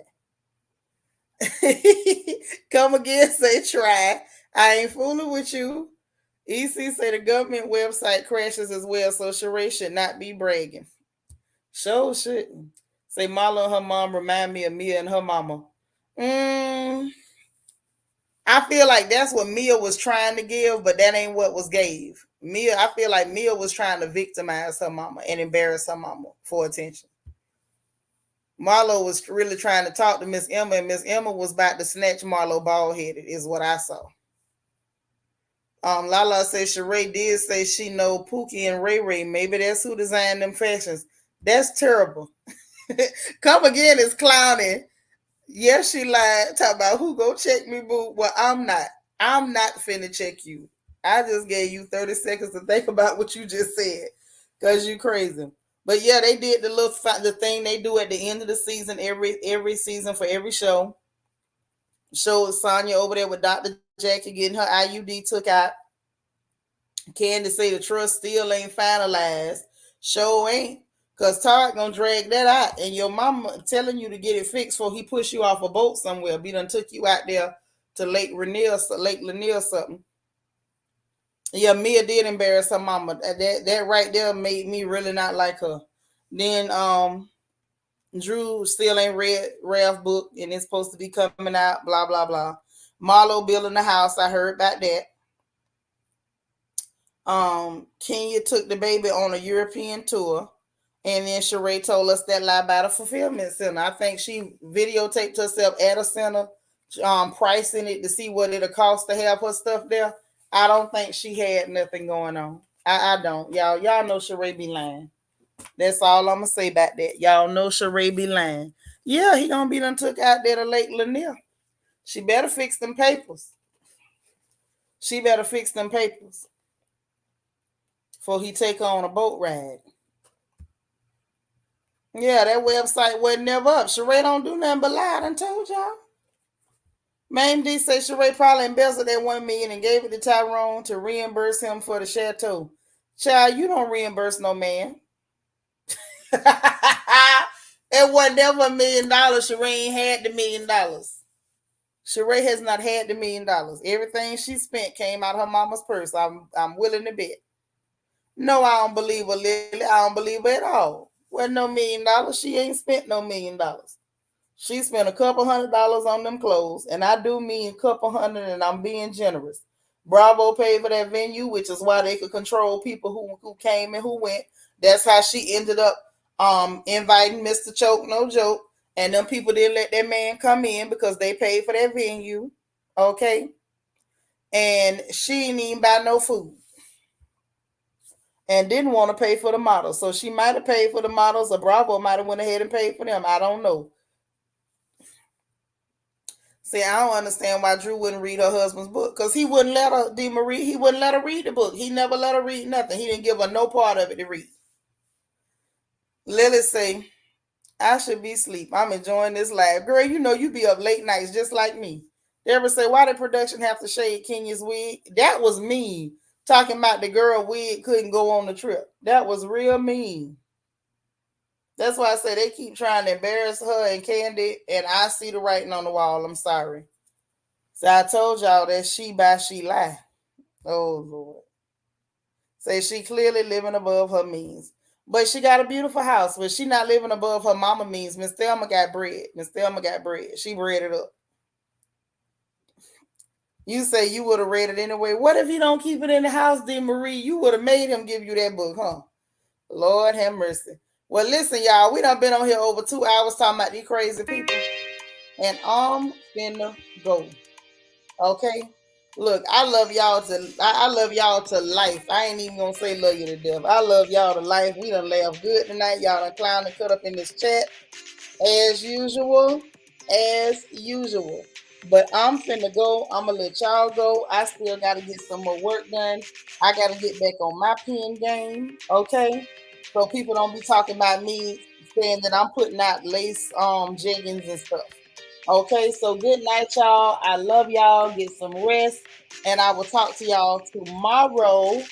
Come again, say try. I ain't fooling with you. EC say the government website crashes as well, so Sheree should not be bragging. Sure shouldn't. Say Marlo and her mom remind me of Mia and her mama. Mm, I feel like that's what Mia was trying to give, but that ain't what was gave. I feel like Mia was trying to victimize her mama and embarrass her mama for attention. Marlo was really trying to talk to Miss Emma, and Miss Emma was about to snatch Marlo bald headed, is what I saw. Lala says Sheree did say she know Pookie and Ray Ray. Maybe that's who designed them fashions. That's terrible. Come again is clowning. Yes, she lied. Talk about who go check me, boo. Well, I'm not. I'm not finna check you. I just gave you 30 seconds to think about what you just said, cause you crazy. But yeah, they did the thing they do at the end of the season every season for every show. Showed Sanya over there with Dr. Jackie getting her IUD took out. Candace say the trust still ain't finalized. Show ain't. Cause Todd gonna drag that out, and your mama telling you to get it fixed before he push you off a boat somewhere. Be done took you out there to Lake Lanier something. Yeah, Mia did embarrass her mama. That right there made me really not like her. Then Drew still ain't read Ralph's book, and it's supposed to be coming out. Blah blah blah. Marlo building the house. I heard about that. Kenya took the baby on a European tour, and then Sheree told us that lie about a fulfillment center. I think she videotaped herself at a center, pricing it to see what it'll cost to have her stuff there. I don't think she had nothing going on. I don't. Y'all know Sheree be lying. That's all I'm gonna say about that. Y'all know Sheree be lying. Yeah, he gonna be done took out there to Lake Lanier. She better fix them papers. She better fix them papers before he take her on a boat ride. Yeah, that website wasn't never up. Sheree don't do nothing but lie. I done told y'all. Mame D say Sheree probably embezzled that 1 million and gave it to Tyrone to reimburse him for the chateau. Child, you don't reimburse no man. It was never $1 million. Sheree ain't had the $1 million. Sheree has not had the $1 million. Everything she spent came out of her mama's purse. I'm willing to bet. No, I don't believe her, Lily. I don't believe her at all. Wasn't no $1 million. She ain't spent no $1 million. She spent a couple $100 on them clothes, and I do mean a couple hundred, and I'm being generous. Bravo paid for that venue, which is why they could control people who came and who went. That's how she ended up inviting Mr. Choke No Joke, and them people didn't let that man come in because they paid for that venue. Okay, and she didn't even buy no food and didn't want to pay for the models. So she might have paid for the models, or Bravo might have went ahead and paid for them. I don't know. See, I don't understand why Drew wouldn't read her husband's book, because he wouldn't let her, D. Marie, he wouldn't let her read the book. He never let her read nothing. He didn't give her no part of it to read. Lily say, I should be asleep. I'm enjoying this live. Girl, you know you be up late nights just like me. Deborah say, why did production have to shade Kenya's wig? That was mean. Talking about the girl wig couldn't go on the trip. That was real mean. That's why I say they keep trying to embarrass her and Candy, and I see the writing on the wall. I'm sorry. So I told y'all that she by she lie. Oh Lord. Say she clearly living above her means. But she got a beautiful house. But she not living above her mama means. Miss Thelma got bread. Miss Thelma got bread. She bread it up. You say you would have read it anyway. What if he don't keep it in the house, D. Marie? You would have made him give you that book, huh? Lord have mercy. Well, listen, y'all. We done been on here over 2 hours talking about these crazy people. And I'm finna go. Okay. Look, I love y'all to life. I ain't even gonna say love you to death. I love y'all to life. We done laughed good tonight. Y'all done clown and cut up in this chat. As usual. As usual. But I'm finna go. I'm gonna let y'all go. I still gotta get some more work done. I gotta get back on my pen game. Okay. So people don't be talking about me saying that I'm putting out lace jeggings and stuff. Okay, so good night, y'all. I love y'all. Get some rest. And I will talk to y'all tomorrow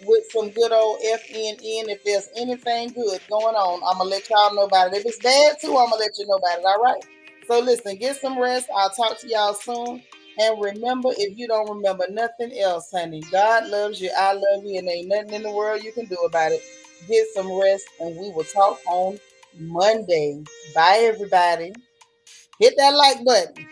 with some good old FNN. If there's anything good going on, I'm going to let y'all know about it. If it's bad too, I'm going to let you know about it. All right? So listen, get some rest. I'll talk to y'all soon. And remember, if you don't remember nothing else, honey, God loves you. I love you. And ain't nothing in the world you can do about it. Get some rest. And we will talk on Monday. Bye, everybody. Hit that like button.